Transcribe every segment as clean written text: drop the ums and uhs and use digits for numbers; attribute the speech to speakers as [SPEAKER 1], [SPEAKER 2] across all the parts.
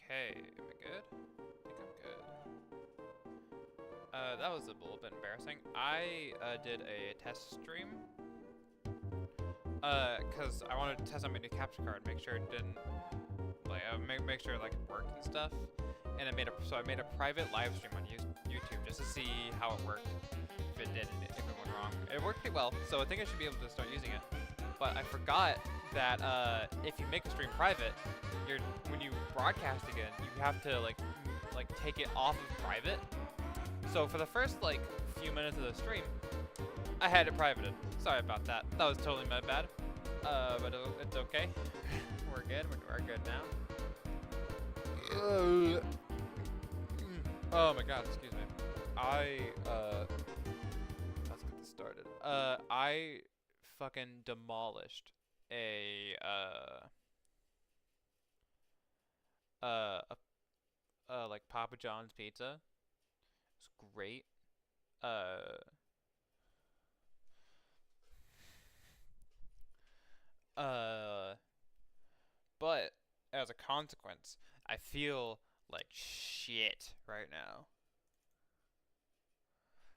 [SPEAKER 1] Okay, am I good? I think I'm good. That was a little bit embarrassing. I did a test stream. Cause I wanted to test out my new capture card, make sure it didn't, like, make sure like it worked and stuff. And I made a private live stream on YouTube just to see how it worked. If it did, if it went wrong, it worked pretty well. So I think I should be able to start using it. But I forgot that if you make a stream private, when you broadcast again, you have to like take it off of private. So for the first like few minutes of the stream, I had it privated. Sorry about that. That was totally my bad. But it's okay. We're good. We're good now. Oh my god, excuse me. Let's get this started. I fucking demolished a like Papa John's pizza. It's great. But as a consequence, I feel like shit right now.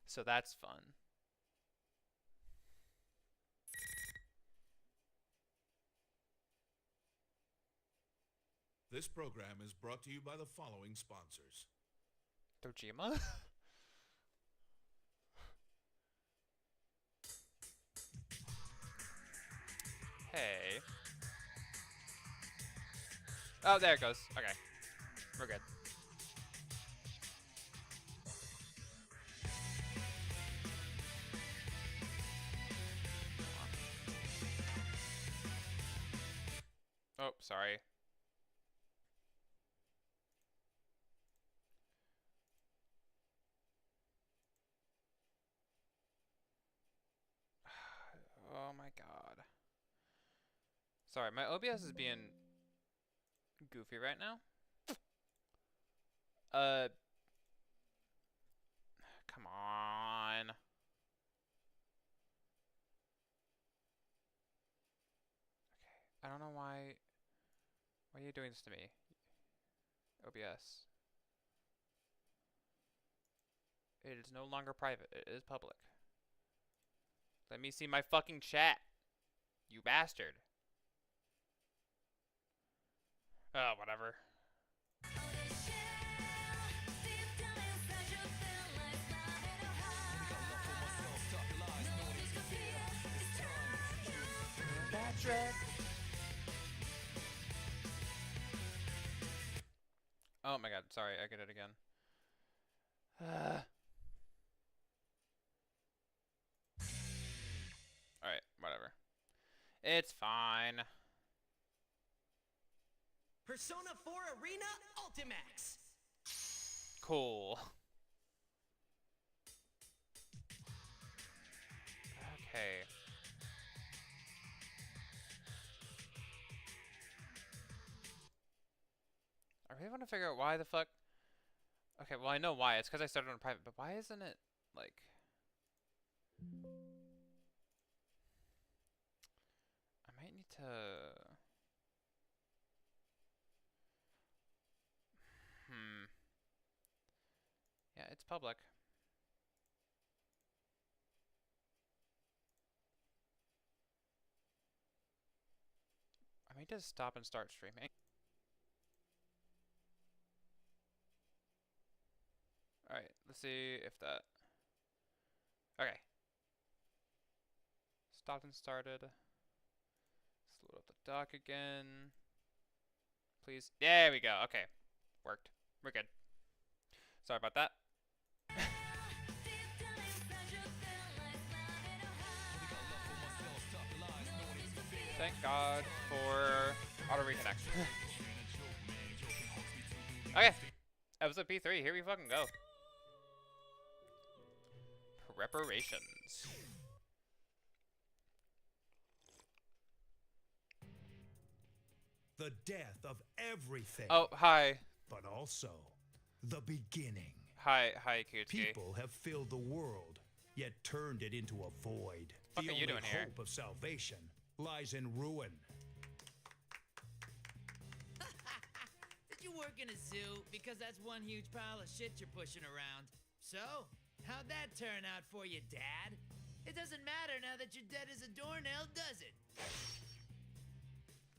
[SPEAKER 1] So that's fun.
[SPEAKER 2] This program is brought to you by the following sponsors.
[SPEAKER 1] Dojima? Hey. Oh, there it goes. Okay. We're good. Oh, sorry. Oh my god. Sorry, my OBS is being goofy right now. Come on. Okay, I don't know why are you doing this to me? OBS. It is no longer private, it is public. Let me see my fucking chat, you bastard. Oh, whatever. Oh my god, sorry, I get it again. Alright, whatever. It's fine.
[SPEAKER 3] Persona 4 Arena Ultimax.
[SPEAKER 1] Cool. Okay. I really want to figure out why the fuck. Okay, well I know why. It's because I started on private, but why isn't it like? I might need to. Yeah, it's public. I might just stop and start streaming. Alright, let's see if that. Okay. Stopped and started. Let's load up the dock again. Please. There we go. Okay. Worked. We're good. Sorry about that. Thank God for auto reconnect. Okay. Episode P3. Here we fucking go. Preparations.
[SPEAKER 4] The death of everything.
[SPEAKER 1] Oh, hi.
[SPEAKER 4] But also the beginning.
[SPEAKER 1] Hi, Kutsuki.
[SPEAKER 4] People have filled the world, yet turned it into a void.
[SPEAKER 1] What
[SPEAKER 4] The
[SPEAKER 1] are you
[SPEAKER 4] only
[SPEAKER 1] doing here?
[SPEAKER 4] hope of salvation lies in ruin.
[SPEAKER 3] Did you work work in a zoo because that's one huge pile of shit you're pushing around. So, how'd that turn out for you, Dad? It doesn't matter now that you're dead as a doornail, does it?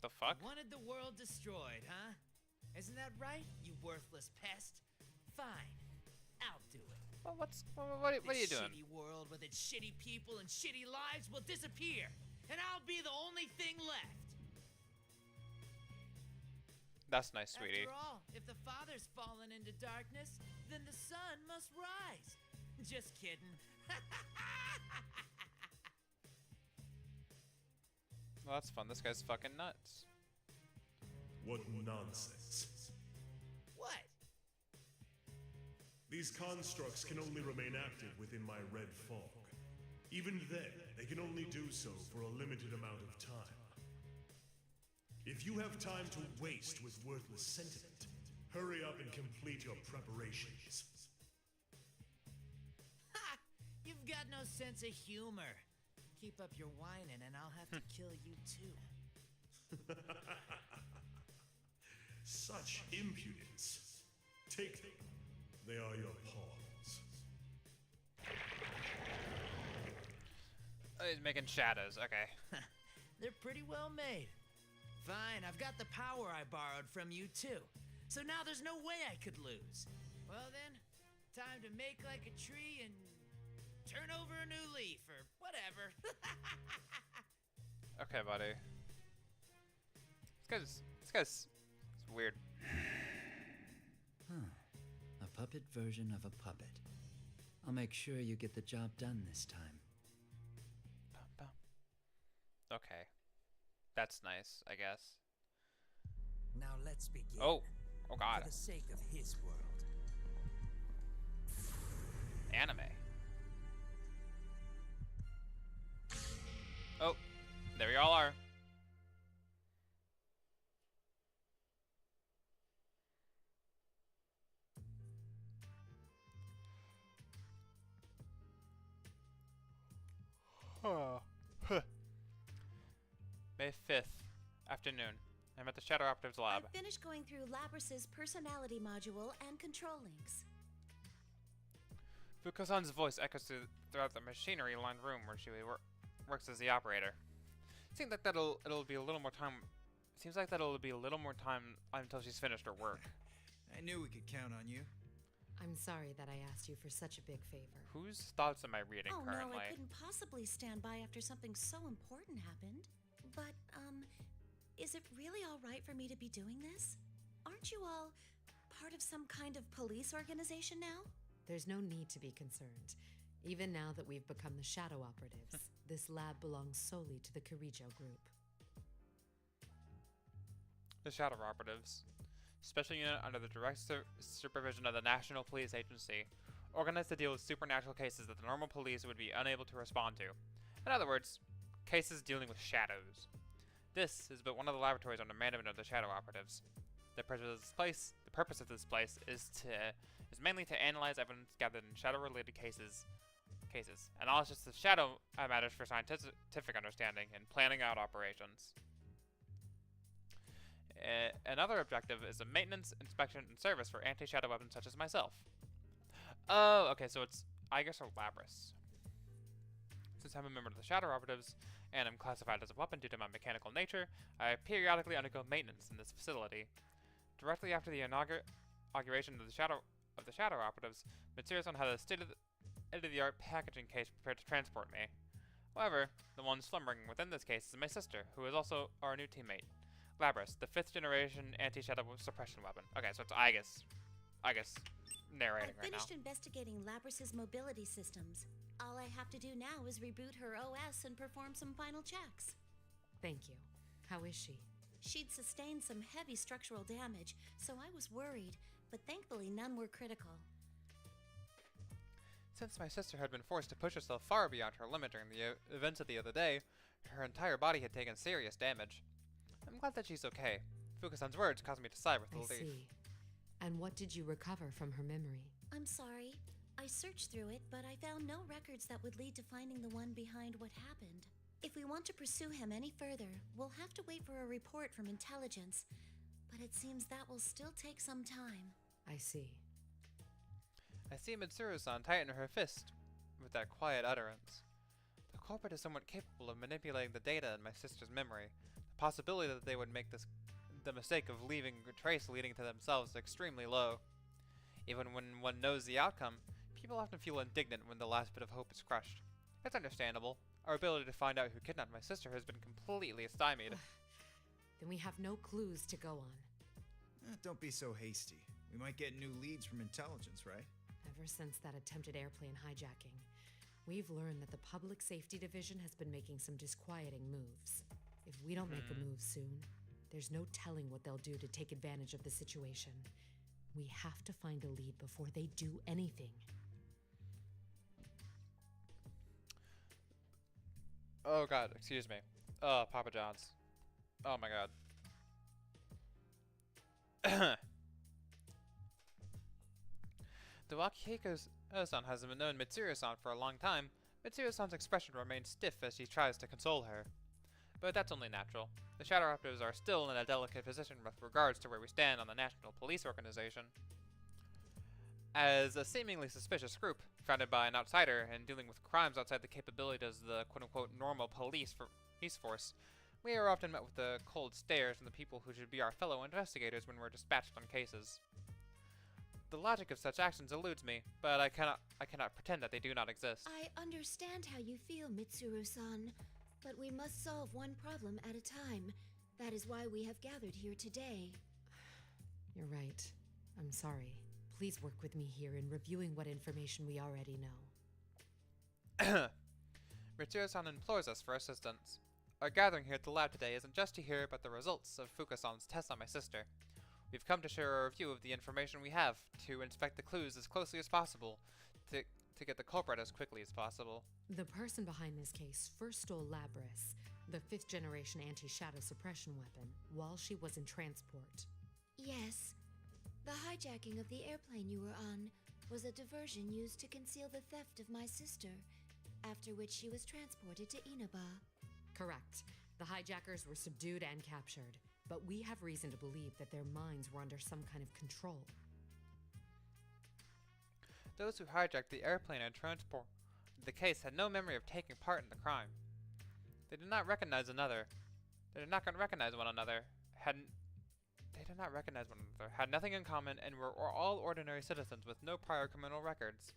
[SPEAKER 1] The fuck?
[SPEAKER 3] Wanted the world destroyed, huh? Isn't that right, you worthless pest? Fine, I'll do it.
[SPEAKER 1] Well, what are you
[SPEAKER 3] This
[SPEAKER 1] doing?
[SPEAKER 3] shitty world with its shitty people and shitty lives will disappear, and I'll be the only thing left.
[SPEAKER 1] That's nice, sweetie.
[SPEAKER 3] After all, if the Father's fallen into darkness, then the Son must rise. Just kidding.
[SPEAKER 1] Well, that's fun. This guy's fucking nuts.
[SPEAKER 5] What nonsense.
[SPEAKER 3] What?
[SPEAKER 5] These constructs can only remain active within my red fog. Even then, they can only do so for a limited amount of time. If you have time to waste with worthless sentiment, hurry up and complete your preparations.
[SPEAKER 3] Ha! You've got no sense of humor. Keep up your whining and I'll have to kill you too.
[SPEAKER 5] Such impudence. Take them. They are your pawns.
[SPEAKER 1] Oh, he's making shadows. Okay.
[SPEAKER 3] They're pretty well made. Fine, I've got the power I borrowed from you too. So now there's no way I could lose. Well then, time to make like a tree and turn over a new leaf or whatever.
[SPEAKER 1] Okay, buddy. This guy's it's weird.
[SPEAKER 6] Huh. A puppet version of a puppet. I'll make sure you get the job done this time.
[SPEAKER 1] Bum, bum. Okay. That's nice, I guess.
[SPEAKER 3] Now let's begin.
[SPEAKER 1] Oh god.
[SPEAKER 3] For the sake of his world.
[SPEAKER 1] Anime. Oh, there you all are. May 5th, afternoon. I'm at the Shadow Operatives lab.
[SPEAKER 7] I finished going through Labrys's personality module and control links.
[SPEAKER 1] Fuko-san's voice echoes throughout the machinery-lined room where she works as the operator. Seems like it'll be a little more time. Seems like that'll be a little more time until she's finished her work.
[SPEAKER 8] I knew we could count on you.
[SPEAKER 9] I'm sorry that I asked you for such a big favor.
[SPEAKER 1] Whose thoughts am I reading
[SPEAKER 7] Oh
[SPEAKER 1] currently?
[SPEAKER 7] no, I couldn't possibly stand by after something so important happened. But, is it really all right for me to be doing this? Aren't you all part of some kind of police organization now?
[SPEAKER 9] There's no need to be concerned. Even now that we've become the Shadow Operatives, this lab belongs solely to the Kirijo group.
[SPEAKER 1] The Shadow Operatives. Special unit under the direct supervision of the National Police Agency, organized to deal with supernatural cases that the normal police would be unable to respond to. In other words, cases dealing with shadows. This is but one of the laboratories under management of the Shadow Operatives. The purpose of this place is mainly to analyze evidence gathered in shadow-related cases, analysis of shadow matters for scientific understanding, and planning out operations. Another objective is the maintenance, inspection, and service for anti-shadow weapons such as myself. Oh, okay, so it's Igus or Labrys. Since I'm a member of the Shadow Operatives, and I'm classified as a weapon due to my mechanical nature, I periodically undergo maintenance in this facility. Directly after the inauguration of the Shadow Operatives, Mitsuya-san had a state-of-the-art packaging case prepared to transport me. However, the one slumbering within this case is my sister, who is also our new teammate. Labrys, the 5th generation anti-shadow suppression weapon. Okay, so it's Igus narrating
[SPEAKER 7] I
[SPEAKER 1] right now.
[SPEAKER 7] finished investigating Labrys's mobility systems. All I have to do now is reboot her OS and perform some final checks.
[SPEAKER 9] Thank you. How is she?
[SPEAKER 7] She'd sustained some heavy structural damage, so I was worried, but thankfully none were critical.
[SPEAKER 1] Since my sister had been forced to push herself far beyond her limit during the events of the other day, her entire body had taken serious damage. I'm glad that she's okay. Fuko-san's words caused me to sigh with
[SPEAKER 9] I
[SPEAKER 1] relief.
[SPEAKER 9] see. And what did you recover from her memory?
[SPEAKER 7] I'm sorry. I searched through it, but I found no records that would lead to finding the one behind what happened. If we want to pursue him any further, we'll have to wait for a report from intelligence. but it seems that will still take some time.
[SPEAKER 9] I see.
[SPEAKER 1] I see Mitsuru-san tighten her fist with that quiet utterance. The culprit is somewhat capable of manipulating the data in my sister's memory. The possibility that they would make the mistake of leaving a trace leading to themselves is extremely low. Even when one knows the outcome, people often feel indignant when the last bit of hope is crushed. It's understandable. Our ability to find out who kidnapped my sister has been completely stymied.
[SPEAKER 9] Then we have no clues to go on.
[SPEAKER 8] Don't be so hasty. We might get new leads from intelligence, right?
[SPEAKER 9] Ever since that attempted airplane hijacking, we've learned that the Public Safety Division has been making some disquieting moves. If we don't make a move soon, there's no telling what they'll do to take advantage of the situation. We have to find a lead before they do anything.
[SPEAKER 1] Oh god, excuse me. Papa John's. Oh my god. Though Akihiko-san has known Mitsuru-san for a long time, Mitsuru-san's expression remains stiff as she tries to console her. But that's only natural. The Shadow Raptors are still in a delicate position with regards to where we stand on the National Police Organization. As a seemingly suspicious group, founded by an outsider and dealing with crimes outside the capabilities of the quote-unquote normal police force, we are often met with the cold stares from the people who should be our fellow investigators when we're dispatched on cases. The logic of such actions eludes me, but I cannot pretend that they do not exist.
[SPEAKER 7] I understand how you feel, Mitsuru-san, but we must solve one problem at a time. That is why we have gathered here today.
[SPEAKER 9] You're right. I'm sorry. Please work with me here in reviewing what information we already know.
[SPEAKER 1] Mitsuru-san implores us for assistance. Our gathering here at the lab today isn't just to hear about the results of Fuka-san's test on my sister. We've come to share a review of the information we have, to inspect the clues as closely as possible, to get the culprit as quickly as possible.
[SPEAKER 9] The person behind this case first stole Labris, the 5th generation anti-shadow suppression weapon, while she was in transport.
[SPEAKER 7] Yes. The hijacking of the airplane you were on was a diversion used to conceal the theft of my sister, after which she was transported to Inaba.
[SPEAKER 9] Correct. The hijackers were subdued and captured, but we have reason to believe that their minds were under some kind of control.
[SPEAKER 1] Those who hijacked the airplane and transport the case had no memory of taking part in the crime. They did not recognize one another, had nothing in common, and were all ordinary citizens with no prior criminal records.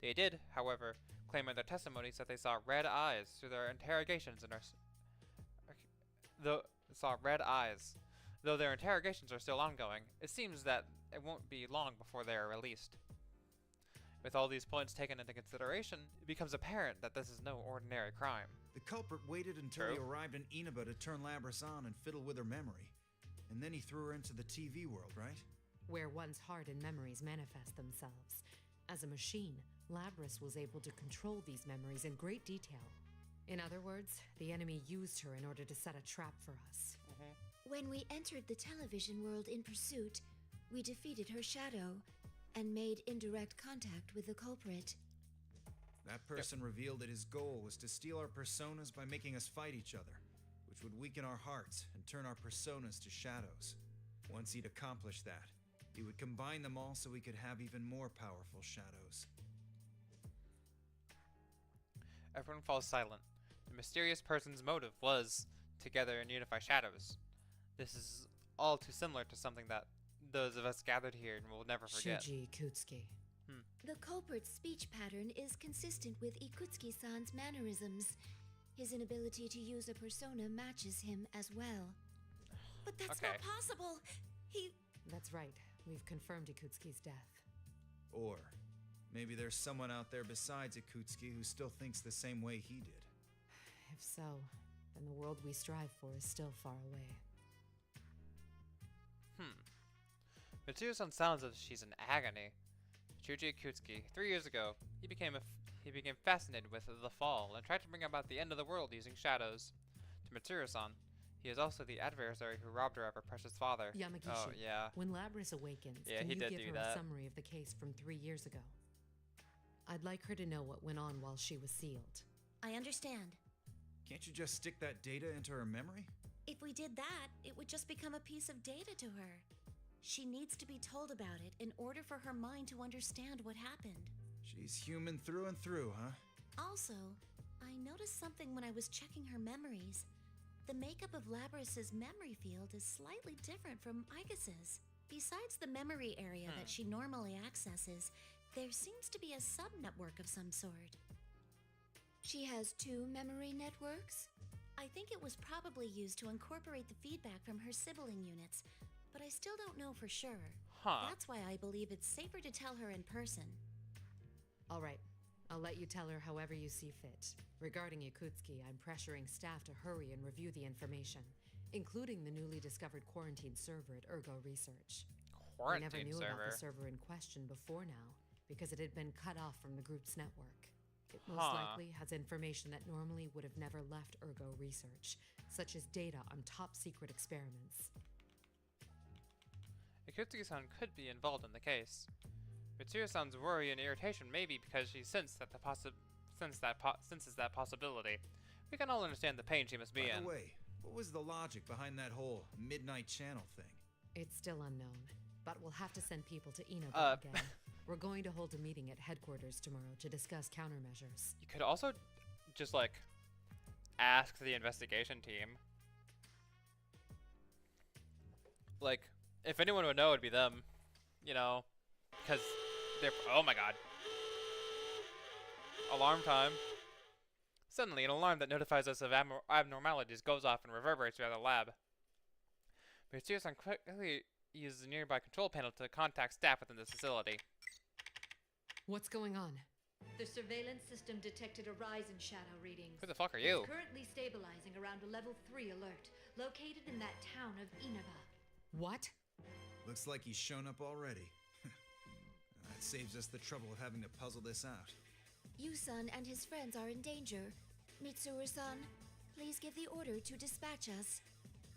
[SPEAKER 1] They did, however, claim in their testimonies that they saw red eyes through their interrogations Though their interrogations are still ongoing, it seems that it won't be long before they are released. With all these points taken into consideration, it becomes apparent that this is no ordinary crime.
[SPEAKER 8] The culprit waited until
[SPEAKER 1] True.
[SPEAKER 8] he arrived in Inaba to turn Labris on and fiddle with her memory. And then he threw her into the TV world, right?
[SPEAKER 9] Where one's heart and memories manifest themselves. As a machine, Labris was able to control these memories in great detail. In other words, the enemy used her in order to set a trap for us.
[SPEAKER 7] When we entered the television world in pursuit, we defeated her shadow and made indirect contact with the culprit.
[SPEAKER 8] That person revealed that his goal was to steal our personas by making us fight each other, which would weaken our hearts and turn our personas to shadows. Once he'd accomplished that, he would combine them all so we could have even more powerful shadows.
[SPEAKER 1] Everyone falls silent. The mysterious person's motive was to gather and unify shadows. This is all too similar to something that those of us gathered here will never forget.
[SPEAKER 9] Shuji Ikutsuki.
[SPEAKER 7] The culprit's speech pattern is consistent with Ikutsuki-san's mannerisms. His inability to use a persona matches him as well. But that's not possible.
[SPEAKER 9] That's right. We've confirmed Ikutsuki's death.
[SPEAKER 8] Or maybe there's someone out there besides Ikutsuki who still thinks the same way he did.
[SPEAKER 9] If so, then the world we strive for is still far away.
[SPEAKER 1] Mitsuru-san sounds as if she's in agony. Shuji Ikutsuki, 3 years ago, he became fascinated with the Fall and tried to bring about the end of the world using shadows. To Mitsuru-san, he is also the adversary who robbed her of her precious father.
[SPEAKER 9] Yamagishi,
[SPEAKER 1] Oh, yeah.
[SPEAKER 9] when Labris awakens,
[SPEAKER 1] Yeah,
[SPEAKER 9] can
[SPEAKER 1] he
[SPEAKER 9] you
[SPEAKER 1] did
[SPEAKER 9] give
[SPEAKER 1] do
[SPEAKER 9] her
[SPEAKER 1] that.
[SPEAKER 9] a summary of the case from 3 years ago? I'd like her to know what went on while she was sealed.
[SPEAKER 7] I understand.
[SPEAKER 8] Can't you just stick that data into her memory?
[SPEAKER 7] If we did that, it would just become a piece of data to her. She needs to be told about it in order for her mind to understand what happened.
[SPEAKER 8] She's human through and through, huh?
[SPEAKER 7] Also, I noticed something when I was checking her memories. The makeup of Labrys's memory field is slightly different from Igus's. Besides the memory area that she normally accesses, there seems to be a sub-network of some sort.
[SPEAKER 10] She has 2 memory networks?
[SPEAKER 7] I think it was probably used to incorporate the feedback from her sibling units, but I still don't know for sure. That's why I believe it's safer to tell her in person.
[SPEAKER 9] All right, I'll let you tell her however you see fit. Regarding Yakutski, I'm pressuring staff to hurry and review the information, including the newly discovered quarantine server at Ergo Research. I never knew about the server in question before now, because it had been cut off from the group's network. It most likely has information that normally would have never left Ergo Research, such as data on top-secret experiments.
[SPEAKER 1] Ikutsuki-san could be involved in the case. Mitsuru-san's worry and irritation may be because she senses that possibility. We can all understand the pain she must be in.
[SPEAKER 8] By the way, what was the logic behind that whole midnight channel thing?
[SPEAKER 9] It's still unknown, but we'll have to send people to Inaba again. We're going to hold a meeting at headquarters tomorrow to discuss countermeasures.
[SPEAKER 1] You could also just, like, ask the investigation team. Like, if anyone would know, it'd be them. You know? Because they're... Oh my god. Alarm time. Suddenly, an alarm that notifies us of abnormalities goes off and reverberates throughout the lab. Mitsuru-san quickly uses the nearby control panel to contact staff within the facility.
[SPEAKER 9] What's going on?
[SPEAKER 10] The surveillance system detected a rise in shadow readings.
[SPEAKER 1] Who the fuck are you?
[SPEAKER 10] It's currently stabilizing around a level 3 alert, located in that town of Inaba.
[SPEAKER 9] What?
[SPEAKER 8] Looks like he's shown up already. That saves us the trouble of having to puzzle this out.
[SPEAKER 10] Yu-san and his friends are in danger. Mitsuru-san, please give the order to dispatch us.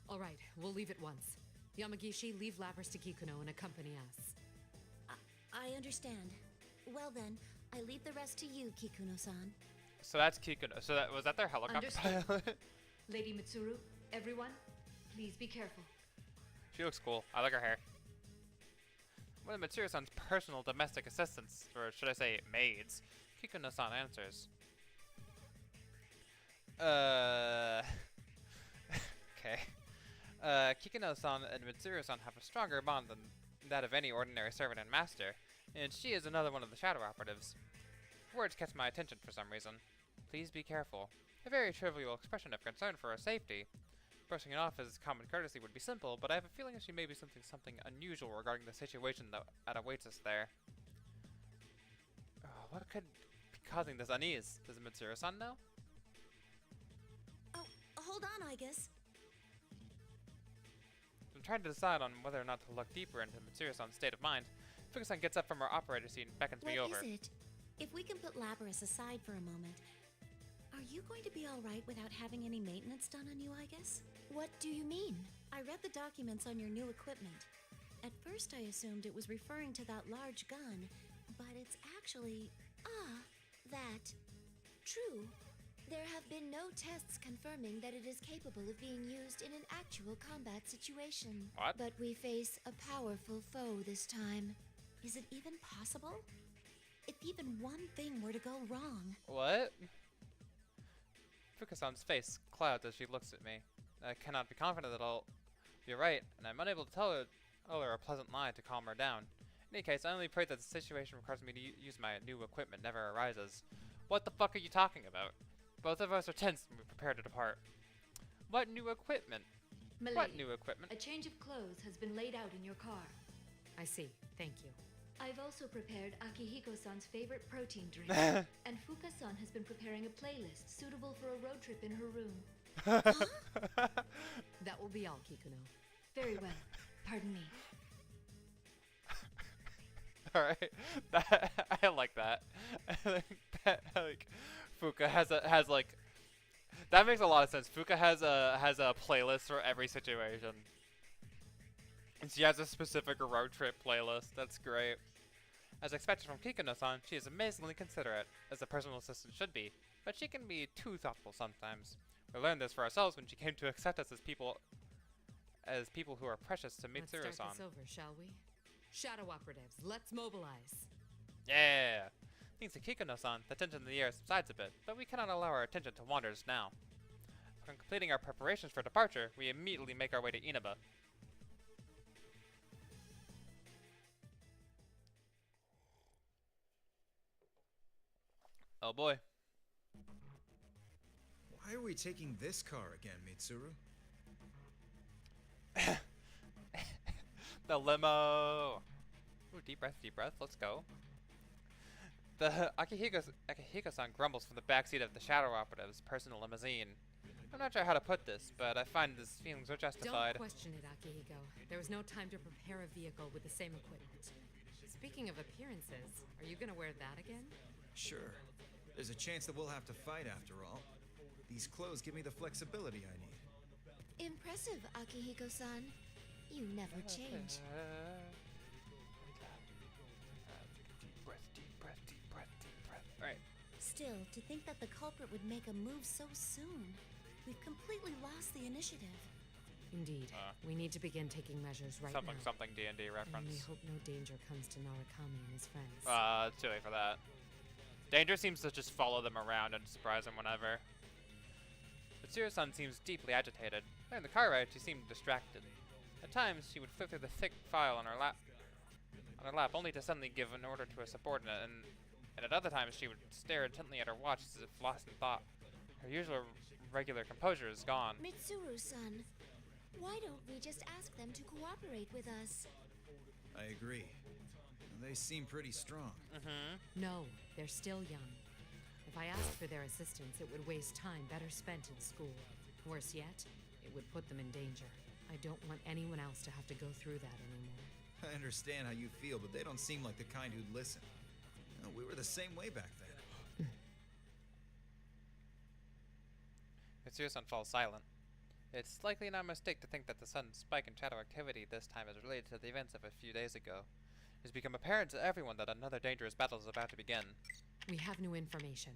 [SPEAKER 9] All right, we'll leave at once. Yamagishi, leave Labrys to Kikuno and accompany us.
[SPEAKER 7] I understand. Well then, I leave the rest to you, Kikuno-san.
[SPEAKER 1] So that's Kikuno. So was that their helicopter pilot?
[SPEAKER 10] Lady Mitsuru, everyone, please be careful.
[SPEAKER 1] She looks cool. I like her hair. One of Mitsuru-san's personal domestic assistants, or should I say maids, Kikuno-san answers. Okay. Kikuno-san and Mitsuru-san have a stronger bond than that of any ordinary servant and master, and she is another one of the shadow operatives. Words catch my attention for some reason. Please be careful. A very trivial expression of concern for her safety. Brushing it off as common courtesy would be simple, but I have a feeling she may be something unusual regarding the situation that awaits us there. What could be causing this unease? Does Mitsuru-san know?
[SPEAKER 7] Oh, hold on, Igus.
[SPEAKER 1] I'm trying to decide on whether or not to look deeper into Mitsuru-san's state of mind. Fuka-san gets up from her operator seat and beckons me over.
[SPEAKER 7] What is it? If we can put Labrys aside for a moment, are you going to be alright without having any maintenance done on you, Igus?
[SPEAKER 10] What do you mean?
[SPEAKER 7] I read the documents on your new equipment. At first I assumed it was referring to that large gun, but it's actually...
[SPEAKER 10] that. True. There have been no tests confirming that it is capable of being used in an actual combat situation.
[SPEAKER 1] What?
[SPEAKER 10] But we face a powerful foe this time.
[SPEAKER 7] Is it even possible? If even one thing were to go wrong...
[SPEAKER 1] What? Fuka-san's face clouds as she looks at me. I cannot be confident that I'll be right, and I'm unable to tell her a pleasant lie to calm her down. In any case, I only pray that the situation requires me to use my new equipment never arises. What the fuck are you talking about? Both of us are tense and we prepare to depart. What new equipment?
[SPEAKER 10] Milady,
[SPEAKER 1] What new equipment?
[SPEAKER 10] a change of clothes has been laid out in your car.
[SPEAKER 9] I see. Thank you.
[SPEAKER 10] I've also prepared Akihiko-san's favorite protein drink, and Fuka-san has been preparing a playlist suitable for a road trip in her room.
[SPEAKER 9] That will be all, Kikuno.
[SPEAKER 10] Very well. Pardon me.
[SPEAKER 1] Alright. I like that. Like Fuka has like that makes a lot of sense. Fuka has a playlist for every situation. And she has a specific road trip playlist. That's great. As expected from Kikuno-san, she is amazingly considerate, as a personal assistant should be, but she can be too thoughtful sometimes. We learned this for ourselves when she came to accept us as people who are precious to
[SPEAKER 9] Let's start
[SPEAKER 1] Mitsuru-san.
[SPEAKER 9] this over, shall we? Shadow operatives, let's mobilize.
[SPEAKER 1] Yeah! Thanks to Kikuno-san, the tension in the air subsides a bit, but we cannot allow our attention to wanders now. Upon completing our preparations for departure, we immediately make our way to Inaba. Oh boy.
[SPEAKER 8] Why are we taking this car again, Mitsuru?
[SPEAKER 1] The limo! Ooh, deep breath, let's go. The Akihiko-san grumbles from the backseat of the Shadow Operative's personal limousine. I'm not sure how to put this, but I find his feelings are justified.
[SPEAKER 9] Don't question it, Akihiko. There was no time to prepare a vehicle with the same equipment. Speaking of appearances, are you gonna wear that again?
[SPEAKER 8] Sure. There's a chance that we'll have to fight after all. These clothes give me the flexibility I need.
[SPEAKER 10] Impressive, Akihiko-san. You never change.
[SPEAKER 1] Deep breath. Alright.
[SPEAKER 7] Still, to think that the culprit would make a move so soon. We've completely lost the initiative.
[SPEAKER 9] Indeed. We need to begin taking measures right now.
[SPEAKER 1] Something D&D
[SPEAKER 9] And we
[SPEAKER 1] reference.
[SPEAKER 9] hope no danger comes to Narukami and his friends.
[SPEAKER 1] It's too late for that. Danger seems to just follow them around and surprise them whenever. Mitsuru-san seems deeply agitated. During the car ride, she seemed distracted. At times, she would flip through the thick file on her lap, only to suddenly give an order to a subordinate, and at other times she would stare intently at her watch as if lost in thought. Her usual regular composure is gone.
[SPEAKER 10] Mitsuru-san, why don't we just ask them to cooperate with us?
[SPEAKER 8] I agree. They seem pretty strong.
[SPEAKER 9] No, they're still young. If I asked for their assistance, it would waste time better spent in school. Worse yet, it would put them in danger. I don't want anyone else to have to go through that anymore.
[SPEAKER 8] I understand how you feel, but they don't seem like the kind who'd listen. We were the same way back then.
[SPEAKER 1] Mitsuru-san falls silent. It's likely not a mistake to think that the sudden spike in shadow activity this time is related to the events of a few days ago. It has become apparent to everyone that another dangerous battle is about to begin.
[SPEAKER 9] We have new information.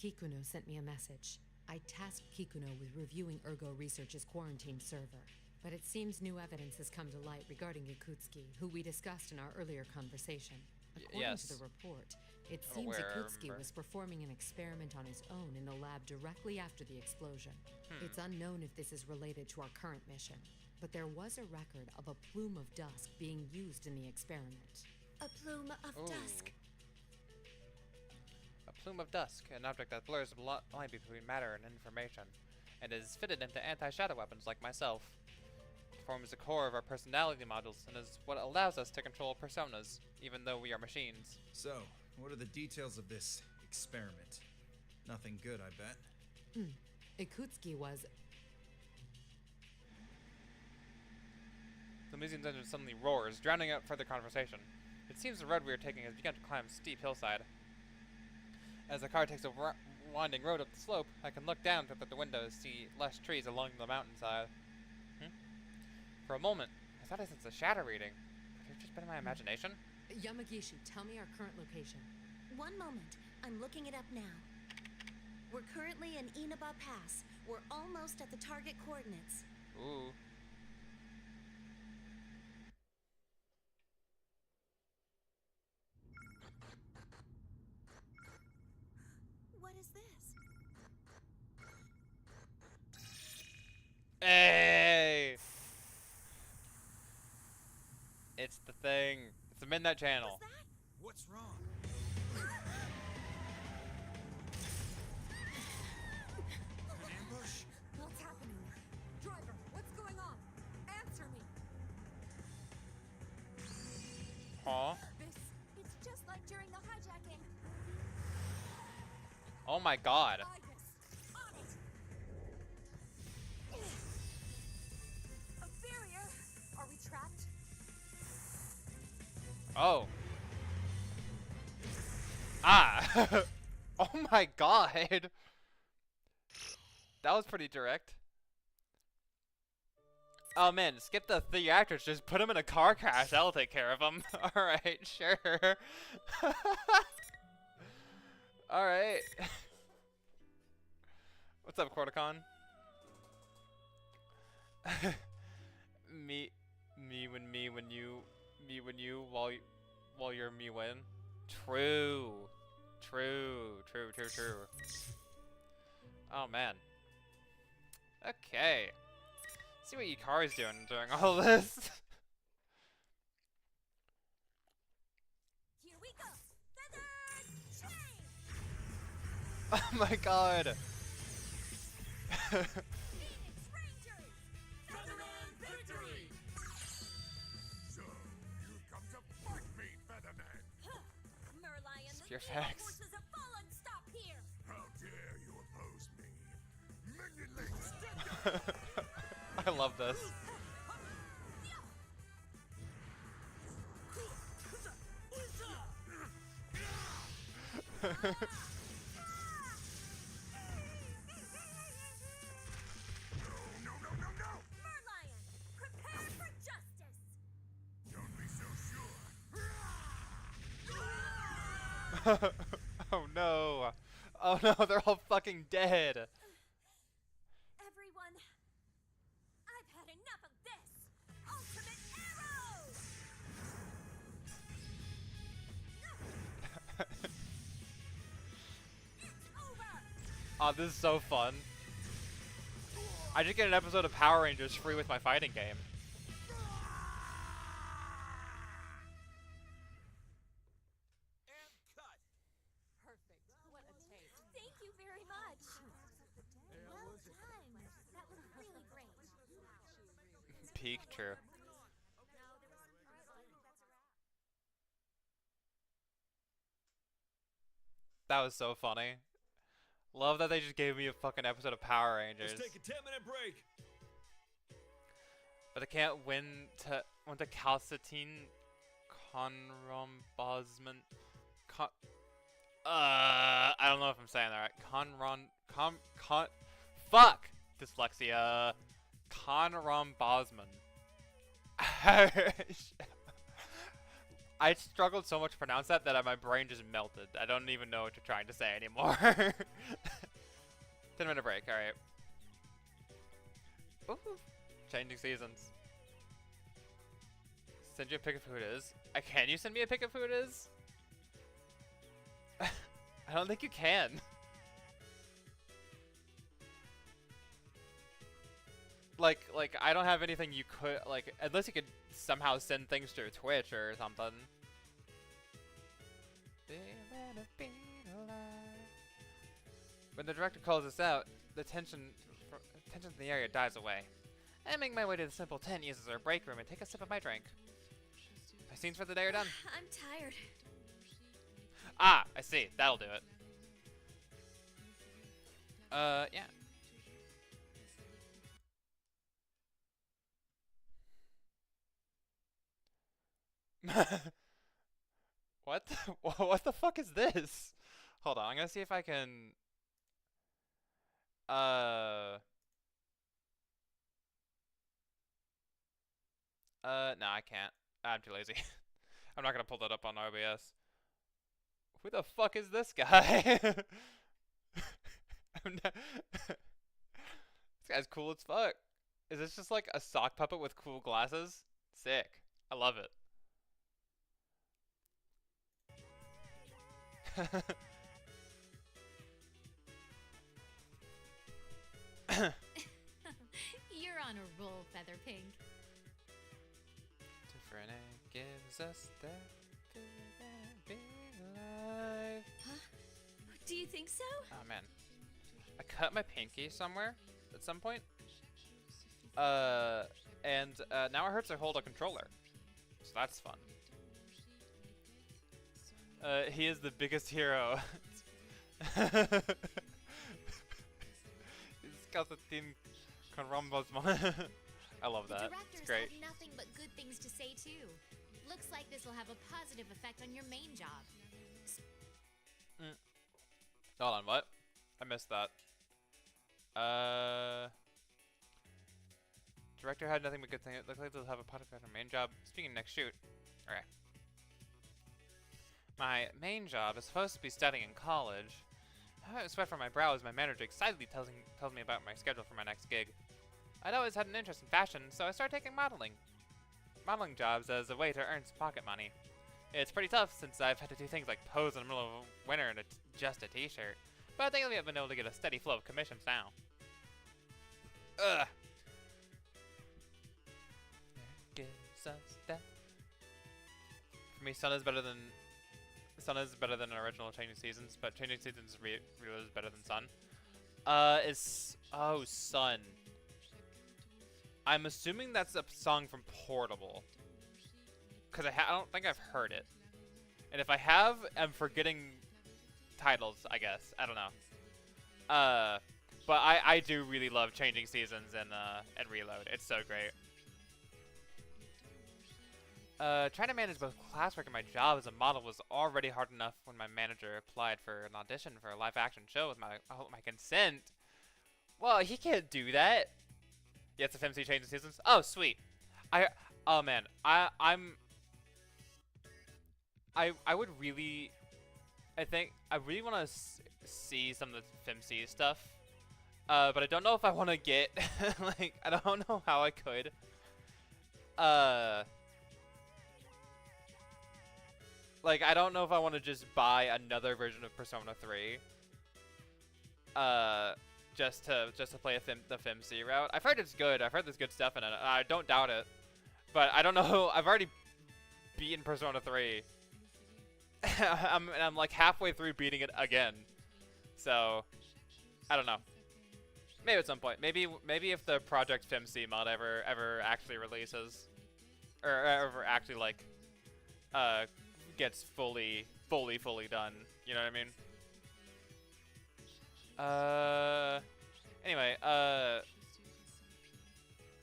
[SPEAKER 9] Kikuno sent me a message. I tasked Kikuno with reviewing Ergo Research's quarantine server. But it seems new evidence has come to light regarding Ikutsuki, who we discussed in our earlier conversation. According to the report, it seems Ikutsuki was performing an experiment on his own in the lab directly after the explosion. It's unknown if this is related to our current mission, but there was a record of a plume of dusk being used in the experiment.
[SPEAKER 10] A plume of dusk.
[SPEAKER 1] A plume of dusk, an object that blurs the line between matter and information, and is fitted into anti-shadow weapons like myself. It forms the core of our personality modules and is what allows us to control personas, even though we are machines.
[SPEAKER 8] So, what are the details of this experiment? Nothing good, I bet.
[SPEAKER 9] Ikutsuki was...
[SPEAKER 1] The museum's engine suddenly roars, drowning out further conversation. It seems the road we are taking has begun to climb a steep hillside. As the car takes a winding road up the slope, I can look down through the window to see lush trees along the mountainside. For a moment, I thought I sensed a shadow reading. Could it have just been my imagination?
[SPEAKER 9] Yamagishi, tell me our current location.
[SPEAKER 7] One moment. I'm looking it up now. We're currently in Inaba Pass. We're almost at the target coordinates.
[SPEAKER 1] Ooh.
[SPEAKER 7] What is this?
[SPEAKER 1] Hey! It's the thing. It's the Midnight Channel.
[SPEAKER 7] What's that?
[SPEAKER 8] What's wrong? An ambush?
[SPEAKER 9] What's happening? Driver, what's going on? Answer me!
[SPEAKER 1] Huh?
[SPEAKER 10] It's just like during the hijacking.
[SPEAKER 1] Oh my god.
[SPEAKER 10] On it. A barrier.
[SPEAKER 9] Are we trapped?
[SPEAKER 1] Oh. Ah! Oh my god! That was pretty direct. Oh man, skip the 3 actors, just put them in a car crash, that'll take care of them. Alright, sure. Alright. What's up, Corticon? me when you while you're me when. True. True. Oh man. Okay. See what Yukari's doing during all this.
[SPEAKER 10] Here we go. Feather chain.
[SPEAKER 1] Oh my god.
[SPEAKER 10] Phoenix Rangers. Featherman victory.
[SPEAKER 2] So, you've come to fight me, Featherman.
[SPEAKER 10] Merlion, the
[SPEAKER 1] Your
[SPEAKER 10] evil
[SPEAKER 1] facts.
[SPEAKER 10] forces have fallen. Stop here.
[SPEAKER 2] How dare you oppose me? Minion Link, step down!
[SPEAKER 1] I love this.
[SPEAKER 2] No!
[SPEAKER 10] Merlion, prepare for justice.
[SPEAKER 2] Don't be so sure.
[SPEAKER 1] Oh no. Oh no, they're all fucking dead.
[SPEAKER 10] Everyone, I've had enough of this. Ultimate arrow. It's over.
[SPEAKER 1] Oh, this is so fun. I just get an episode of Power Rangers free with my fighting game.
[SPEAKER 9] Perfect. What a taste.
[SPEAKER 10] Thank you very much. Well done. That was really great.
[SPEAKER 1] Peak, true. That was so funny. Love that they just gave me a fucking episode of Power Rangers.
[SPEAKER 4] Let's take a 10-minute break.
[SPEAKER 1] But I can't win to calcitine conrombosman. I don't know if I'm saying that right. Fuck! Dyslexia. Conrombosman. I struggled so much to pronounce that my brain just melted. I don't even know what you're trying to say anymore. 10-minute break, alright. Changing seasons. Send you a pic of who it is. Can you send me a pic of who it is? I don't think you can. Like I don't have anything you could, like, unless you could somehow send things through Twitch or something. When the director calls us out, the tension in the area dies away. I make my way to the Simple 10 uses our break room and take a sip of my drink. My scenes for the day are done.
[SPEAKER 7] I'm tired.
[SPEAKER 1] Ah, I see. That'll do it. Yeah. What? What the fuck is this? Hold on, I'm gonna see if I can. No, I can't. I'm too lazy. I'm not gonna pull that up on OBS. Who the fuck is this guy? This guy's cool as fuck. Is this just like a sock puppet with cool glasses? Sick. I love it.
[SPEAKER 9] You're on a roll, Featherpink.
[SPEAKER 1] Different it gives us that big life.
[SPEAKER 7] Huh? Do you think so?
[SPEAKER 1] Oh man, I cut my pinky somewhere at some point. And now it hurts to hold a controller, so that's fun. He is the biggest hero. He's got the team Conrombosman. I love that. It's great.
[SPEAKER 11] Have nothing but good things to say too. Looks like this will have a positive effect on your main job.
[SPEAKER 1] Hold on, what? I missed that. Director had nothing but good things. It looks like they'll have a positive effect on main job. Speaking of next shoot. Okay. My main job is supposed to be studying in college. I have a sweat from my brow as my manager excitedly tells me about my schedule for my next gig. I'd always had an interest in fashion, so I started taking modeling jobs as a way to earn some pocket money. It's pretty tough since I've had to do things like pose in the middle of winter in just a t-shirt, but I think I've been able to get a steady flow of commissions now. Ugh. Gives us that. For me, Sun is better than original Changing Seasons, but Changing Seasons really is better than Sun. Sun. I'm assuming that's a song from Portable, cause I don't think I've heard it, and if I have, I'm forgetting titles. I guess I don't know. But I do really love Changing Seasons and Reload. It's so great. Trying to manage both classwork and my job as a model was already hard enough when my manager applied for an audition for a live-action show with my consent. Well, he can't do that. Yes, if MC Changing Seasons. Oh, sweet. Oh man, I would really, I really want to see some of the FMC stuff. But I don't know if I want to get, like, I don't know how I could. Like, I don't know if I want to just buy another version of Persona 3. Just to play the FMC route. I've heard it's good. I've heard there's good stuff in it. I don't doubt it. But I don't know. I've already beaten Persona 3. I'm like halfway through beating it again. So, I don't know. Maybe at some point. Maybe if the Project FMC mod ever actually releases, or ever actually like gets fully done. You know what I mean? Anyway,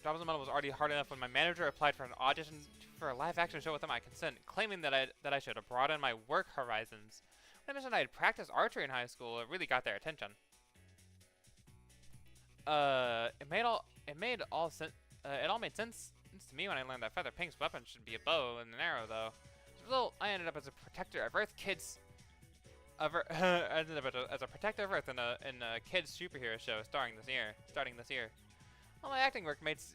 [SPEAKER 1] Job as a model was already hard enough when my manager applied for an audition for a live-action show without my consent, claiming that I should broaden my work horizons. When I mentioned I had practiced archery in high school, it really got their attention. It all made sense to me when I learned that Feather Pink's weapon should be a bow and an arrow, though. As a result, I ended up as a protector of Earth kids. As a protector of Earth in a kids superhero show starting this year. While my acting work makes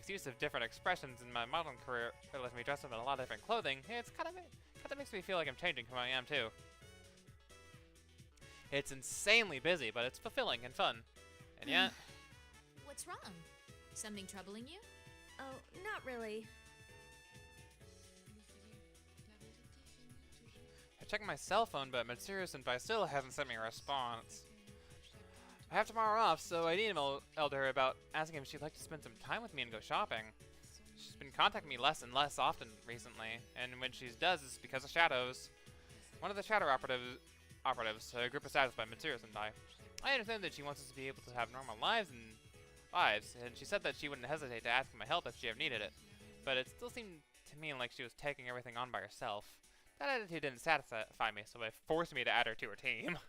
[SPEAKER 1] use of different expressions in my modeling career, it lets me dress up in a lot of different clothing. It's kind of makes me feel like I'm changing who I am too. It's insanely busy, but it's fulfilling and fun. And yet,
[SPEAKER 11] What's wrong? Something troubling you?
[SPEAKER 7] Oh, not really.
[SPEAKER 1] I checked my cell phone, but Matsuru Senpai still hasn't sent me a response. I have tomorrow off, so I emailed her about asking if she'd like to spend some time with me and go shopping. She's been contacting me less and less often recently, and when she does, it's because of Shadows. One of the Shadow operatives, a group established by Matsuru Senpai. I understand that she wants us to be able to have normal lives, and she said that she wouldn't hesitate to ask for my help if she ever needed it. But it still seemed to me like she was taking everything on by herself. That attitude didn't satisfy me, so it forced me to add her to her team.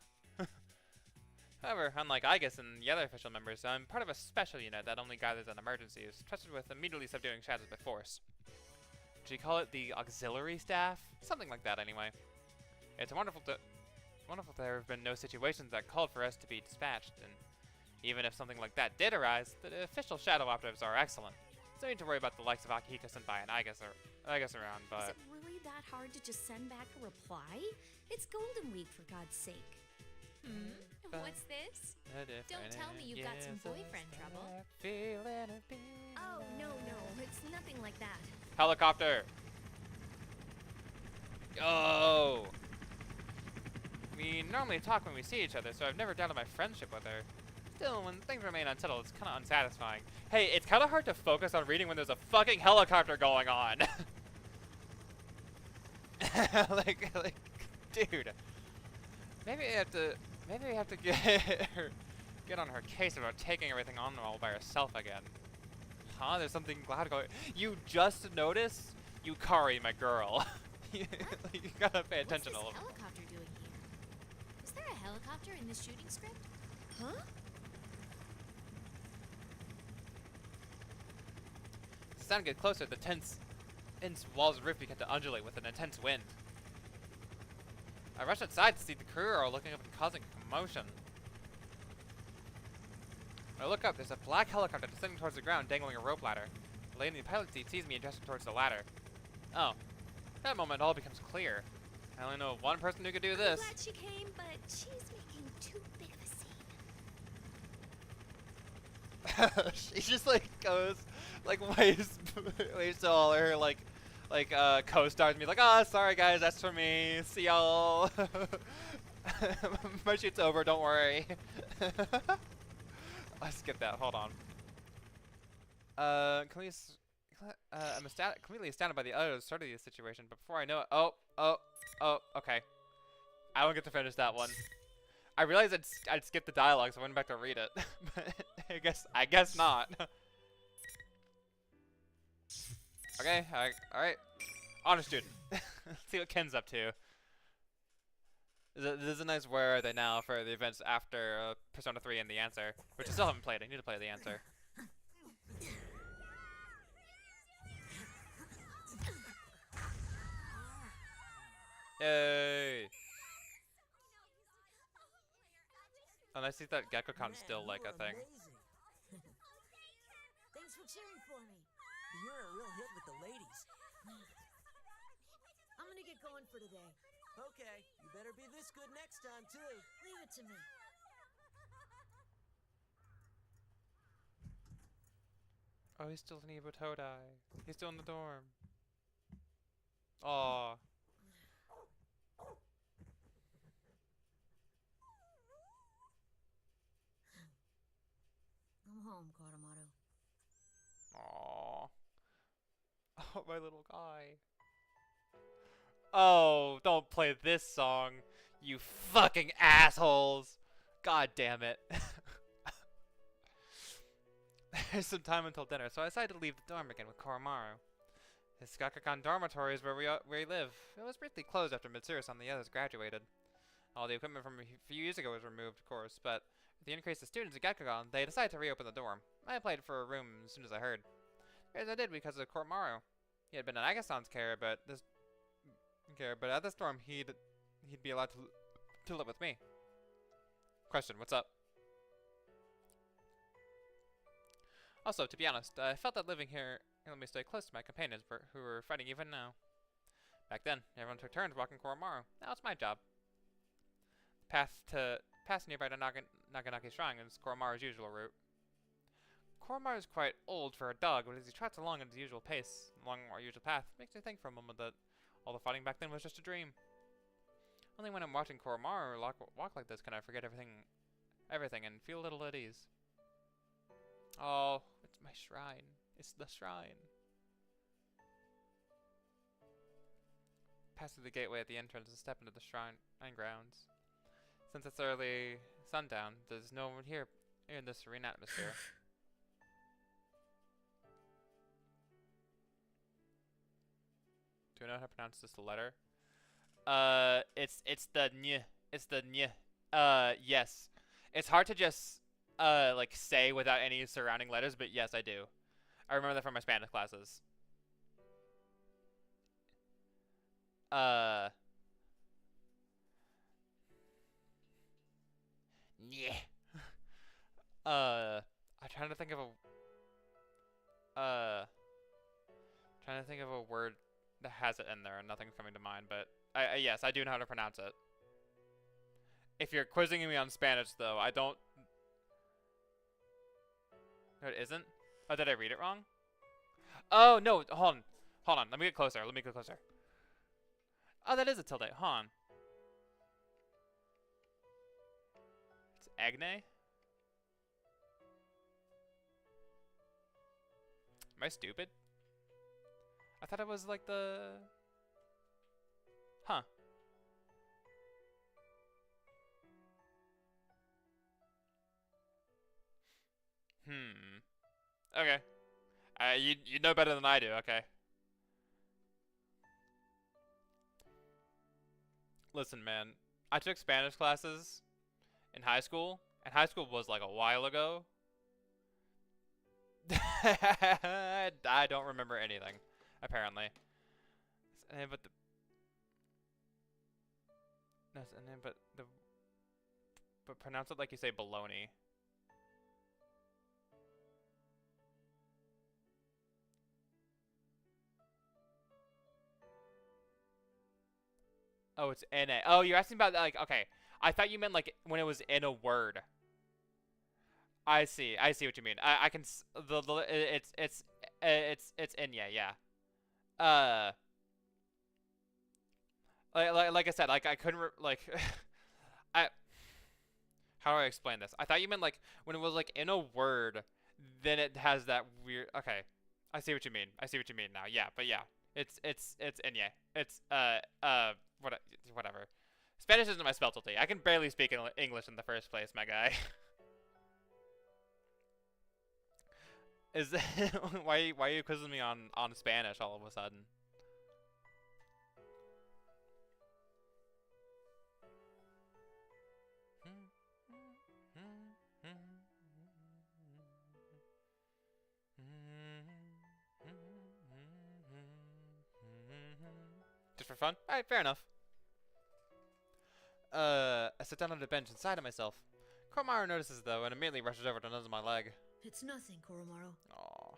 [SPEAKER 1] However, unlike Igus and the other official members, I'm part of a special unit that only gathers in emergencies, trusted with immediately subduing shadows by force. Should you call it the auxiliary staff? Something like that, anyway. It's wonderful there have been no situations that called for us to be dispatched, and even if something like that did arise, the official shadow operatives are excellent. So you need to worry about the likes of Akihiko Senpai and Igus around, but...
[SPEAKER 7] Is it really that hard to just send back a reply? It's Golden Week, for God's sake.
[SPEAKER 11] What's this? Don't tell me you've got some boyfriend trouble.
[SPEAKER 7] Oh, no, it's nothing like that.
[SPEAKER 1] Helicopter! Oh! We normally talk when we see each other, so I've never doubted my friendship with her. Still, when things remain unsettled, it's kind of unsatisfying. Hey, it's kind of hard to focus on reading when there's a fucking helicopter going on. like, dude. Maybe I have to get on her case about taking everything on all by herself again. Huh? There's something loud going. You just noticed? Yukari, my girl. you gotta pay attention a little.
[SPEAKER 11] What's this helicopter doing here? Is there a helicopter in this shooting script?
[SPEAKER 7] Huh?
[SPEAKER 1] As the sound gets closer, the tense walls of the roof begin to undulate with an intense wind. I rush outside to see the crew are looking up and causing a commotion. When I look up, there's a black helicopter descending towards the ground, dangling a rope ladder. The lady in the pilot seat sees me and gestures towards the ladder. Oh. At that moment, it all becomes clear. I only know of one person who could do this.
[SPEAKER 10] I'm glad she came, but she's making too big of a scene.
[SPEAKER 1] She just like goes, like waves to all her like co-stars and be like, oh, sorry guys, that's for me. See y'all. My shoot's over. Don't worry. Let's skip that. Hold on. I'm completely astounded by the utter start of the situation, but before I know it, okay. I don't get to finish that one. I realized I'd skip the dialogue, so I went back to read it. But I guess not. Okay, alright. Honor student. Let's see what Ken's up to. This is a nice where are they now for the events after Persona 3 and the answer, which I still haven't played. I need to play the answer. Yay! And I see that Gekkocon's still like a thing.
[SPEAKER 12] Thanks for cheering for me. You're a real hit with the ladies. I'm gonna get going for today. Okay, you better be this good next time too. Leave it to me.
[SPEAKER 1] Oh, he's still in Evo Todai. He's still in the dorm. Aww.
[SPEAKER 12] I'm home, Katamaro.
[SPEAKER 1] Aww. Oh, my little guy. Oh, don't play this song, you fucking assholes. God damn it. There's some time until dinner, so I decided to leave the dorm again with Koromaru. His Gakkakan dormitory is where we live. It was briefly closed after Mitsuru and the others graduated. All the equipment from a few years ago was removed, of course, but with the increase of students at Gakkakan, they decided to reopen the dorm. I applied for a room as soon as I heard. As I did because of Koromaru. He had been in Agastan's care, but at this dorm he'd be allowed to live with me. Question, what's up? Also, to be honest, I felt that living here let me stay close to my companions who were fighting even now. Back then, everyone took turns walking Koromaru. Now it's my job. The path nearby to Naganaki Shrine is Koromaru's usual route. Koromaru is quite old for a dog, but as he trots along at his usual pace, along our usual path, makes me think for a moment that all the fighting back then was just a dream. Only when I'm watching Koromaru walk like this can I forget everything and feel a little at ease. Oh, it's my shrine. It's the shrine. Pass through the gateway at the entrance and step into the shrine grounds. Since it's early sundown, there's no one here in this serene atmosphere. Do you know how to pronounce this letter? It's the ny. It's the ny. Yes. It's hard to just like say without any surrounding letters, but yes, I do. I remember that from my Spanish classes. Yeah. I'm trying to think of a word that has it in there, and nothing's coming to mind. But yes, I do know how to pronounce it. If you're quizzing me on Spanish, though, I don't. No, it isn't. Oh, did I read it wrong? Oh no! Hold on. Let me get closer. Oh, that is a tilde. Hold on. It's Agne? Am I stupid? I thought it was like the... Huh. Okay. You know better than I do, okay. Listen, man. I took Spanish classes in high school, and high school was like a while ago. I don't remember anything, apparently. But pronounce it like you say baloney. Oh, it's in a. Oh, you're asking about like. Okay, I thought you meant like when it was in a word. I see. I see what you mean. I can. It's in yeah. Uh. Like I said, like I couldn't like. I. How do I explain this? I thought you meant like when it was like in a word, then it has that weird. Okay, I see what you mean. I see what you mean now. Yeah, but yeah, it's Inye. It's whatever. Spanish isn't my specialty. I can barely speak English in the first place, my guy. Is why are you quizzing me on Spanish all of a sudden? Just for fun? Alright, fair enough. I sit down on the bench inside of myself. Koromaru notices though and immediately rushes over to nose my leg.
[SPEAKER 12] It's nothing, Koromaru.
[SPEAKER 1] Aww.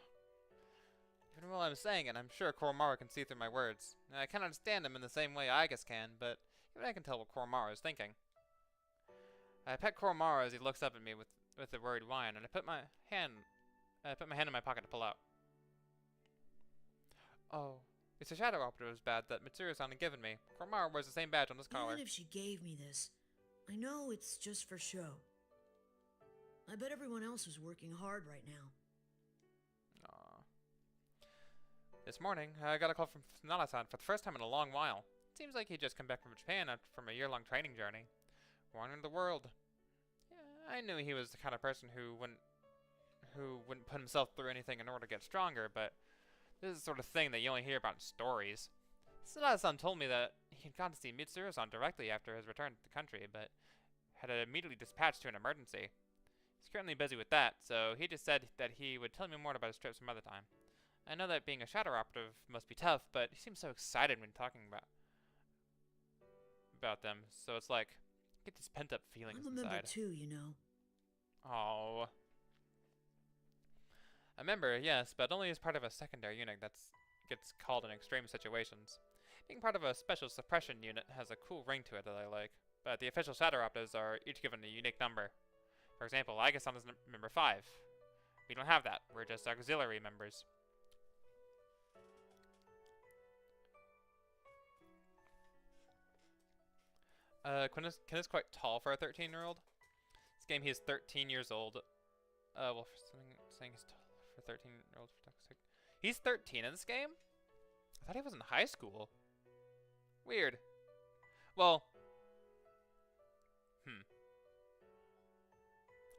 [SPEAKER 1] Even while I'm saying it, I'm sure Koromaru can see through my words. I can't understand him in the same way I guess can, but even I can tell what Koromaru is thinking. I pet Koromaru as he looks up at me with a worried whine, and I put my hand in my pocket to pull out. Oh. It's a shadow operative's badge that Mitsuru-san had given me. Koromaru wears the same badge on his collar.
[SPEAKER 12] Even if she gave me this, I know it's just for show. I bet everyone else is working hard right now.
[SPEAKER 1] Aww. This morning, I got a call from Nana-san for the first time in a long while. It seems like he just come back from Japan from a year-long training journey. Wandering the world. Yeah, I knew he was the kind of person who wouldn't put himself through anything in order to get stronger, but this is the sort of thing that you only hear about in stories. Sanada-san told me that he had gone to see Mitsuru-san directly after his return to the country, but had immediately dispatched to an emergency. He's currently busy with that, so he just said that he would tell me more about his trip some other time. I know that being a shadow operative must be tough, but he seems so excited when talking about them, so it's like, get these pent-up feelings
[SPEAKER 12] I'm a
[SPEAKER 1] inside.
[SPEAKER 12] member too, you know.
[SPEAKER 1] Oh. A member, yes, but only as part of a secondary unit that gets called in extreme situations. Being part of a special suppression unit has a cool ring to it that I like, but the official shadow operatives are each given a unique number. For example, Aiga-san is number 5. We don't have that, we're just auxiliary members. Quinn is quite tall for a 13-year-old. This game he is 13 years old. Well, for saying he's tall for 13-year-old. He's 13 in this game? I thought he was in high school. Weird. Well.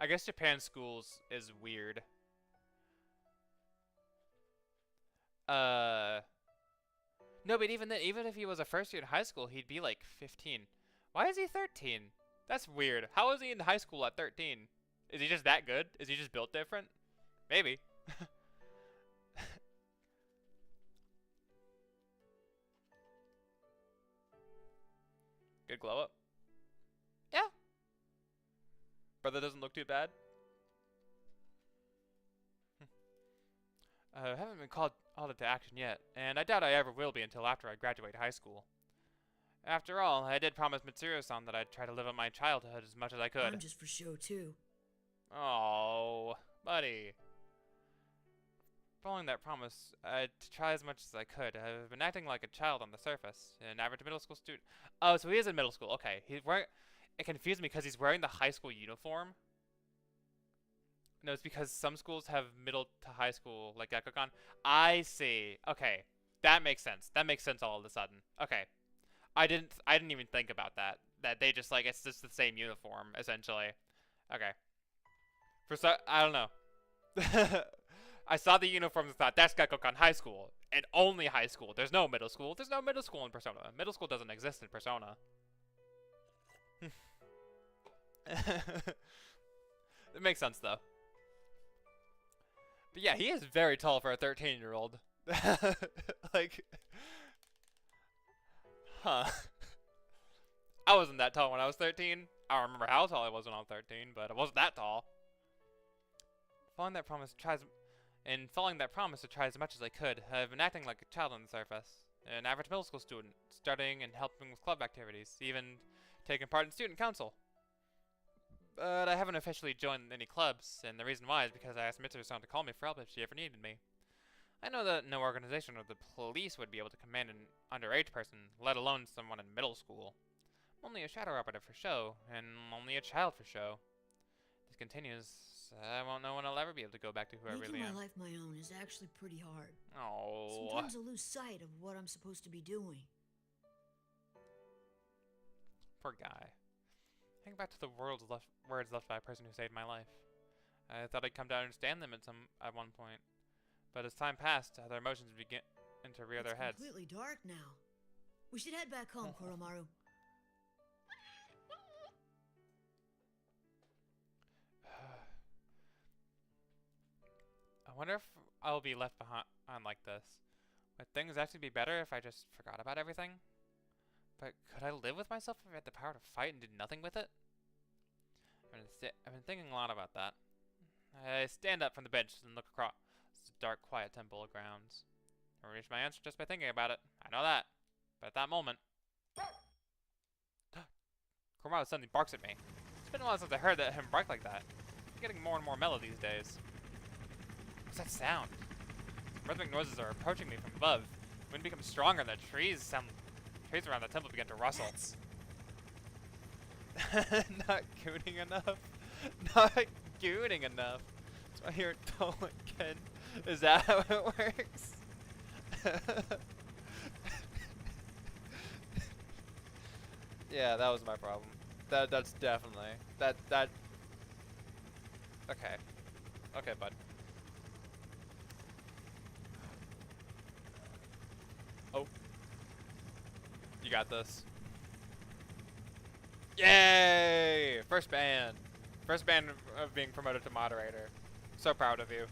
[SPEAKER 1] I guess Japan schools is weird. No, but even then, even if he was a first year in high school, he'd be like 15. Why is he 13? That's weird. How is he in high school at 13? Is he just that good? Is he just built different? Maybe. Good glow up. Yeah. Brother doesn't look too bad. I haven't been called into action yet, and I doubt I ever will be until after I graduate high school. After all, I did promise Mitsuru-san that I'd try to live up my childhood as much as I could.
[SPEAKER 12] I'm just for show too.
[SPEAKER 1] Oh, buddy. Following that promise, I'd try as much as I could. I've been acting like a child on the surface, an average middle school student. Oh, so he is in middle school. Okay, he's wearing. It confused me because he's wearing the high school uniform. No, it's because some schools have middle to high school, like Gekkokan. I see. Okay, that makes sense. That makes sense all of a sudden. Okay, I didn't even think about that. That they just like it's just the same uniform essentially. Okay. I don't know. I saw the uniforms and thought that's Gekkokan High School and only high school. There's no middle school. There's no middle school in Persona. Middle school doesn't exist in Persona. It makes sense though. But yeah, he is very tall for a 13-year-old. Like, huh. I wasn't that tall when I was 13. I don't remember how tall I was when I was 13, but I wasn't that tall. Following that promise to try as much as I could. I've been acting like a child on the surface. an average middle school student, studying and helping with club activities, even taking part in student council. But I haven't officially joined any clubs, and the reason why is because I asked Mitsuru-san to call me for help if she ever needed me. I know that no organization or the police would be able to command an underage person, let alone someone in middle school. I'm only a shadow operative for show, and only a child for show. If this continues, I won't know when I'll ever be able to go back to who I really
[SPEAKER 12] Making
[SPEAKER 1] am.
[SPEAKER 12] my life my own is actually pretty hard.
[SPEAKER 1] Oh.
[SPEAKER 12] Sometimes I lose sight of what I'm supposed to be doing.
[SPEAKER 1] Poor guy. Think back to the words left by a person who saved my life. I thought I'd come to understand them at one point, but as time passed, their emotions began to rear their heads.
[SPEAKER 12] It's completely dark now. We should head back home, Koromaru.
[SPEAKER 1] I wonder if I'll be left behind like this. Would things actually be better if I just forgot about everything? But could I live with myself if I had the power to fight and did nothing with it? I've been thinking a lot about that. I stand up from the bench and look across the dark, quiet temple grounds. I reach my answer just by thinking about it. I know that. But at that moment... Kuromaru suddenly barks at me. It's been a while since I heard him bark like that. I'm getting more and more mellow these days. What's that sound? Rhythmic noises are approaching me from above. The wind becomes stronger and the trees around the temple begin to rustle. Not gooning enough. Not gooning enough. So I hear Tolkien. Is that how it works? Yeah, that was my problem. That's definitely that. Okay. Okay, bud. Oh. You got this. Yay! First ban of being promoted to moderator. So proud of you.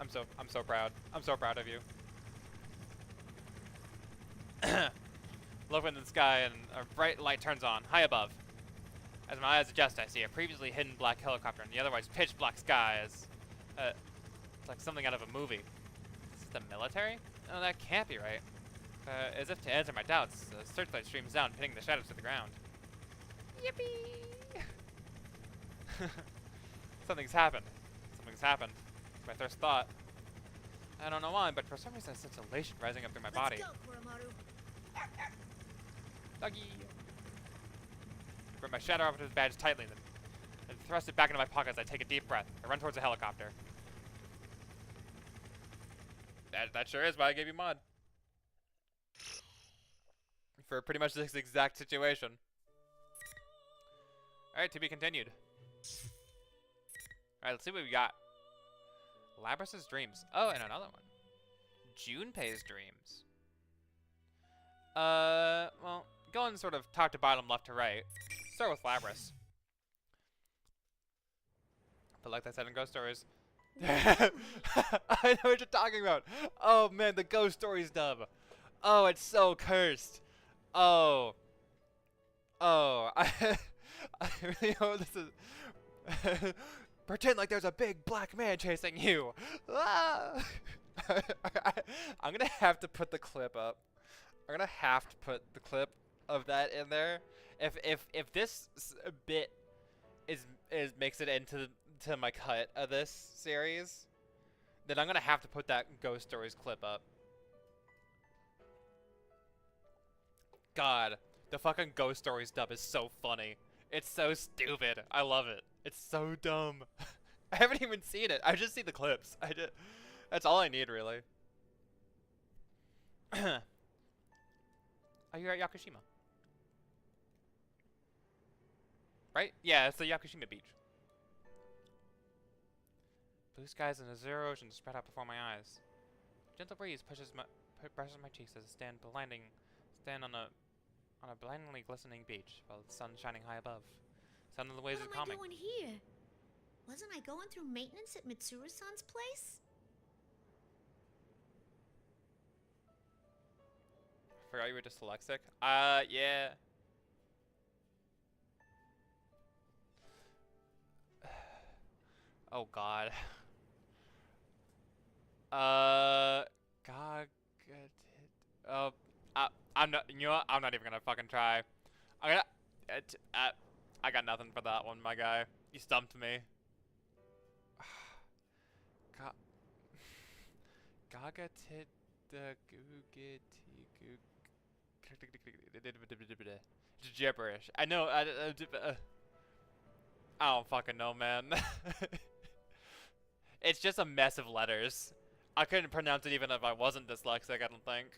[SPEAKER 1] I'm so proud. I'm so proud of you. Look in the sky and a bright light turns on, high above. As my eyes adjust, I see a previously hidden black helicopter in the otherwise pitch black sky as it's like something out of a movie. Is it the military? No, that can't be right. As if to answer my doubts, the searchlight streams down, pinning the shadows to the ground. Yippee! Something's happened. Something's happened. It's my first thought. I don't know why, but for some reason I sense elation rising up through my body.
[SPEAKER 12] Let's go, Koromaru.
[SPEAKER 1] Doggy! Grip my shadow operative badge tightly and thrust it back into my pocket as I take a deep breath. I run towards the helicopter. That sure is why I gave you mod. For pretty much this exact situation. Alright, to be continued. Alright, let's see what we got. Labrys's dreams. Oh, and another one. Junpei's dreams. Well, going sort of top to bottom, left to right. Start with Labrys. But like I said in Ghost Stories, I know what you're talking about. Oh man, the Ghost Stories dub. Oh, it's so cursed. Oh. Oh, I really hope this is... Pretend like there's a big black man chasing you. Ah! I'm gonna have to put the clip up. I'm gonna have to put the clip of that in there. If this bit is makes it into my cut of this series, then I'm gonna have to put that Ghost Stories clip up. God, the fucking Ghost Stories dub is so funny. It's so stupid. I love it. It's so dumb. I haven't even seen it. I just see the clips. That's all I need, really. Oh, you're at Yakushima. Right? Yeah, it's the Yakushima beach. Blue skies and a zero ocean spread out before my eyes. Gentle breeze brushes my cheeks as I stand on a blindingly glistening beach while the sun shining high above. Sound of the waves is calming.
[SPEAKER 10] What am I doing here? Wasn't I going through maintenance at Mitsuru-san's place?
[SPEAKER 1] Forgot you were dyslexic. Yeah. Oh God. God. I'm not. You know what? I'm not even gonna fucking try. I got. I got nothing for that one, my guy. You stumped me. God. Gaga tit the googet goog. It's gibberish. I know. I don't fucking know, man. It's just a mess of letters. I couldn't pronounce it even if I wasn't dyslexic, I don't think.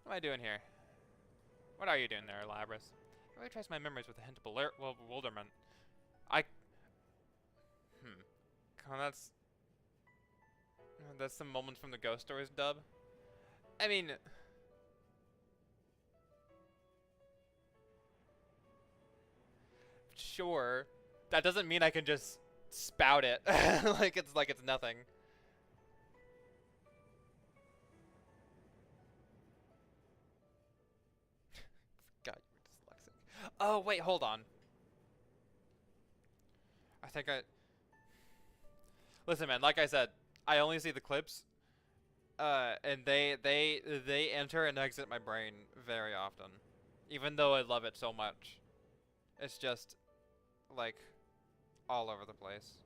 [SPEAKER 1] What am I doing here? What are you doing there, Labras? I really trace my memories with a hint of bewilderment. Oh, that's some moments from the Ghost Stories dub. I mean, sure. That doesn't mean I can just spout it like it's nothing. God, you're dyslexic. Oh wait, hold on. I think I. Listen, man. Like I said, I only see the clips, and they enter and exit my brain very often, even though I love it so much. It's just like all over the place.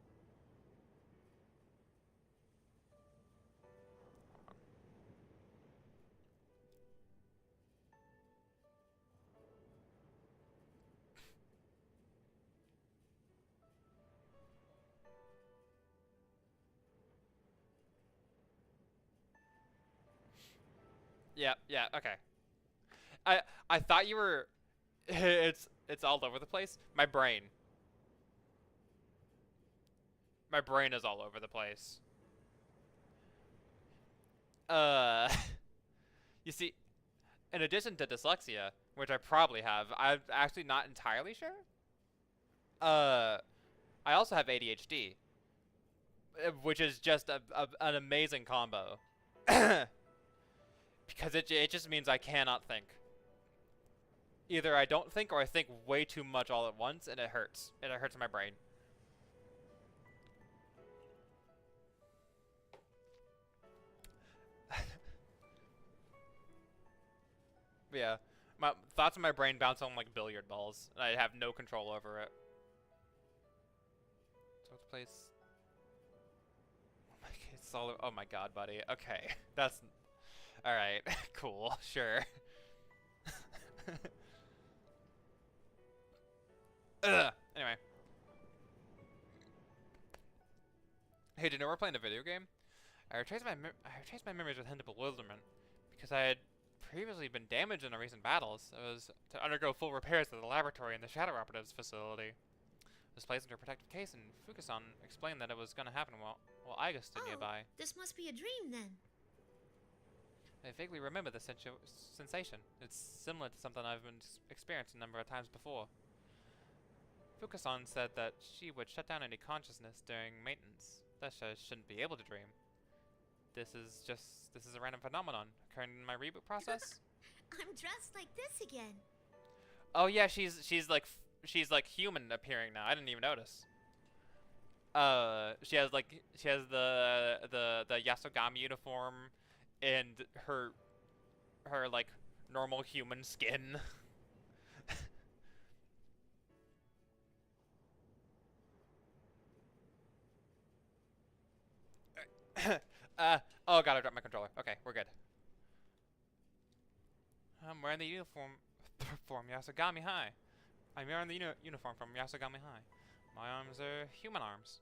[SPEAKER 1] Yeah, okay. I thought you were it's all over the place. My brain. My brain is all over the place. You see, in addition to dyslexia, which I probably have, I'm actually not entirely sure. I also have ADHD, which is just an amazing combo. Because it just means I cannot think. Either I don't think or I think way too much all at once, and it hurts. And it hurts my brain. Yeah, my thoughts in my brain bounce on like billiard balls, and I have no control over it. So let's place. Oh my god, buddy. Okay, that's all right. Cool, sure. Ugh. Anyway. Hey, do you know we're playing a video game? I retraced my memories with hint of bewilderment because I had previously been damaged in a recent battles. It was to undergo full repairs at the laboratory in the Shadow Operatives facility. It was placed into a protective case, and Fukusan explained that it was going to happen while Aiga stood nearby.
[SPEAKER 10] This must be a dream then.
[SPEAKER 1] I vaguely remember the sensation. It's similar to something I've been experienced a number of times before. Fukusan said that she would shut down any consciousness during maintenance. Thus, I shouldn't be able to dream. This is a random phenomenon occurring in my reboot process.
[SPEAKER 10] I'm dressed like this again.
[SPEAKER 1] Oh yeah, she's like human appearing now. I didn't even notice. She has the Yasogami uniform and her like normal human skin. Oh god, I dropped my controller. Okay, we're good. I'm wearing the uniform from Yasogami High. I'm wearing the uniform from Yasogami High. My arms are human arms.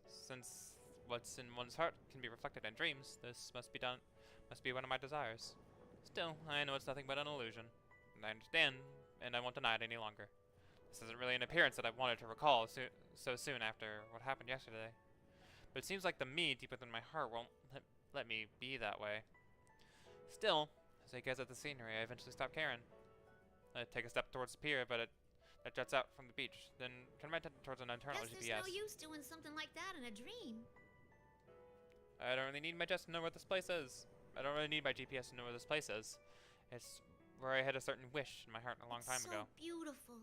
[SPEAKER 1] Since what's in one's heart can be reflected in dreams, this must be one of my desires. Still, I know it's nothing but an illusion. And I understand, and I won't deny it any longer. This isn't really an appearance that I wanted to recall so soon after what happened yesterday. But it seems like the me deep within my heart won't let me be that way. Still, as I gaze at the scenery, I eventually stop caring. I take a step towards the pier, but it juts out from the beach. Then turn my attention towards an internal
[SPEAKER 10] Guess
[SPEAKER 1] GPS.
[SPEAKER 10] there's no use doing something like that in a dream.
[SPEAKER 1] I don't really need my GPS to know where this place is. I don't really need my GPS to know where this place is. It's where I had a certain wish in my heart a long time ago.
[SPEAKER 10] So beautiful.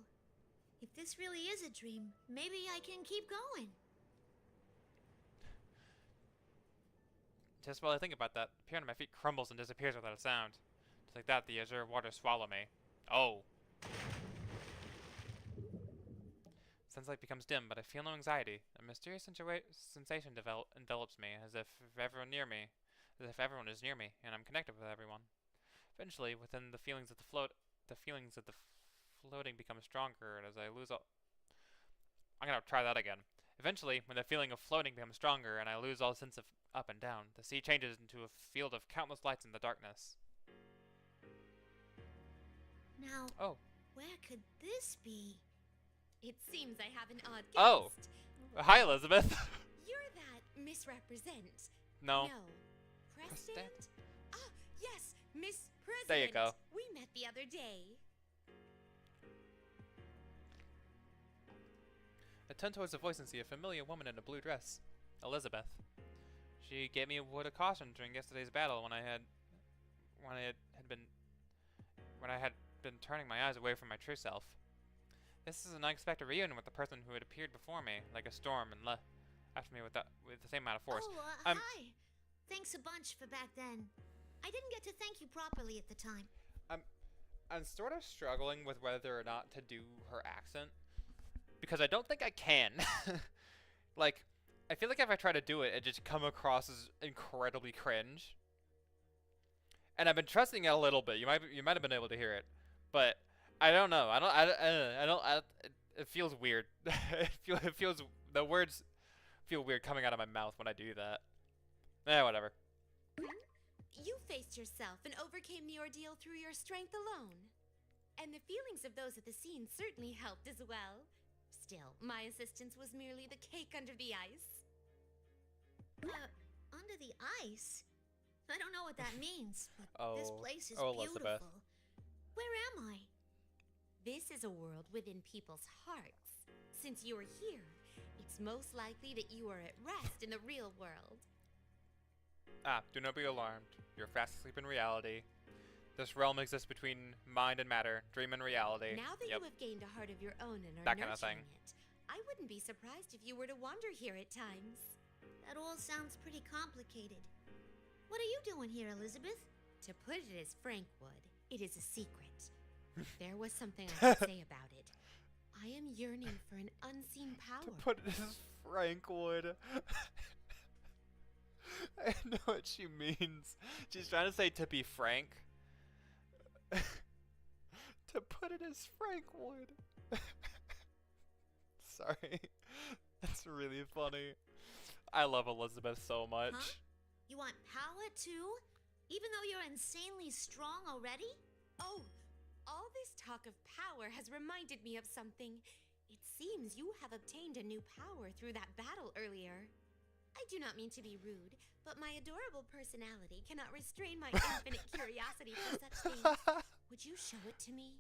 [SPEAKER 10] If this really is a dream, maybe I can keep going.
[SPEAKER 1] Just while I think about that, the pier under my feet crumbles and disappears without a sound. Just like that, the azure waters swallow me. Oh. Sunlight becomes dim, but I feel no anxiety. A mysterious sensation envelops me, as if everyone is near me, and I'm connected with everyone. Eventually, within the feelings of the floating become stronger, and as I lose all... I'm gonna try that again. Eventually, when the feeling of floating becomes stronger, and I lose all sense of up and down, the sea changes into a field of countless lights in the darkness.
[SPEAKER 10] Now, where could this be?
[SPEAKER 11] It seems I have an odd guest.
[SPEAKER 1] Oh! Hi, Elizabeth!
[SPEAKER 11] You're that misrepresent.
[SPEAKER 1] No.
[SPEAKER 11] No. President? Ah, yes, Miss President.
[SPEAKER 1] There you go.
[SPEAKER 11] We met the other day.
[SPEAKER 1] I turn towards the voice and see a familiar woman in a blue dress. Elizabeth. She gave me a word of caution during yesterday's battle when I had been turning my eyes away from my true self. This is an unexpected reunion with the person who had appeared before me, like a storm, and after me with the same amount of force.
[SPEAKER 10] Oh, hi. Thanks a bunch for back then. I didn't get to thank you properly at the time.
[SPEAKER 1] I'm sort of struggling with whether or not to do her accent, because I don't think I can. Like, I feel like if I try to do it, it just come across as incredibly cringe. And I've been trusting it a little bit. You might have been able to hear it, but I don't know. It feels weird. it feels the words feel weird coming out of my mouth when I do that. Whatever.
[SPEAKER 11] You faced yourself and overcame the ordeal through your strength alone. And the feelings of those at the scene certainly helped as well. Still, my assistance was merely the cake under the ice.
[SPEAKER 10] Under the ice? I don't know what that means, but this place is
[SPEAKER 1] Elizabeth.
[SPEAKER 10] beautiful. Where am I?
[SPEAKER 11] This is a world within people's hearts. Since you are here, it's most likely that you are at rest in the real world.
[SPEAKER 1] Do not be alarmed. You're fast asleep in reality. This realm exists between mind and matter, dream and reality.
[SPEAKER 11] Now that you have gained a heart of your own and are
[SPEAKER 1] that kind of thing.
[SPEAKER 11] it, I wouldn't be surprised if you were to wander here at times.
[SPEAKER 10] That all sounds pretty complicated. What are you doing here, Elizabeth?
[SPEAKER 11] To put it as Frank would, it is a secret. There was something I could say about it. I am yearning for an unseen power.
[SPEAKER 1] To put it as Frank would. I know what she means. She's trying to say to be frank. To put it as Frank would. Sorry. That's really funny. I love Elizabeth so much.
[SPEAKER 10] Huh? You want power too? Even though you're insanely strong already?
[SPEAKER 11] Oh, all this talk of power has reminded me of something. It seems you have obtained a new power through that battle earlier. I do not mean to be rude, but my adorable personality cannot restrain my infinite curiosity for such things. Would you show it to me?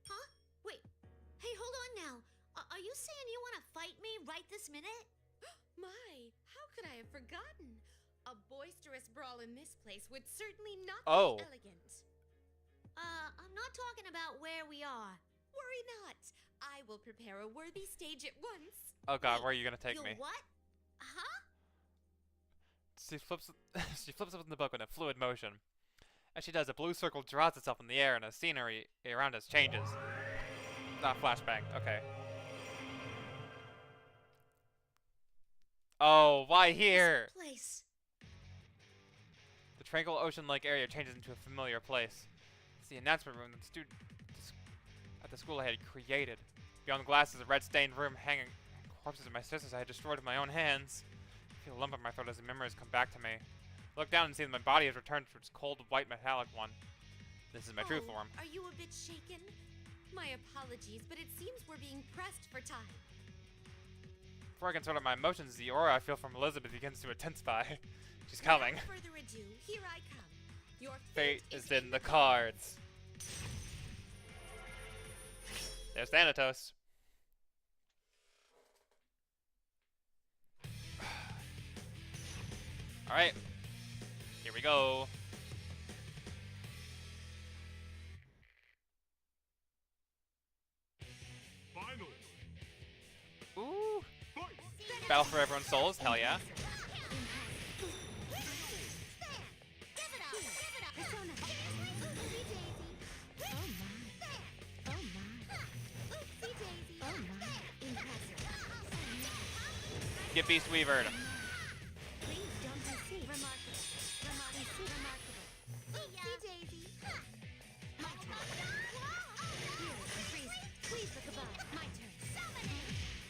[SPEAKER 10] Huh? Wait. Hey, hold on now. Are you saying you want to fight me right this minute?
[SPEAKER 11] My, how could I have forgotten? A boisterous brawl in this place would certainly not
[SPEAKER 1] Oh.
[SPEAKER 11] be elegant.
[SPEAKER 10] I'm not talking about where we are.
[SPEAKER 11] Worry not. I will prepare a worthy stage at once.
[SPEAKER 1] Oh god, where are you gonna take me?
[SPEAKER 10] What? Huh?
[SPEAKER 1] She flips open the book in a fluid motion. As she does, a blue circle draws itself in the air and the scenery around us changes. Not flashbang, okay. Oh, why here?
[SPEAKER 10] This place.
[SPEAKER 1] The tranquil ocean-like area changes into a familiar place. It's the announcement room that the student at the school I had created. Beyond the glass is a red-stained room hanging corpses of my sisters I had destroyed with my own hands. I feel a lump in my throat as the memories come back to me. I look down and see that my body has returned to its cold, white, metallic one. This is my true form.
[SPEAKER 11] Are you a bit shaken? My apologies, but it seems we're being pressed for time.
[SPEAKER 1] Before I can sort out my emotions, the aura I feel from Elizabeth begins to intensify. She's coming.
[SPEAKER 11] Without further ado, here I come. Your
[SPEAKER 1] Fate is in the cards. There's Thanatos. Alright. Here we go.
[SPEAKER 5] Finally.
[SPEAKER 1] Ooh. Battle for everyone's souls, hell yeah. Get Beast Weavered.
[SPEAKER 10] Please don't be sick. Remarkable. Remarkable. Oopsie daisy. Ha! My turn. Here, I'm freezing. Please look above. My turn. Summoning.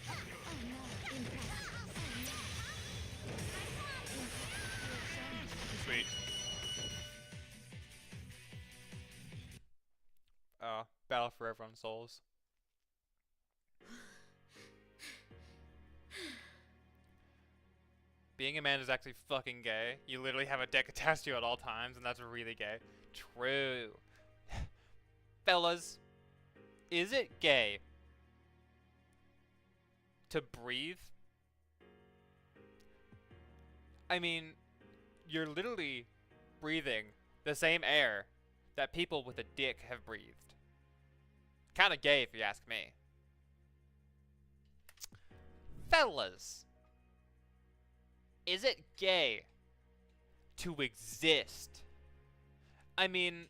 [SPEAKER 10] Oh no. Impressive.
[SPEAKER 1] Sweet. Battle for everyone's souls. Being a man is actually fucking gay. You literally have a dick attached to you at all times, and that's really gay. True. Fellas, is it gay to breathe? I mean, you're literally breathing the same air that people with a dick have breathed. Kinda gay if you ask me. Fellas, is it gay to exist? I mean,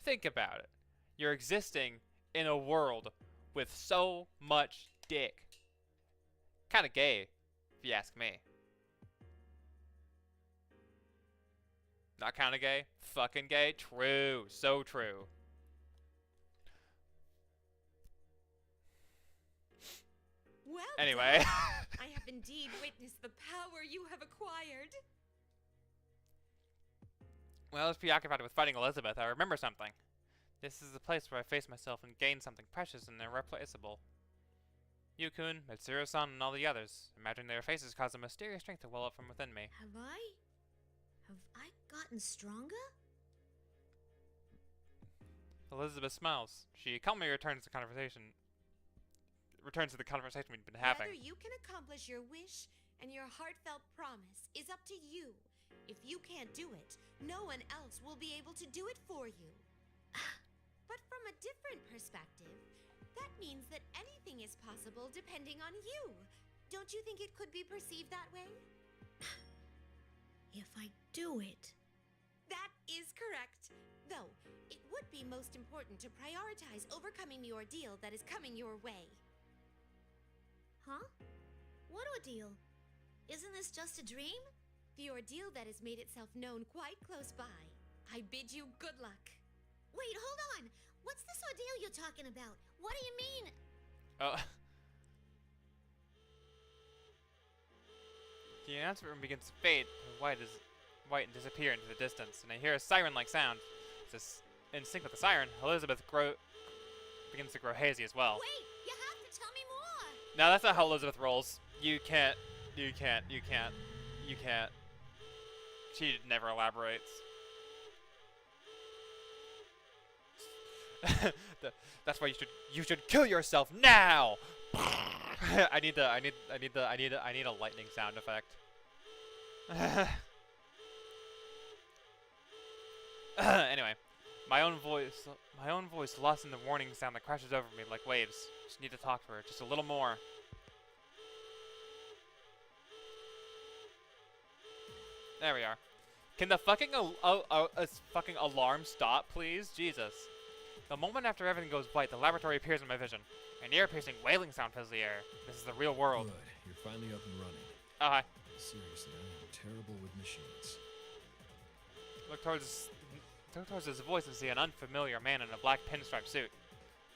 [SPEAKER 1] think about it. You're existing in a world with so much dick. Kinda gay, if you ask me. Not kinda gay? Fucking gay? True. So true.
[SPEAKER 11] Well
[SPEAKER 1] Anyway.
[SPEAKER 11] done. I have indeed witnessed the power you have acquired.
[SPEAKER 1] Well, I was preoccupied with fighting Elizabeth. I remember something. This is the place where I face myself and gain something precious and irreplaceable. Yukun, Mitsuru-san, and all the others. Imagining their faces caused a mysterious strength to well up from within me.
[SPEAKER 12] Have I gotten stronger?
[SPEAKER 1] Elizabeth smiles. She calmly returns to the conversation we'd been having.
[SPEAKER 11] Whether you can accomplish your wish and your heartfelt promise is up to you. If you can't do it, no one else will be able to do it for you. But from a different perspective, that means that anything is possible depending on you. Don't you think it could be perceived that way?
[SPEAKER 12] If I do it.
[SPEAKER 11] That is correct. Though, it would be most important to prioritize overcoming the ordeal that is coming your way.
[SPEAKER 12] Huh? What ordeal? Isn't this just a dream?
[SPEAKER 11] The ordeal that has made itself known quite close by. I bid you good luck.
[SPEAKER 12] Wait, hold on! What's this ordeal you're talking about? What do you mean?
[SPEAKER 1] The announcement room begins to fade, white and disappear into the distance, and I hear a siren-like sound. In sync with the siren, Elizabeth begins to grow hazy as well.
[SPEAKER 12] Wait! You have to tell me more!
[SPEAKER 1] No, that's not how Elizabeth rolls. You can't. She never elaborates. That's why you should kill yourself now. I need a lightning sound effect. Anyway, my own voice lost in the warning sound that crashes over me like waves. Just need to talk to her just a little more. There we are. Can the fucking fucking alarm stop, please? Jesus. The moment after everything goes white, the laboratory appears in my vision. An ear-piercing wailing sound fills the air. This is the real world.
[SPEAKER 13] Good. You're finally up and running.
[SPEAKER 1] Oh, hi.
[SPEAKER 13] Seriously, I am terrible with machines.
[SPEAKER 1] Look towards his voice and see an unfamiliar man in a black pinstripe suit.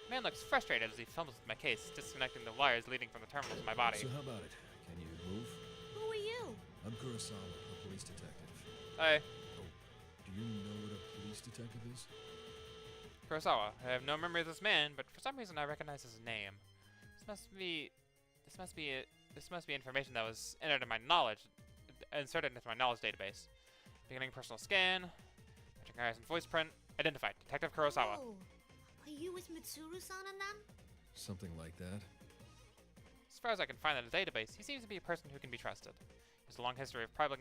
[SPEAKER 1] The man looks frustrated as he fumbles with my case, disconnecting the wires leading from the terminal to my body.
[SPEAKER 13] So how about it? Can you move?
[SPEAKER 12] Who are you?
[SPEAKER 13] I'm Kurosawa, a police detective.
[SPEAKER 1] Hey.
[SPEAKER 13] Oh, do you know what a police detective is?
[SPEAKER 1] Kurosawa. I have no memory of this man, but for some reason I recognize his name. This must be information that was inserted into my knowledge database. Beginning personal scan, matching eyes and voice print, identified. Detective Kurosawa.
[SPEAKER 12] Oh, are you with Mitsuru-san and them?
[SPEAKER 13] Something like that.
[SPEAKER 1] As far as I can find in the database, he seems to be a person who can be trusted. He has a long history of private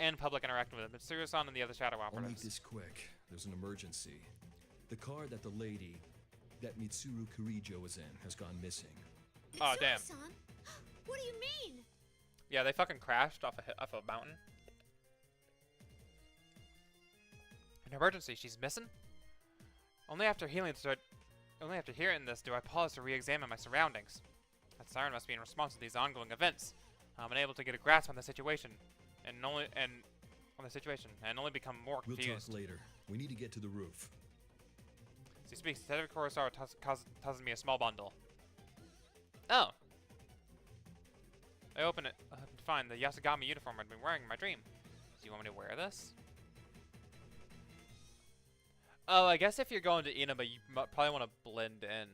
[SPEAKER 1] and public interaction with Mitsuru-san and the other shadow
[SPEAKER 13] I'll make
[SPEAKER 1] operatives.
[SPEAKER 13] this quick. There's an emergency. The car that the lady, that Mitsuru Kurijo is in, has gone missing.
[SPEAKER 1] Oh, damn.
[SPEAKER 12] Mitsuru-san? What do you mean?
[SPEAKER 1] Yeah, they fucking crashed off a mountain. An emergency, she's missing? Only after hearing this do I pause to re-examine my surroundings. The siren must be in response to these ongoing events. I'm unable to get a grasp on the situation, and only become more
[SPEAKER 13] We'll
[SPEAKER 1] confused.
[SPEAKER 13] talk later. We need to get to the roof.
[SPEAKER 1] As he speaks, Detective Kurosawa tosses me a small bundle. Oh. I open it to find the Yasugami uniform I'd been wearing in my dream. Do you want me to wear this? Oh, I guess if you're going to Inaba, you probably want to blend in.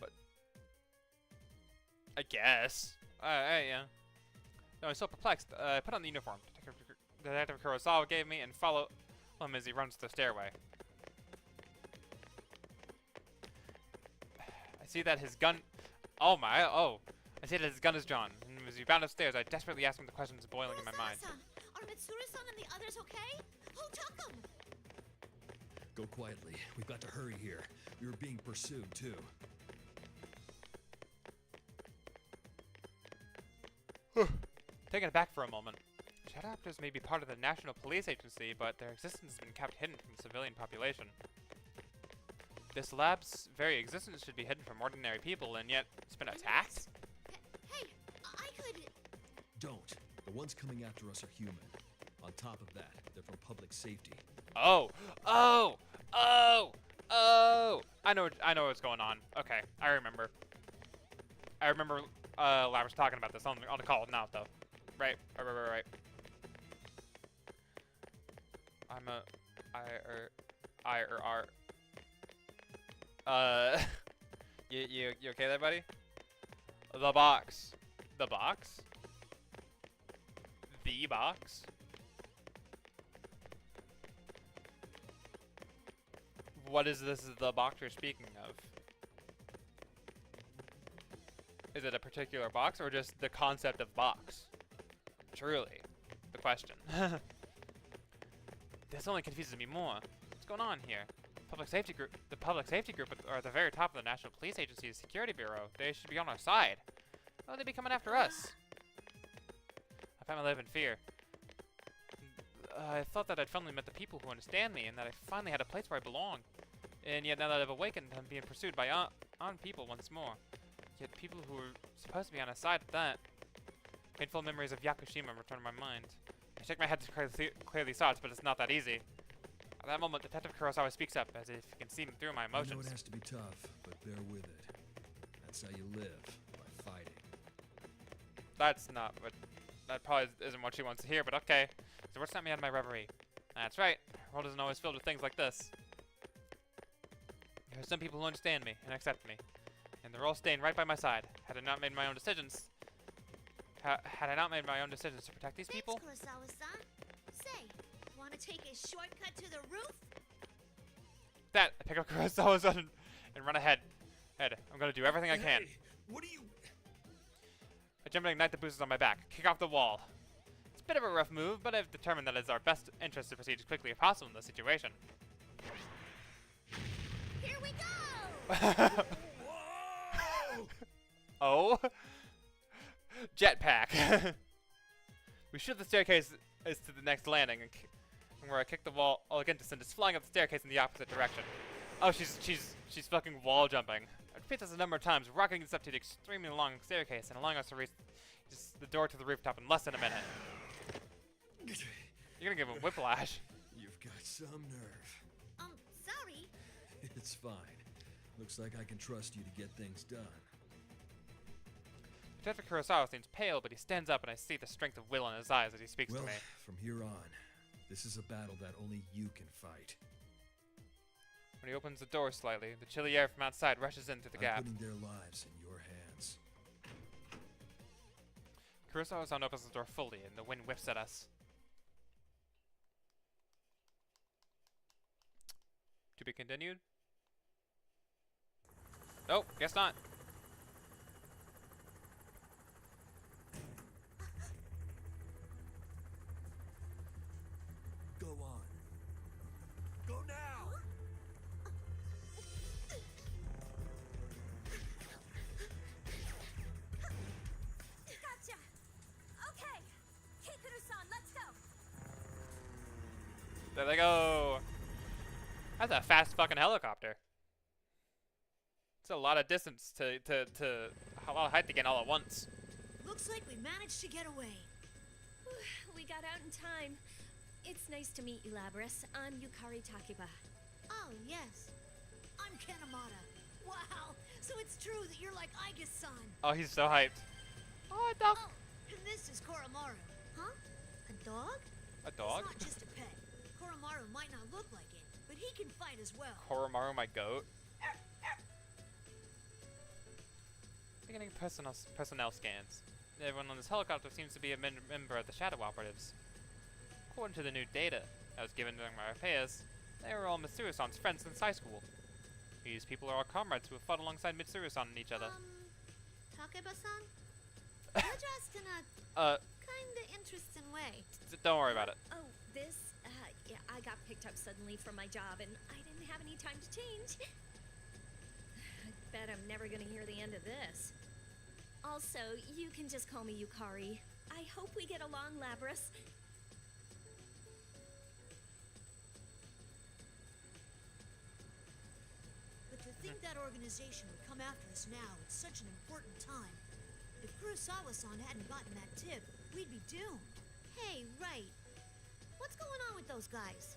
[SPEAKER 1] But I guess. Yeah. No, I'm so perplexed. I put on the uniform Detective Kurosawa gave me and follow him as he runs the stairway. I see that his gun... Oh my, oh. I see that his gun is drawn. And as he bound upstairs, I desperately asked him the questions boiling in my mind.
[SPEAKER 10] Are Mitsuru-san and the others okay? Who took them?
[SPEAKER 13] Go quietly. We've got to hurry here. We were being pursued, too.
[SPEAKER 1] Taken aback for a moment. Shadowhunters may be part of the National Police Agency, but their existence has been kept hidden from the civilian population. This lab's very existence should be hidden from ordinary people, and yet it's been attacked?
[SPEAKER 10] Hey, I could...
[SPEAKER 13] Don't. The ones coming after us are human. On top of that, they're from public safety.
[SPEAKER 1] Oh! Oh! Oh! Oh! I know what's going on. Okay, I remember. I remember Lab was talking about this on the call now, though. Right. I'm a... You okay there, buddy? The box. The box? The box? What is this the box you're speaking of? Is it a particular box or just the concept of box? Truly, the question. This only confuses me more. What's going on here? The public safety group are at the very top of the National Police Agency's Security Bureau. They should be on our side. Why would they be coming after us? I find my life in fear. I thought that I'd finally met the people who understand me and that I finally had a place where I belong. And yet now that I've awakened, I'm being pursued by on people once more. Yet people who were supposed to be on our side at that. Painful memories of Yakushima return to my mind. I shake my head to clear these thoughts, but it's not that easy. At that moment, Detective Kurosawa speaks up, as if he can see through my emotions.
[SPEAKER 13] I know it has to be tough, but bear with it. That's how you live, by fighting.
[SPEAKER 1] That's not what... That probably isn't what she wants to hear, but okay. So what sent me out of my reverie? That's right. The world isn't always filled with things like this. There are some people who understand me and accept me. And they're all staying right by my side. Had I not made my own decisions... had I not made my own decisions to protect these people?
[SPEAKER 10] Thanks, Kurosawa-san. Say, want to take a shortcut to the roof?
[SPEAKER 1] That! I pick up Kurosawa's and run ahead. I'm gonna do everything I can.
[SPEAKER 4] What are you...
[SPEAKER 1] I jump and ignite the boosters on my back. Kick off the wall. It's a bit of a rough move, but I've determined that it's our best interest to proceed as quickly as possible in this situation.
[SPEAKER 10] Here we go!
[SPEAKER 1] Oh? Jetpack. We shoot the staircase as to the next landing, and where I kick the wall, I'll again descend, is flying up the staircase in the opposite direction. Oh, she's fucking wall jumping. I repeat this a number of times, rocketing us up to the extremely long staircase and allowing us to reach just the door to the rooftop in less than a minute. You're gonna give him whiplash.
[SPEAKER 13] You've got some nerve.
[SPEAKER 10] Sorry.
[SPEAKER 13] It's fine. Looks like I can trust you to get things done.
[SPEAKER 1] Detective Kurosawa seems pale, but he stands up and I see the strength of will in his eyes as he speaks to me.
[SPEAKER 13] From here on, this is a battle that only you can fight.
[SPEAKER 1] When he opens the door slightly, the chilly air from outside rushes in through the gap.
[SPEAKER 13] I'm putting their lives in your hands.
[SPEAKER 1] Kurosawa-san opens the door fully and the wind whiffs at us. To be continued? Oh, guess not.
[SPEAKER 2] Go on. Go now!
[SPEAKER 10] Gotcha! Okay! Hikaru-san, let's go!
[SPEAKER 1] There they go! That's a fast fucking helicopter. a lot of distance to a lot of height to gain all at once.
[SPEAKER 12] Looks like we managed to get away.
[SPEAKER 10] We got out in time. It's nice to meet you, Labras. I'm Yukari Takiba.
[SPEAKER 12] Oh, yes. I'm Kanemata. Wow, so it's true that you're like Aiga's-san.
[SPEAKER 1] Oh, he's so hyped. Oh, a dog.
[SPEAKER 12] Oh, and this is Koromaru. Huh? A dog?
[SPEAKER 1] A dog?
[SPEAKER 12] It's not just a pet. Koromaru might not look like it, but he can fight as well.
[SPEAKER 1] Koromaru, my goat. Beginning personnel scans. Everyone on this helicopter seems to be a member of the Shadow Operatives. According to the new data that was given during my repairs, they were all Mitsuru-san's friends since high school. These people are all comrades who have fought alongside Mitsuru-san and each other.
[SPEAKER 10] Takeba-san? You're dressed in a kinda interesting way.
[SPEAKER 1] Don't worry about it.
[SPEAKER 10] Oh, this? Yeah, I got picked up suddenly from my job and I didn't have any time to change. I bet I'm never gonna hear the end of this. Also, you can just call me Yukari. I hope we get along, Labras.
[SPEAKER 12] But to think that organization would come after us now at such an important time. If Kurosawa-san hadn't gotten that tip, we'd be doomed.
[SPEAKER 10] Hey, right. What's going on with those guys?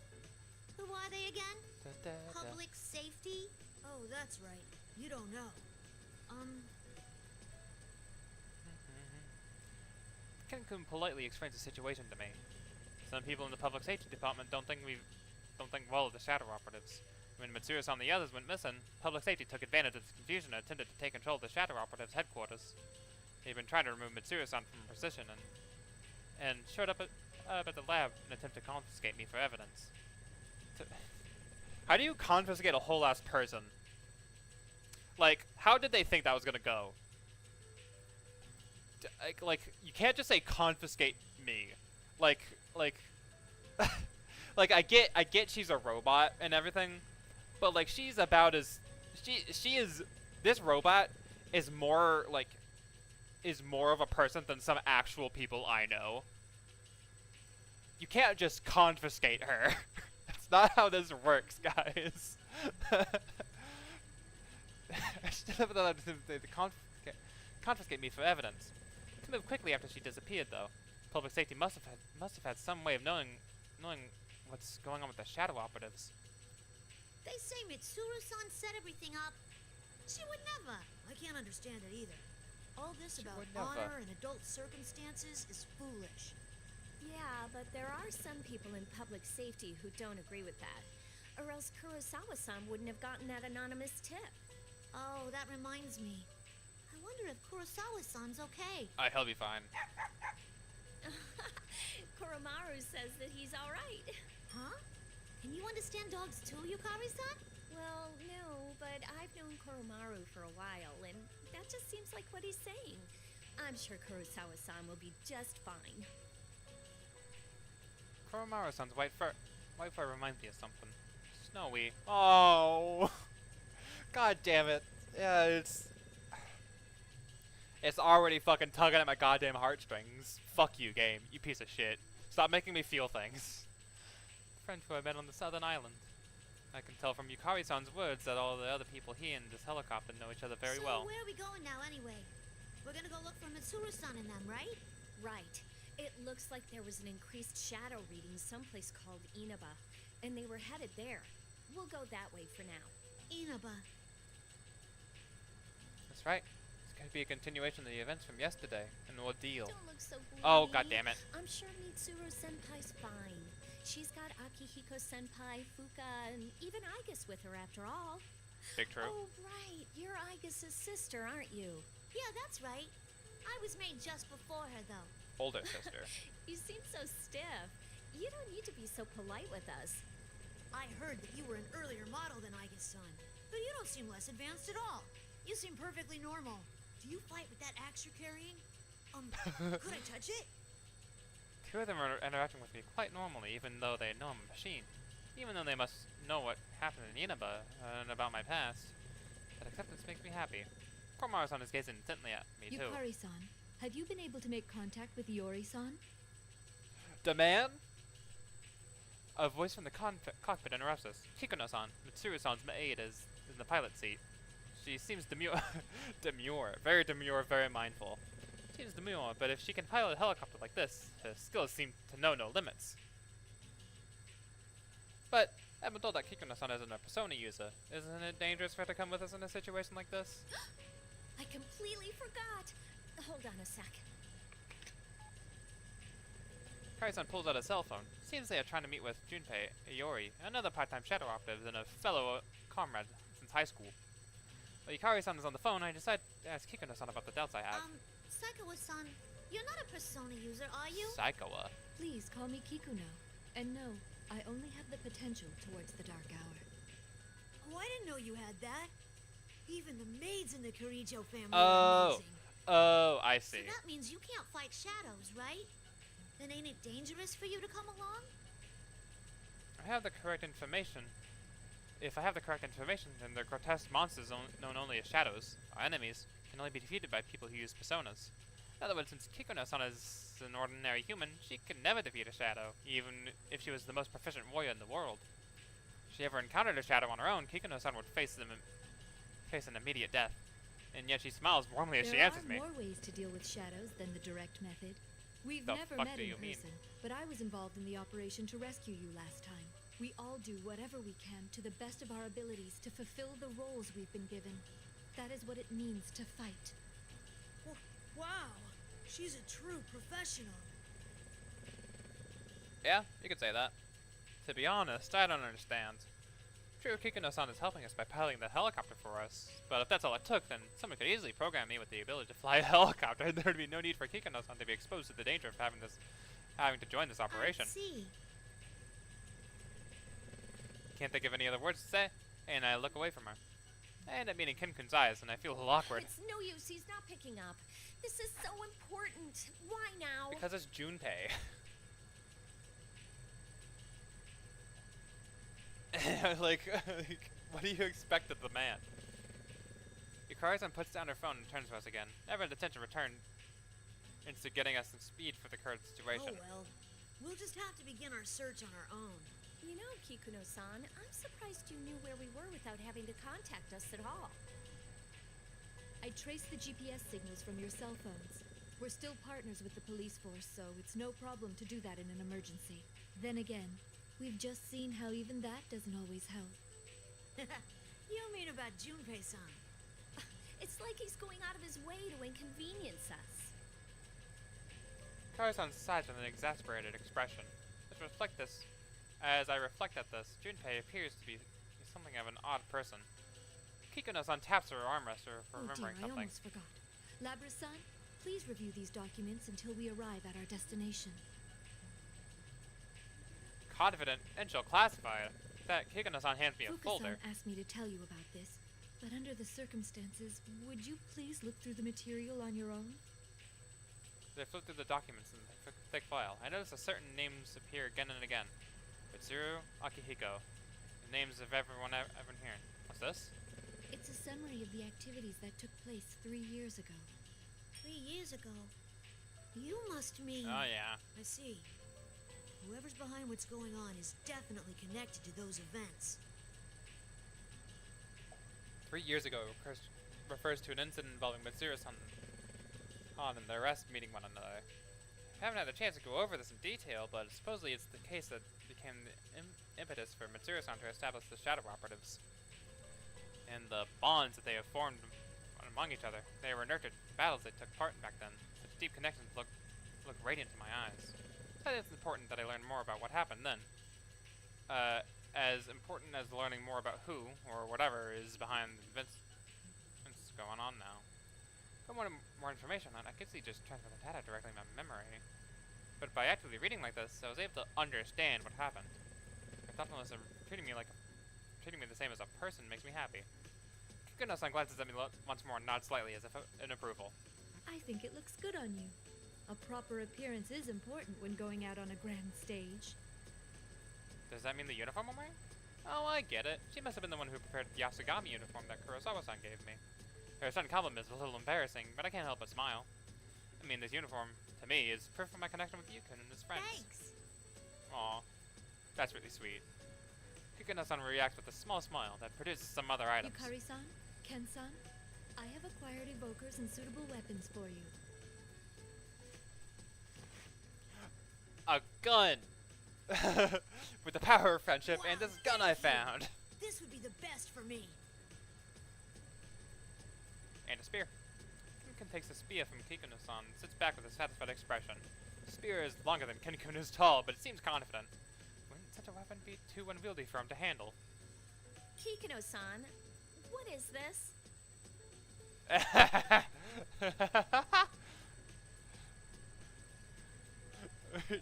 [SPEAKER 10] Who are they again? Public safety?
[SPEAKER 12] Oh, that's right. You don't know.
[SPEAKER 1] Kenkun politely explains the situation to me. Some people in the public safety department don't think well of the Shadow Operatives. When Mitsuru-san and the others went missing, public safety took advantage of this confusion and attempted to take control of the Shadow Operatives' headquarters. They've been trying to remove Mitsuru-san from a position and showed up at the lab in an attempt to confiscate me for evidence. How do you confiscate a whole ass person? Like, how did they think that was gonna go? Like, you can't just say confiscate me. Like, like I get she's a robot and everything, but like she's about as this robot is more of a person than some actual people I know. You can't just confiscate her. That's not how this works, guys. I should have allowed to confiscate me for evidence. To move quickly after she disappeared, though. Public safety must have had some way of knowing what's going on with the Shadow Operatives.
[SPEAKER 12] They say Mitsuru-san set everything up. She would never. I can't understand it either. All this about honor and adult circumstances is foolish.
[SPEAKER 10] Yeah, but there are some people in public safety who don't agree with that. Or else Kurosawa-san wouldn't have gotten that anonymous tip.
[SPEAKER 12] Oh, that reminds me. I wonder if Kurosawa-san's okay.
[SPEAKER 1] He'll be fine.
[SPEAKER 10] Koromaru says that he's alright.
[SPEAKER 12] Huh? Can you understand dogs too, Yukari-san?
[SPEAKER 10] Well, no, but I've known Koromaru for a while, and that just seems like what he's saying. I'm sure Kurosawa-san will be just fine.
[SPEAKER 1] Koromaru-san's white fur reminds me of something. Snowy. Oh! God damn it. Yeah, it's already fucking tugging at my goddamn heartstrings. Fuck you, game. You piece of shit. Stop making me feel things. Friend who I met on the southern island. I can tell from Yukari-san's words that all the other people here in this helicopter know each other very well.
[SPEAKER 12] So where are we going now anyway? We're gonna go look for Mitsuru-san and them, right?
[SPEAKER 10] Right. It looks like there was an increased shadow reading someplace called Inaba, and they were headed there. We'll go that way for now.
[SPEAKER 12] Inaba.
[SPEAKER 1] That's right. It's going to be a continuation of the events from yesterday, an ordeal.
[SPEAKER 10] Don't look so gloomy.
[SPEAKER 1] Oh, god damn it.
[SPEAKER 10] I'm sure Mitsuru-senpai's fine. She's got Akihiko-senpai, Fuka, and even Aigus with her after all.
[SPEAKER 1] Big true.
[SPEAKER 10] Oh, right. You're Aigus' sister, aren't you?
[SPEAKER 12] Yeah, that's right. I was made just before her, though.
[SPEAKER 1] Older sister.
[SPEAKER 10] You seem so stiff. You don't need to be so polite with us.
[SPEAKER 12] I heard that you were an earlier model than Aigus-san, but you don't seem less advanced at all. You seem perfectly normal. Do you fight with that axe you're carrying? Could I touch it?
[SPEAKER 1] Two of them are interacting with me quite normally, even though they know I'm a machine. Even though they must know what happened in Inaba and about my past. That acceptance makes me happy. Koromaru-san is gazing intently at me, too.
[SPEAKER 14] Yukari-san, have you been able to make contact with Iori-san?
[SPEAKER 1] The man? A voice from the cockpit interrupts us. Kikuno-san, Mitsuru-san's maid, is in the pilot seat. She seems demure, very demure, very mindful. Seems demure, but if she can pilot a helicopter like this, her skills seem to know no limits. But I've been told that Kikuno-san isn't a Persona user. Isn't it dangerous for her to come with us in a situation like this?
[SPEAKER 10] I completely forgot. Hold on a sec.
[SPEAKER 1] Kari-san pulls out a cell phone. Seems they are trying to meet with Junpei Iori, another part-time shadow operative and a fellow comrade since high school. While Yukari-san is on the phone, I decide to ask Kikuno-san about the doubts I have.
[SPEAKER 12] Saikawa-san, you're not a Persona user, are you?
[SPEAKER 1] Saikawa.
[SPEAKER 14] Please call me Kikuno. And no, I only have the potential towards the dark hour.
[SPEAKER 12] Oh, I didn't know you had that. Even the maids in the Kirijo family
[SPEAKER 1] Oh.
[SPEAKER 12] are amazing.
[SPEAKER 1] Oh, I
[SPEAKER 12] So
[SPEAKER 1] see.
[SPEAKER 12] that means you can't fight shadows, right? Then ain't it dangerous for you to come along?
[SPEAKER 1] I have the correct information. If I have the correct information, then the grotesque monsters known only as shadows, our enemies, can only be defeated by people who use personas. In other words, since Kikuno-san is an ordinary human, she could never defeat a shadow, even if she was the most proficient warrior in the world. If she ever encountered a shadow on her own, Kikuno-san would face an immediate death. And yet she smiles warmly as she answers me.
[SPEAKER 14] There are more ways to deal with shadows than the direct method. We've
[SPEAKER 1] The
[SPEAKER 14] never
[SPEAKER 1] fuck
[SPEAKER 14] met
[SPEAKER 1] do
[SPEAKER 14] in
[SPEAKER 1] you mean?
[SPEAKER 14] person, but I was involved in the operation to rescue you last time. We all do whatever we can to the best of our abilities to fulfill the roles we've been given. That is what it means to fight.
[SPEAKER 12] Wow, she's a true professional.
[SPEAKER 1] Yeah, you could say that. To be honest, I don't understand. True, Kikuno-san is helping us by piloting the helicopter for us, but if that's all it took, then someone could easily program me with the ability to fly a helicopter. There would be no need for Kikuno-san to be exposed to the danger of having to join this operation.
[SPEAKER 12] I see.
[SPEAKER 1] Can't think of any other words to say, and I look away from her. I end up meeting Kim-kun's eyes, and I feel a little awkward.
[SPEAKER 10] It's no use. He's not picking up. This is so important. Why now?
[SPEAKER 1] Because it's Junpei. like, what do you expect of the man? Yukari-san puts down her phone and turns to us again. Everyone's attention returned into getting us some speed for the current situation.
[SPEAKER 12] Oh well, we'll just have to begin our search on our own.
[SPEAKER 10] You know, Kikuno-san, I'm surprised you knew where we were without having to contact us at all.
[SPEAKER 14] I traced the GPS signals from your cell phones. We're still partners with the police force, so it's no problem to do that in an emergency. Then again, we've just seen how even that doesn't always help.
[SPEAKER 12] You mean about Junpei-san?
[SPEAKER 10] It's like he's going out of his way to inconvenience us.
[SPEAKER 1] Kari-san sighs with an exasperated expression. As I reflect at this, Junpei appears to be something of an odd person. Kikuno-san taps her armrest for
[SPEAKER 14] Oh dear,
[SPEAKER 1] remembering
[SPEAKER 14] I
[SPEAKER 1] something.
[SPEAKER 14] almost forgot. Labra-san, please review these documents until we arrive at our destination.
[SPEAKER 1] Confident, and she'll classify it. That Kikuno-san hands me a folder.
[SPEAKER 14] Fuka-san asked me to tell you about this, but under the circumstances, would you please look through the material on your own?
[SPEAKER 1] They flip through the documents in the thick file. I notice certain names appear again and again. Mitsuru, Akihiko. The names of everyone here. What's this?
[SPEAKER 14] It's a summary of the activities that took place 3 years ago.
[SPEAKER 12] 3 years ago? You must mean...
[SPEAKER 1] Oh yeah.
[SPEAKER 12] I see. Whoever's behind what's going on is definitely connected to those events.
[SPEAKER 1] 3 years ago refers to an incident involving Mitsuru-san and the rest meeting one another. I haven't had the chance to go over this in detail, but supposedly it's the case that became the impetus for Mitsuru-san to establish the Shadow Operatives. And the bonds that they have formed among each other. They were nurtured in the battles they took part in back then. Such deep connections look radiant to my eyes. So it's important that I learn more about what happened then. As important as learning more about who, or whatever, is behind the events going on now. If I wanted more information on it, I could just transfer the data directly in my memory. But by actively reading like this, I was able to understand what happened. My thoughtfulness of treating me the same as a person makes me happy. Kikuno-san glances at me once more and nods slightly as if in approval.
[SPEAKER 14] I think it looks good on you. A proper appearance is important when going out on a grand stage.
[SPEAKER 1] Does that mean the uniform I'm wearing? Oh, I get it. She must have been the one who prepared the Yasugami uniform that Kurosawa-san gave me. Her sudden compliment is a little embarrassing, but I can't help but smile. I mean, this uniform, to me, is proof of my connection with Yukon and his friends.
[SPEAKER 12] Thanks.
[SPEAKER 1] Aw, that's really sweet. Kikuno-san reacts with a small smile that produces some other items.
[SPEAKER 14] Yukari-san, Ken-san, I have acquired evokers and suitable weapons for you.
[SPEAKER 1] A gun! With the power of friendship and this gun I
[SPEAKER 12] thank you.
[SPEAKER 1] found.
[SPEAKER 12] This would be the best for me.
[SPEAKER 1] And a spear. Kinkin takes the spear from Kikuno-san and sits back with a satisfied expression. The spear is longer than Kinkin is tall, but it seems confident. Wouldn't such a weapon be too unwieldy for him to handle?
[SPEAKER 10] Kikuno-san, what is this?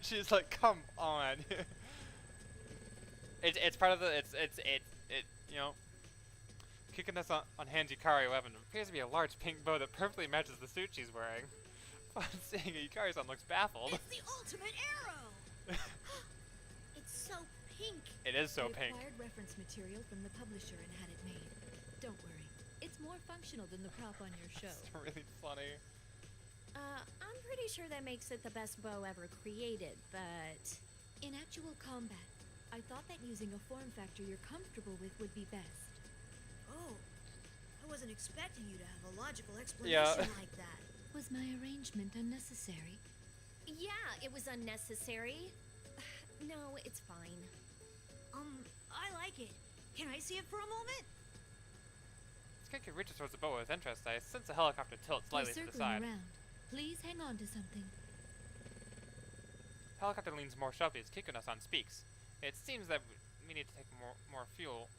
[SPEAKER 1] She's like, come on. It's part of the you know, kicking us on Hanji-Yukari weapon appears to be a large pink bow that perfectly matches the suit she's wearing. Upon seeing it, Yukari-san looks baffled.
[SPEAKER 12] It's the ultimate arrow!
[SPEAKER 14] It's so pink.
[SPEAKER 1] It is so
[SPEAKER 14] We
[SPEAKER 1] pink.
[SPEAKER 14] acquired reference material from the publisher and had it made. Don't worry, it's more functional than the prop on your show.
[SPEAKER 1] It's really funny.
[SPEAKER 10] I'm pretty sure that makes it the best bow ever created, but...
[SPEAKER 14] In actual combat, I thought that using a form factor you're comfortable with would be best.
[SPEAKER 12] Oh, I wasn't expecting you to have a logical explanation like that.
[SPEAKER 14] Was my arrangement unnecessary?
[SPEAKER 10] Yeah, it was unnecessary. No, it's fine.
[SPEAKER 12] I like it. Can I see it for a moment?
[SPEAKER 1] As Kinkin reaches towards the bow with interest, I sense the helicopter tilt
[SPEAKER 14] We're
[SPEAKER 1] slightly to the
[SPEAKER 14] circling
[SPEAKER 1] side.
[SPEAKER 14] around. Please hang on to something.
[SPEAKER 1] Helicopter leans more sharply as Kikuno-san speaks. It seems that we need to take more fuel.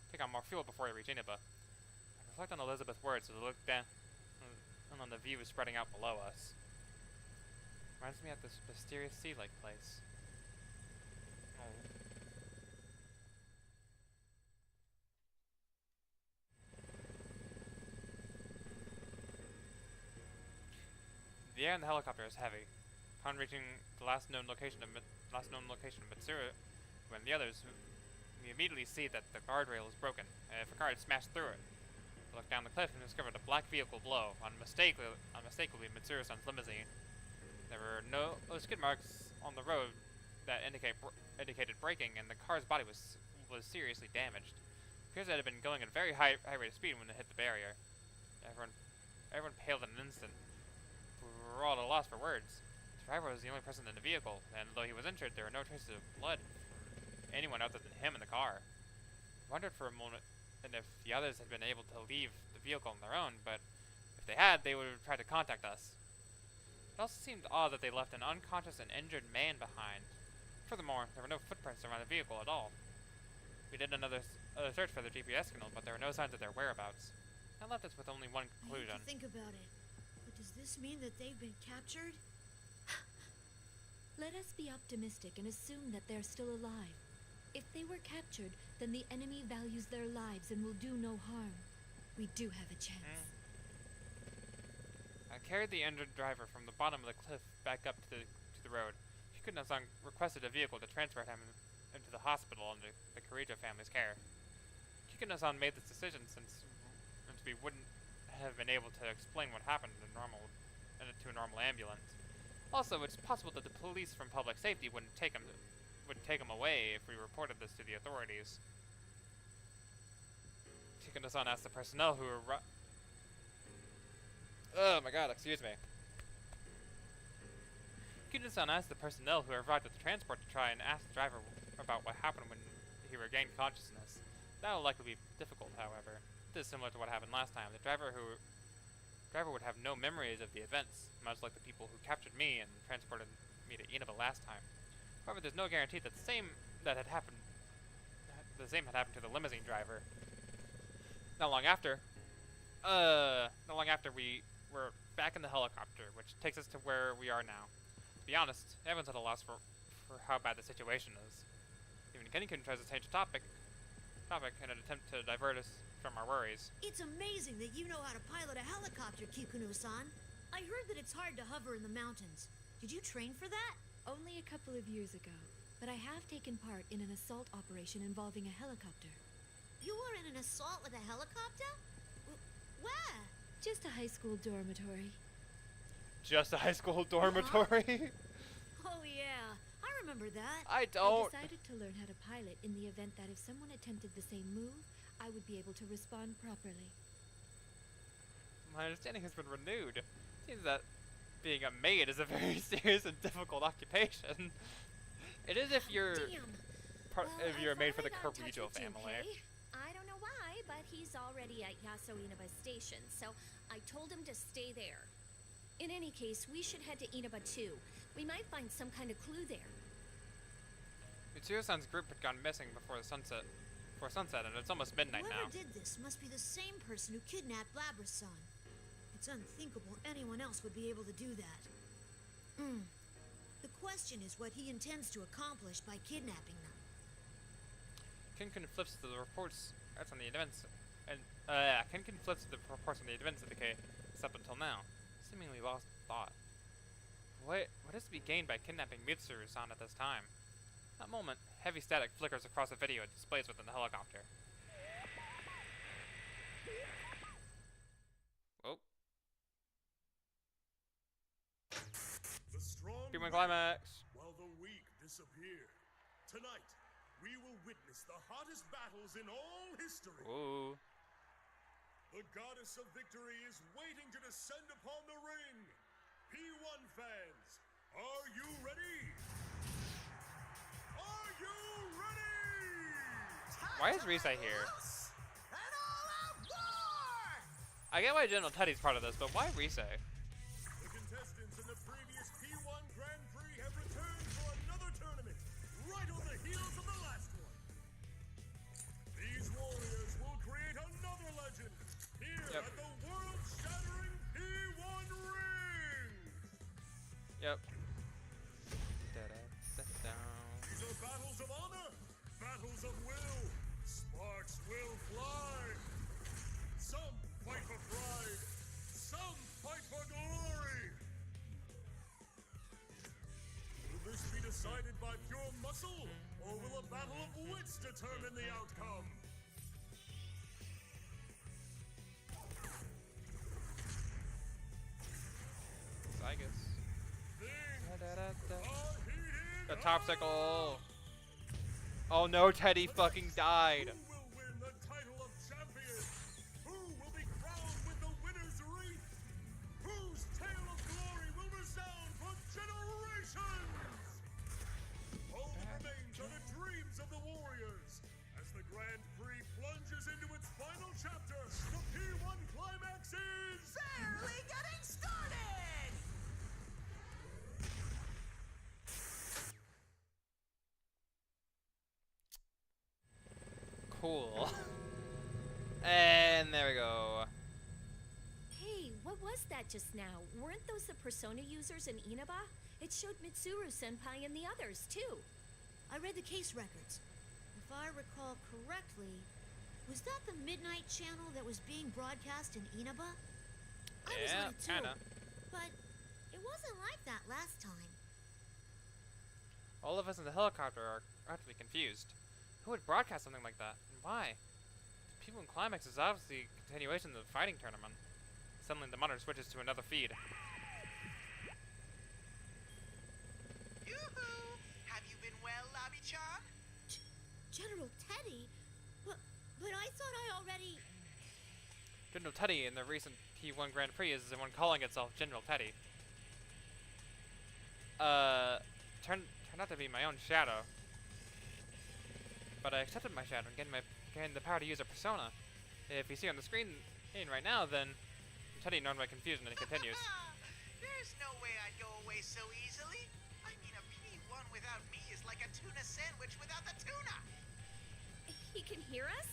[SPEAKER 1] Take on more fuel before we reach Inaba. I reflect on Elizabeth's words as I look down and on the view spreading out below us. Reminds me of this mysterious sea-like place. Oh. The air in the helicopter is heavy. Upon reaching the last known location of Mitsuru, when the others, we immediately see that the guardrail is broken, and if a car had smashed through it. We look down the cliff and discovered a black vehicle below, unmistakably Mitsuru-san's limousine. There were no skid marks on the road that indicated braking, and the car's body was seriously damaged. It appears that it had been going at a very high rate of speed when it hit the barrier. Everyone paled in an instant. We were all at a loss for words. The driver was the only person in the vehicle, and though he was injured, there were no traces of blood from anyone other than him in the car. I wondered for a moment if the others had been able to leave the vehicle on their own, but if they had, they would have tried to contact us. It also seemed odd that they left an unconscious and injured man behind. Furthermore, there were no footprints around the vehicle at all. We did another search for the GPS signal, but there were no signs of their whereabouts. That left us with only one conclusion.
[SPEAKER 12] I hate to think about it, but does this mean that they've been captured?
[SPEAKER 14] Let us be optimistic and assume that they're still alive. If they were captured, then the enemy values their lives and will do no harm. We do have a chance.
[SPEAKER 1] I carried the injured driver from the bottom of the cliff back up to the road. Kikuno-san requested a vehicle to transfer him into the hospital under the Kirijo family's care. Kikuno-san made this decision since we wouldn't have been able to explain what happened to a normal ambulance. Also, it's possible that the police from public safety wouldn't take him away if we reported this to the authorities. Kikuno-san asked the personnel who were oh my god, excuse me. Kikuno-san asked the personnel who arrived at the transport to try and ask the driver about what happened when he regained consciousness. That will likely be difficult, however. This is similar to what happened last time. The driver would have no memories of the events, much like the people who captured me and transported me to Inaba last time. However, there's no guarantee that the same had happened to the limousine driver. Not long after we were back in the helicopter, which takes us to where we are now. To be honest, everyone's at a loss for how bad the situation is. Even Kenny-kun tries to change the topic in an attempt to divert us from our worries.
[SPEAKER 12] It's amazing that you know how to pilot a helicopter, Kikuno-san. I heard that it's hard to hover in the mountains. Did you train for that?
[SPEAKER 14] Only a couple of years ago, but I have taken part in an assault operation involving a helicopter.
[SPEAKER 12] You were in an assault with a helicopter? Where?
[SPEAKER 14] Just a high school dormitory.
[SPEAKER 1] Just a high school dormitory?
[SPEAKER 12] Oh yeah, I remember that.
[SPEAKER 1] I don't.
[SPEAKER 14] I decided to learn how to pilot in the event that if someone attempted the same move, I would be able to respond properly.
[SPEAKER 1] my understanding has been renewed. Seems that being a maid is a very serious and difficult occupation. It is if you're if you're a maid for the Carrijo family.
[SPEAKER 10] I don't know why, but he's already at Yasuo Inaba Station, so I told him to stay there. In any case, we should head to Inaba too. We might find some kind of clue there.
[SPEAKER 1] Mitsuru-san's group had gone missing before sunset, and it's almost midnight now.
[SPEAKER 12] Whoever did this must be the same person who kidnapped Labra's-san. It's unthinkable anyone else would be able to do that. The question is what he intends to accomplish by kidnapping them.
[SPEAKER 1] Kinkin flips to the reports on the events, and Kinkin flips to the reports on the events of the case up until now, seemingly lost thought. What is to be gained by kidnapping Mitsuru-san at this time? That moment, heavy static flickers across a video it displays within the helicopter. Whoa.
[SPEAKER 5] The strong
[SPEAKER 1] Human climax.
[SPEAKER 5] while the weak disappear. Tonight, we will witness the hottest battles in all history.
[SPEAKER 1] Ooh.
[SPEAKER 5] The goddess of victory is waiting to descend upon the ring. P1 fans, are you ready? Are you ready?
[SPEAKER 1] Why is Risei here? I get why General Teddy's part of this, but why Risei?
[SPEAKER 5] The contestants in the previous P1 Grand Prix have returned for another tournament, right on the heels of the last one. These warriors will create another legend here at the world-shattering P1 ring.
[SPEAKER 1] Yep.
[SPEAKER 5] These are battles of honor, battles of will. Sparks will fly. Some fight for pride, some fight for glory. Will this be decided by pure muscle, or will a battle of wits determine the outcome?
[SPEAKER 1] Zygus. The topsicle. Oh no, Teddy fucking died.
[SPEAKER 5] Who will win the title of champion? Who will be crowned with the winner's wreath? Whose tale of glory will resound for generations? All that remains are the dreams of the warriors. As the Grand Prix plunges into its final chapter, the P1 climax is barely getting started!
[SPEAKER 1] Cool. And there we go.
[SPEAKER 10] Hey, what was that just now? Weren't those the persona users in Inaba? It showed Mitsuru-senpai and the others, too.
[SPEAKER 12] I read the case records. If I recall correctly, was that the Midnight Channel that was being broadcast in Inaba? I was on it too,
[SPEAKER 1] kinda.
[SPEAKER 12] but it wasn't like that last time.
[SPEAKER 1] All of us in the helicopter are utterly confused. Who would broadcast something like that, and why? The P1 Climax is obviously a continuation of the fighting tournament. Suddenly the monitor switches to another feed.
[SPEAKER 15] Yoo-hoo! Have you been well, Labi-chan?
[SPEAKER 12] General Teddy? But I thought I already...
[SPEAKER 1] General Teddy in the recent P1 Grand Prix is the one calling itself General Teddy. Turned out to be my own shadow. But I accepted my shadow and gained the power to use a persona. If you see on the screen right now, then Teddy ignored my confusion and he continues.
[SPEAKER 15] There's no way I'd go away so easily. I mean, a P1 without me is like a tuna sandwich without the tuna.
[SPEAKER 10] He can hear us?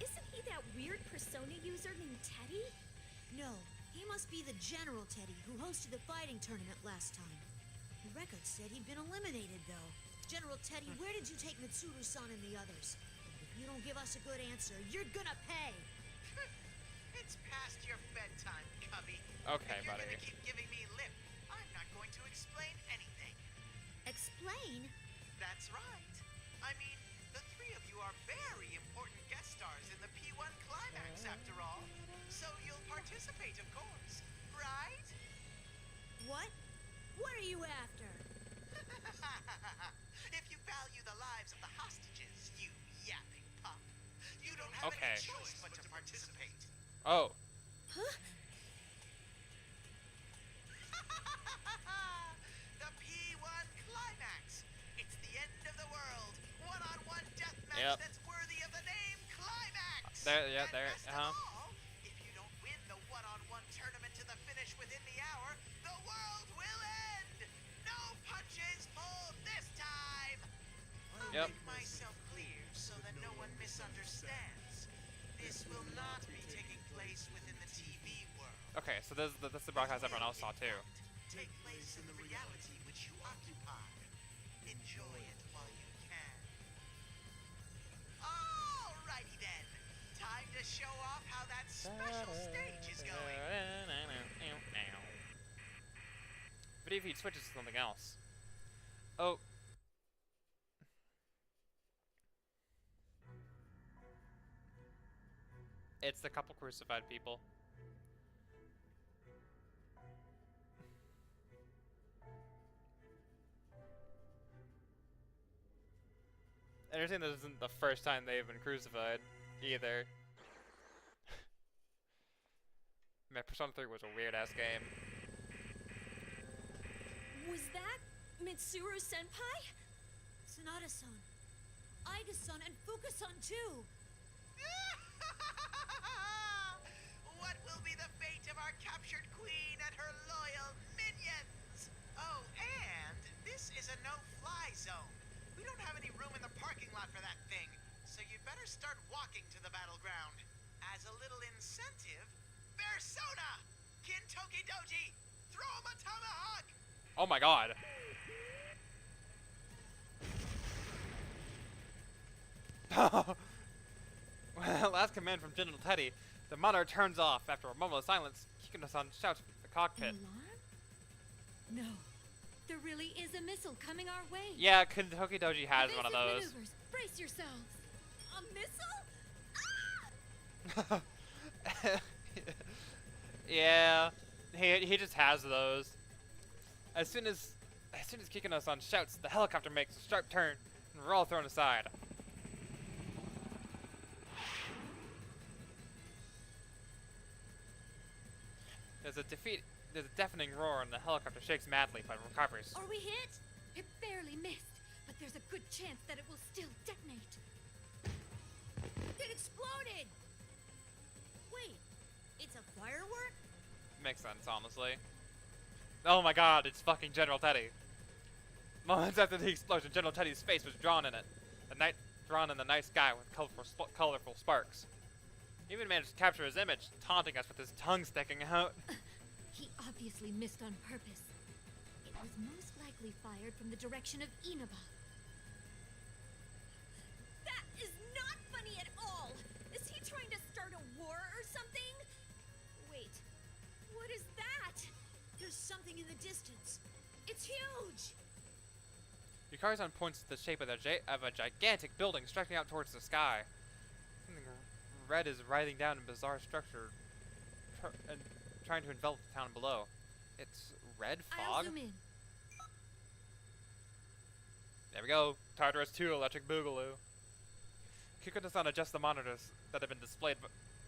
[SPEAKER 10] Isn't he that weird persona user named Teddy?
[SPEAKER 12] No, he must be the General Teddy who hosted the fighting tournament last time. The record said he'd been eliminated, though. General Teddy, where did you take Mitsuru-san and the others? If you don't give us a good answer, you're gonna pay!
[SPEAKER 15] It's past your bedtime, Cubby.
[SPEAKER 1] Okay,
[SPEAKER 15] if you're
[SPEAKER 1] buddy.
[SPEAKER 15] gonna keep giving me lip, I'm not going to explain anything.
[SPEAKER 12] Explain?
[SPEAKER 15] That's right. I mean, the three of you are very important guest stars in the P1 Climax, after all. So you'll participate, of course, right?
[SPEAKER 12] What? What are you after?
[SPEAKER 15] If you value the lives of the hostages, you yapping pup, you don't have any choice but to participate.
[SPEAKER 1] Oh.
[SPEAKER 12] Huh?
[SPEAKER 1] Yep.
[SPEAKER 15] that's worthy of the name Climax.
[SPEAKER 1] There, yeah,
[SPEAKER 15] And
[SPEAKER 1] there.
[SPEAKER 15] best of all, if you don't win the one-on-one tournament to the finish within the hour, the world will end. No punches pulled this time. I'll
[SPEAKER 1] Yep.
[SPEAKER 15] make myself clear so that no one misunderstands. This will not be taking place within the TV world.
[SPEAKER 1] Okay, so this is the broadcast everyone else saw too.
[SPEAKER 15] Take place in the reality which you occupy. Enjoy it while you can. Alrighty then. Time to show off how that special stage is going.
[SPEAKER 1] Video feed switches to something else. Oh. It's the couple crucified people. I understand this isn't the first time they've been crucified, either. Man, Persona 3 was a weird-ass game.
[SPEAKER 10] Was that Mitsuru-senpai?
[SPEAKER 12] Sonata-san, Aiga-san, and Fuka-san too.
[SPEAKER 15] What will be the fate of our captured queen and her loyal minions? Oh, and this is a no-fly zone. We don't have any room in the parking lot for that thing, so you'd better start walking to the battleground. As a little incentive, Persona! Kintoki Doji! Throw him a tomahawk!
[SPEAKER 1] Oh my god. Last command from General Teddy. The monitor turns off. After a moment of silence, Kikuno-san shouts from the cockpit.
[SPEAKER 14] No, there really is a missile coming our way.
[SPEAKER 1] Yeah, Kentucky Doji has one of those.
[SPEAKER 14] Evasive maneuvers. Brace yourselves.
[SPEAKER 10] A missile?
[SPEAKER 1] Yeah, he just has those. As soon as Kikuno-san shouts, the helicopter makes a sharp turn, and we're all thrown aside. There's a deafening roar, and the helicopter shakes madly but recovers.
[SPEAKER 14] Are we hit? It barely missed, but there's a good chance that it will still detonate.
[SPEAKER 12] It exploded! Wait, it's a firework?
[SPEAKER 1] Makes sense, honestly. Oh my god, it's fucking General Teddy. Moments after the explosion, General Teddy's face was drawn in it. Drawn in the night sky with colorful sparks. He even managed to capture his image, taunting us with his tongue sticking out.
[SPEAKER 14] He obviously missed on purpose. It was most likely fired from the direction of Inaba.
[SPEAKER 10] That is not funny at all! Is he trying to start a war or something? Wait, what is that?
[SPEAKER 12] There's something in the distance. It's huge!
[SPEAKER 1] Yukari-san points to the shape of a gigantic building stretching out towards the sky. Something red is writhing down in bizarre structure and trying to envelop the town below. It's red
[SPEAKER 14] I'll
[SPEAKER 1] fog?
[SPEAKER 14] zoom in.
[SPEAKER 1] There we go. Tartarus 2 Electric Boogaloo. Kikuno-san adjusts the monitors that have been displayed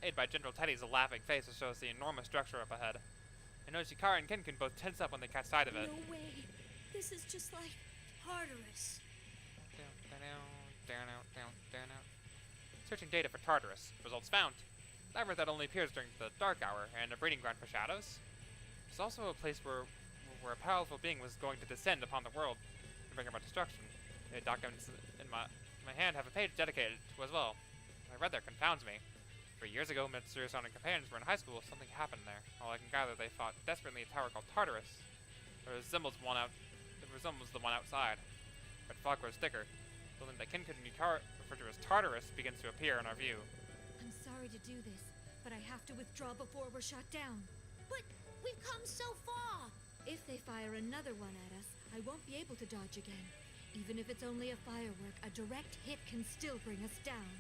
[SPEAKER 1] made by General Teddy's laughing face to show us the enormous structure up ahead. I notice Yukari and Ken can both tense up when they catch sight of it.
[SPEAKER 12] No way. This is just like Tartarus.
[SPEAKER 1] Searching data for Tartarus. Results found. Labyrinth that only appears during the dark hour and a breeding ground for shadows. It's also a place where a powerful being was going to descend upon the world and bring about destruction. The documents in my hand have a page dedicated to as well. What I read there confounds me. 3 years ago, Mitsuru-san and companions were in high school. Something happened there. All I can gather, they fought desperately in a tower called Tartarus. It resembles the one outside. But fog grows thicker. The building that Ken and Yukari refer to as Tartarus begins to appear in our view.
[SPEAKER 14] I'm sorry to do this, but I have to withdraw before we're shot down.
[SPEAKER 12] But we've come so far!
[SPEAKER 14] If they fire another one at us, I won't be able to dodge again. Even if it's only a firework, a direct hit can still bring us down.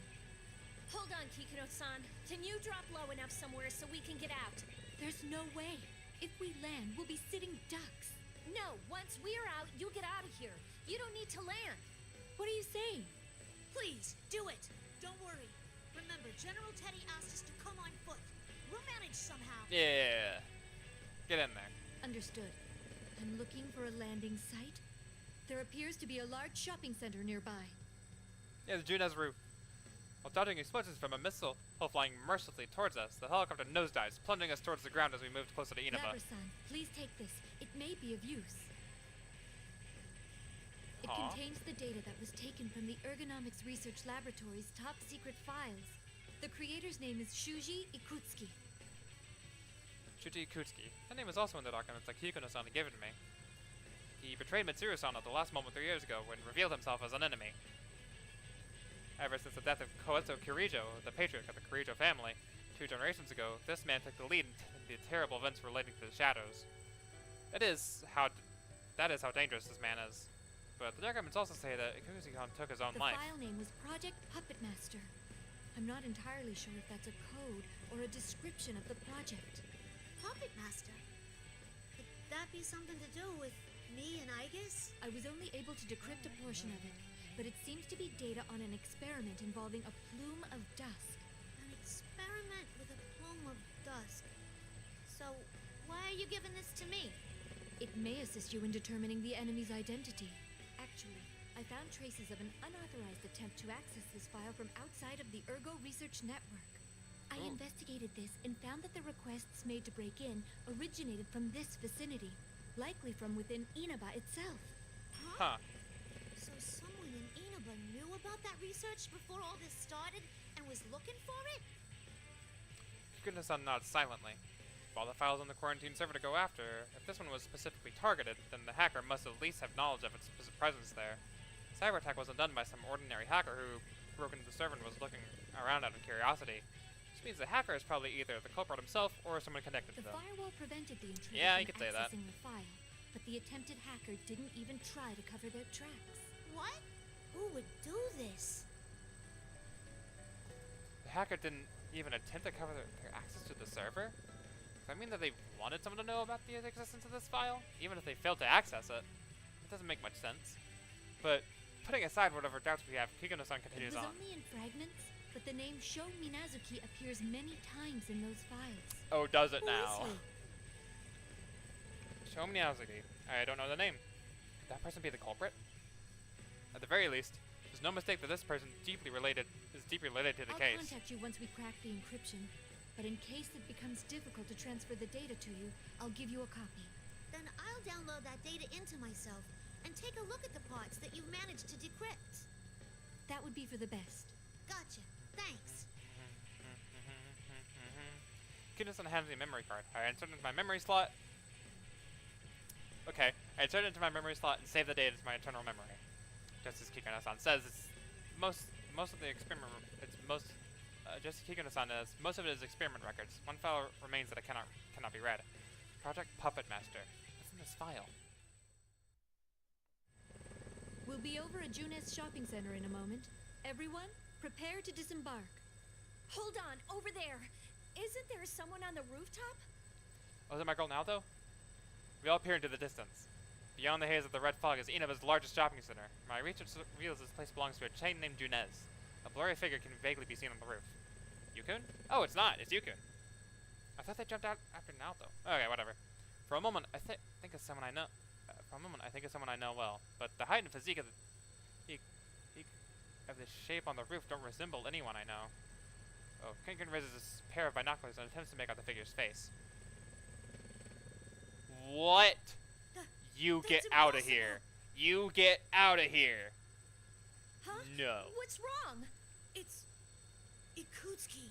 [SPEAKER 10] Hold on, Kikuno-san. Can you drop low enough somewhere so we can get out?
[SPEAKER 14] There's no way. If we land, we'll be sitting ducks.
[SPEAKER 10] No, once we're out, you get out of here. You don't need to land.
[SPEAKER 14] What are you saying?
[SPEAKER 12] Please, do it. Don't worry. Remember, General Teddy asked us to come on foot. We'll manage somehow.
[SPEAKER 1] Yeah. Get in there.
[SPEAKER 14] Understood. I'm looking for a landing site. There appears to be a large shopping center nearby.
[SPEAKER 1] Yeah, the Junez roof. While dodging explosions from a missile flying mercilessly towards us, the helicopter nosedives, plunging us towards the ground as we moved closer to Inaba.
[SPEAKER 14] Labrasan, please take this. It may be of use. It
[SPEAKER 1] Aw.
[SPEAKER 14] contains the data that was taken from the Ergonomics Research Laboratory's top secret files. The creator's name is Shuji Ikutsuki.
[SPEAKER 1] Shuji Ikutsuki. That name is also in the documents that Kikuno-san had given to me. He betrayed Mitsuru-san at the last moment 3 years ago when revealed himself as an enemy. Ever since the death of Koetsu Kirijo, the patriarch of the Kirijo family, 2 generations ago, this man took the lead in the terrible events relating to the shadows. That is how dangerous this man is. But the documents also say that Ikutsuki-san took his own
[SPEAKER 14] The
[SPEAKER 1] life.
[SPEAKER 14] file name was Project Puppet Master. I'm not entirely sure if that's a code or a description of the project.
[SPEAKER 12] Puppet Master? Could that be something to do with me and Igus?
[SPEAKER 14] I was only able to decrypt a portion of it, but it seems to be data on an experiment involving a plume of dusk.
[SPEAKER 12] An experiment with a plume of dusk. So, why are you giving this to me?
[SPEAKER 14] It may assist you in determining the enemy's identity. Actually, I found traces of an unauthorized attempt to access this file from outside of the Ergo Research Network. I investigated this and found that the requests made to break in originated from this vicinity, likely from within Inaba itself.
[SPEAKER 1] Huh.
[SPEAKER 12] So someone in Inaba knew about that research before all this started and was looking for it?
[SPEAKER 1] Kikuno-san nods silently. While the file's on the quarantine server to go after, if this one was specifically targeted, then the hacker must at least have knowledge of its presence there. The cyber attack wasn't done by some ordinary hacker who broke into the server and was looking around out of curiosity. This means the hacker is probably either the culprit himself or someone connected to
[SPEAKER 14] The
[SPEAKER 1] them.
[SPEAKER 14] firewall prevented the intruder
[SPEAKER 1] Yeah, you
[SPEAKER 14] from
[SPEAKER 1] could say that.
[SPEAKER 14] accessing the file, but the attempted hacker didn't even try to cover their tracks.
[SPEAKER 12] What? Who would do this?
[SPEAKER 1] The hacker didn't even attempt to cover their access to the server? Does that mean that they wanted someone to know about the existence of this file, even if they failed to access it? It doesn't make much sense. But putting aside whatever doubts we have, Kikuno-san
[SPEAKER 14] It
[SPEAKER 1] continues
[SPEAKER 14] was
[SPEAKER 1] on.
[SPEAKER 14] only in fragments, but the name Sho Minazuki appears many times in those files.
[SPEAKER 1] Oh, does it
[SPEAKER 14] Who
[SPEAKER 1] now?
[SPEAKER 14] is he?
[SPEAKER 1] Show me Azuki. I don't know the name. Could that person be the culprit? At the very least, there's no mistake that this person is deeply related to the
[SPEAKER 14] I'll
[SPEAKER 1] case.
[SPEAKER 14] contact you once we crack the encryption, but in case it becomes difficult to transfer the data to you, I'll give you a copy.
[SPEAKER 12] Then I'll download that data into myself and take a look at the parts that you've managed to decrypt.
[SPEAKER 14] That would be for the best.
[SPEAKER 12] Gotcha. Thanks.
[SPEAKER 1] Kikuno-san hands me a memory card. I insert it into my memory slot. Okay, I insert it into my memory slot and save the data to my internal memory. Just as Kikuno-san says, it's most of the experiment. Just as Kikuno-san says, most of it is experiment records. One file remains that cannot be read. Project Puppet Master. What's in this file?
[SPEAKER 14] We'll be over at Junes Shopping Center in a moment. Everyone, prepare to disembark.
[SPEAKER 10] Hold on, over there. Isn't there someone on the rooftop?
[SPEAKER 1] Oh, is it my girl now, though? We all peer into the distance. Beyond the haze of the red fog is Inaba's largest shopping center. My research reveals this place belongs to a chain named Junez. A blurry figure can vaguely be seen on the roof. Yukun? Oh, it's not. It's Yukun. I thought they jumped out after Naoto. Okay, whatever. For a moment, I think of someone I know. Well, but the height and physique of the shape on the roof don't resemble anyone I know. Oh, Kinkun raises a pair of binoculars and attempts to make out the figure's face. What? You get out of here. You get out of here.
[SPEAKER 10] Huh?
[SPEAKER 1] No.
[SPEAKER 10] What's wrong?
[SPEAKER 12] It's Ikutsuki.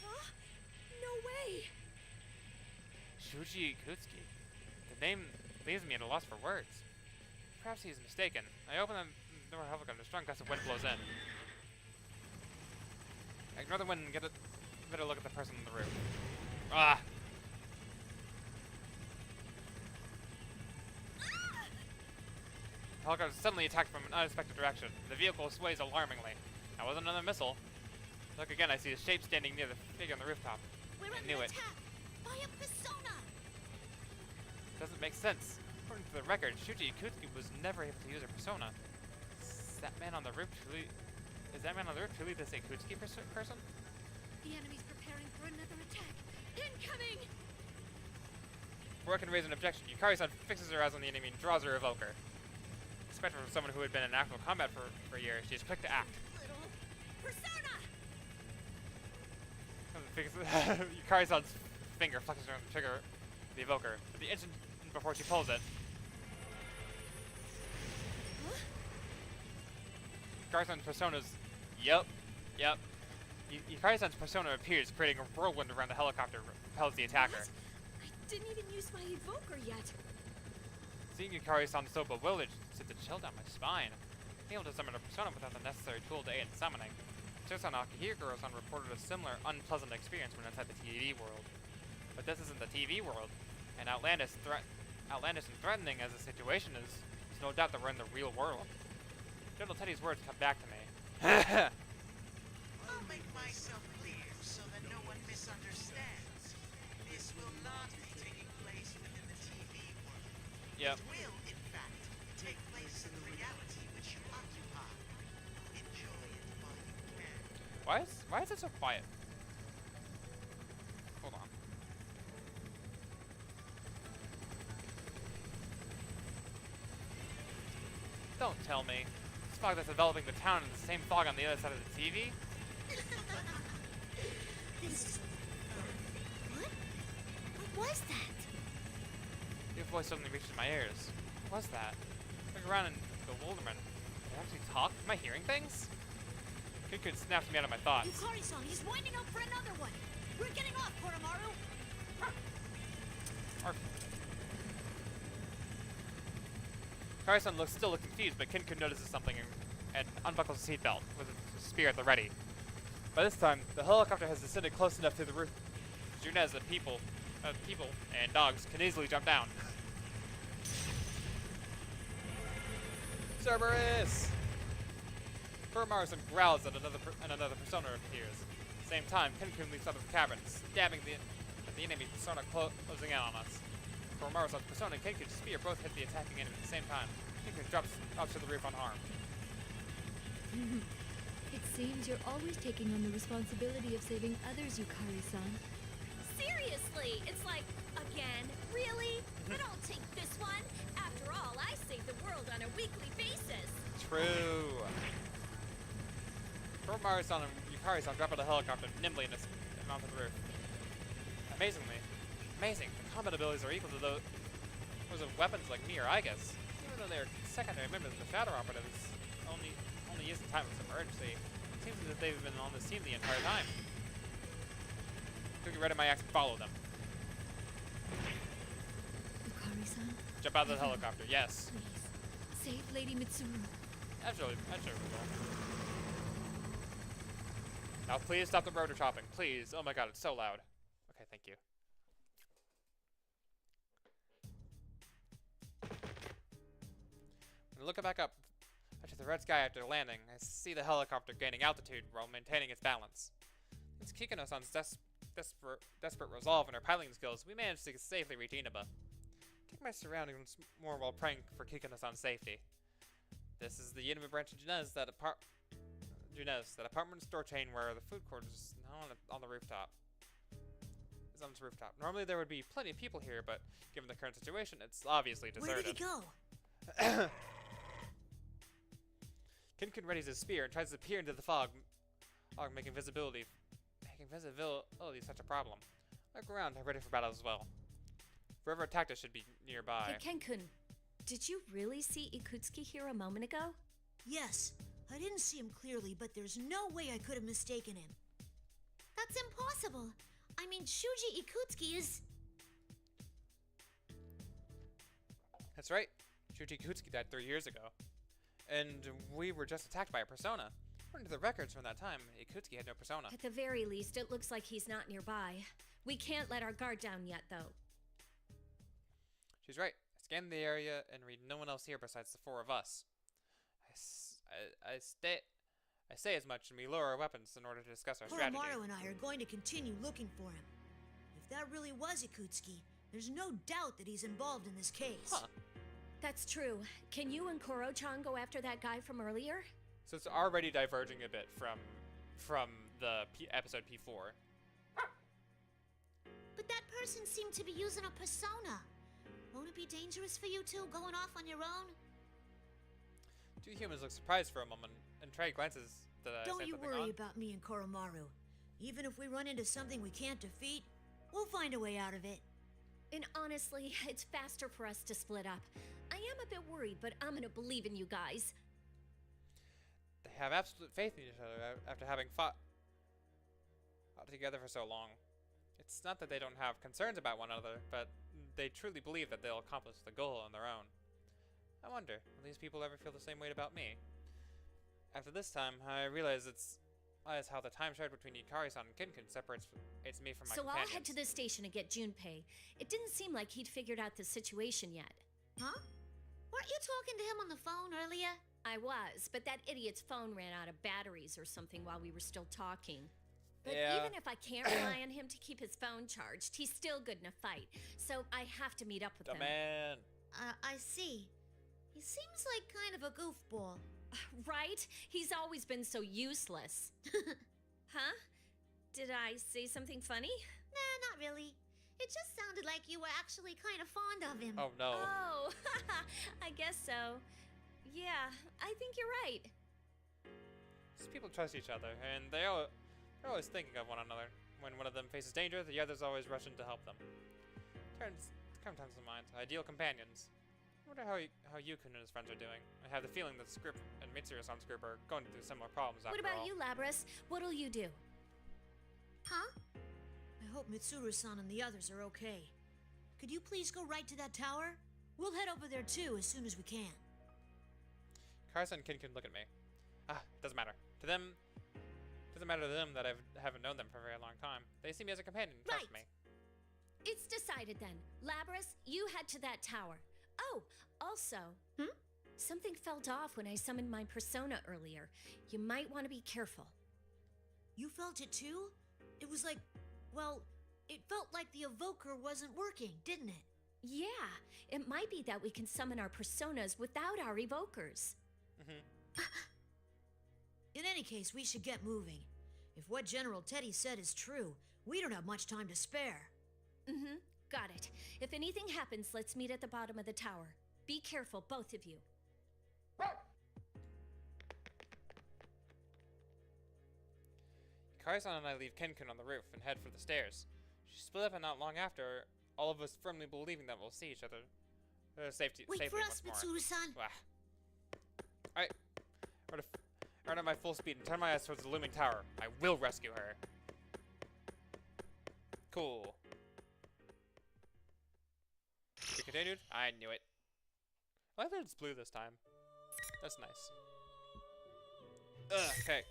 [SPEAKER 10] Huh? No way.
[SPEAKER 1] Shuji Ikutsuki. The name leaves me at a loss for words. Perhaps he's mistaken. I open the door and a strong gust of wind blows in. I ignore the wind and get a better look at the person on the roof. Ah! The helicopter is suddenly attacked from an unexpected direction. The vehicle sways alarmingly. That wasn't another missile. Look again, I see a shape standing near the figure on the rooftop.
[SPEAKER 12] We're
[SPEAKER 1] I
[SPEAKER 12] under
[SPEAKER 1] knew it.
[SPEAKER 12] attack by a persona.
[SPEAKER 1] Doesn't make sense. According to the record, Shuji Ikutsuki was never able to use her persona. Is that man on the roof truly this Ikutsuki person?
[SPEAKER 14] The enemy's preparing for another attack. Incoming!
[SPEAKER 1] Before I can raise an objection, Yukari-san fixes her eyes on the enemy and draws her evoker. expect from someone who had been in actual combat for years. She's quick to act.
[SPEAKER 10] Little persona.
[SPEAKER 1] Yukari-san's finger flexes on the trigger of the evoker. But the instant before she pulls it, Yukari-san's persona's... Yep. Yukari-san's persona appears, creating a whirlwind around the helicopter, repels the attacker.
[SPEAKER 10] What? I didn't even use my evoker yet.
[SPEAKER 1] Seeing Yukari-san so bewildered sent a chill down my spine. Being able to summon a persona without the necessary tool to aid in summoning. Susan Akihiro-san reported a similar unpleasant experience when inside the TV world. But this isn't the TV world, and outlandish and threatening as the situation is, there's no doubt that we're in the real world. General Teddy's words come back to me.
[SPEAKER 15] I'll make myself clear so that no one misunderstands. This will not be taking place within the TV world.
[SPEAKER 1] Yep.
[SPEAKER 15] It will, in fact, take place in the reality which you occupy. Enjoy it while you can.
[SPEAKER 1] Why is it so quiet? Hold on. Don't tell me. This fog that's enveloping the town is the same fog on the other side of the TV?
[SPEAKER 12] This is... What was that?
[SPEAKER 1] Your voice suddenly reaches my ears. What was that? I look around in bewilderment. Did I actually talk? Am I hearing things? Kid snaps me out of my thoughts.
[SPEAKER 12] Yukari-san, he's winding up for another one. We're getting off, Koromaru.
[SPEAKER 1] Kari-san still looks confused, but Kinkun notices something and unbuckles his seatbelt with his spear at the ready. By this time, the helicopter has descended close enough to the roof. Junez and people and dogs can easily jump down. Cerberus! Koromaru-san growls and another persona appears. At the same time, Kinkun leaps out of the cabin, stabbing the enemy persona closing in on us. Koromaru-san's persona and Kinkun's spear both hit the attacking enemy at the same time. Kinkun drops to the roof unharmed.
[SPEAKER 14] It seems you're always taking on the responsibility of saving others, Yukari-san.
[SPEAKER 10] Seriously, it's like, again, really? But I'll take this one. After all, I save the world on a weekly basis.
[SPEAKER 1] True. Koromaru-san and Yukari-san drop out of the helicopter nimbly and onto the roof. Amazing. The combat abilities are equal to those of weapons like me or Igus. Even though they're secondary members of the Shadow Operatives, only used in time of emergency. It seems as if they've been on this team the entire time. Get ready my axe and follow them.
[SPEAKER 14] Yukari-san?
[SPEAKER 1] Jump out of the helicopter, yes.
[SPEAKER 14] Please, save Lady Mitsuru.
[SPEAKER 1] Absolutely. Now please stop the rotor chopping, please. Oh my god, it's so loud. Okay, thank you. When looking back up to the red sky after landing, I see the helicopter gaining altitude while maintaining its balance. Thanks to Kikino-san's desperate resolve and her piloting skills, we managed to safely reach Inaba. Check my surroundings more while praying for Kikino-san's safety. This is the Inaba branch of Junez, that apartment store chain where the food court is on the rooftop. It's on its rooftop. Normally there would be plenty of people here, but given the current situation, it's obviously deserted.
[SPEAKER 12] Where did he go?
[SPEAKER 1] Kinkun readies his spear and tries to peer into the fog, making visibility such a problem. Look around, I'm ready for battle as well. Whoever attacked us should be nearby.
[SPEAKER 7] Hey, Kenkun, did you really see Ikutsuki here a moment ago?
[SPEAKER 12] Yes. I didn't see him clearly, but there's no way I could have mistaken him.
[SPEAKER 11] That's impossible. I mean, Shuji Ikutsuki is...
[SPEAKER 1] That's right. Shuji Ikutsuki died 3 years ago. And we were just attacked by a persona. According to the records from that time, Ikutsuki had no persona.
[SPEAKER 10] At the very least, it looks like he's not nearby. We can't let our guard down yet, though.
[SPEAKER 1] She's right. I scanned the area and read no one else here besides the 4 of us. I say as much, and we lower our weapons in order to discuss our strategy.
[SPEAKER 12] Koromaru and I are going to continue looking for him. If that really was Ikutsuki, there's no doubt that he's involved in this case.
[SPEAKER 1] Huh.
[SPEAKER 10] That's true. Can you and Koro-chan go after that guy from earlier?
[SPEAKER 1] So it's already diverging a bit from the episode P4.
[SPEAKER 11] But that person seemed to be using a persona. Won't it be dangerous for you two going off on your own?
[SPEAKER 1] Two humans look surprised for a moment, and Trey glances. Did I
[SPEAKER 12] Don't
[SPEAKER 1] say
[SPEAKER 12] you
[SPEAKER 1] something
[SPEAKER 12] worry
[SPEAKER 1] odd?
[SPEAKER 12] about me and Koromaru. Even if we run into something we can't defeat, we'll find a way out of it.
[SPEAKER 10] And honestly, it's faster for us to split up. I am a bit worried, but I'm gonna believe in you guys.
[SPEAKER 1] They have absolute faith in each other after having fought together for so long. It's not that they don't have concerns about one another, but they truly believe that they'll accomplish the goal on their own. I wonder, will these people ever feel the same way about me? After this time, I realize it's how the time shared between Yukari-san and Kinkun separates me from my
[SPEAKER 10] So
[SPEAKER 1] companions.
[SPEAKER 10] I'll head to the station and get Junpei. It didn't seem like he'd figured out the situation yet.
[SPEAKER 12] Huh? Weren't you talking to him on the phone earlier?
[SPEAKER 10] I was, but that idiot's phone ran out of batteries or something while we were still talking. But
[SPEAKER 1] Yeah.
[SPEAKER 10] even if I can't rely on him to keep his phone charged, he's still good in a fight. So I have to meet up with
[SPEAKER 1] The
[SPEAKER 10] him.
[SPEAKER 1] man.
[SPEAKER 12] I see. He seems like kind of a goofball.
[SPEAKER 10] Right? He's always been so useless. Huh? Did I say something funny?
[SPEAKER 12] Nah, not really. It just sounded like you were actually kind of fond of him.
[SPEAKER 1] Oh no.
[SPEAKER 10] Oh, I guess so. Yeah, I think you're right.
[SPEAKER 1] These people trust each other, and they're always thinking of one another. When one of them faces danger, the others always rush in to help them. Comes to mind, ideal companions. I wonder how Yukun and his friends are doing. I have the feeling that Script and Mitsuru-san's group are going through similar problems after
[SPEAKER 10] What about
[SPEAKER 1] all.
[SPEAKER 10] you, Labras? What'll you do?
[SPEAKER 12] Huh? I hope Mitsuru-san and the others are okay. Could you please go right to that tower? We'll head over there too as soon as we can.
[SPEAKER 1] Kara-san and Kinkun look at me. Doesn't matter. To them, doesn't matter to them that I haven't known them for a very long time. They see me as a companion and trust me.
[SPEAKER 10] It's decided then. Labras, you head to that tower. Oh, also, something felt off when I summoned my persona earlier. You might want to be careful.
[SPEAKER 12] You felt it too? It was like, well, it felt like the evoker wasn't working, didn't it?
[SPEAKER 10] Yeah, it might be that we can summon our personas without our evokers.
[SPEAKER 12] In any case, we should get moving. If what General Teddy said is true, we don't have much time to spare.
[SPEAKER 10] Got it. If anything happens, let's meet at the bottom of the tower. Be careful, both of you.
[SPEAKER 1] Kara-san and I leave Kinkun on the roof and head for the stairs. She split up and not long after, all of us firmly believing that we'll see each other safely
[SPEAKER 12] Wait for us,
[SPEAKER 1] once more.
[SPEAKER 12] Mitsuru-san.
[SPEAKER 1] Alright. Run at my full speed and turn my eyes towards the looming tower. I will rescue her. Cool. We continued? I knew it. I like that it's blue this time. That's nice. Okay.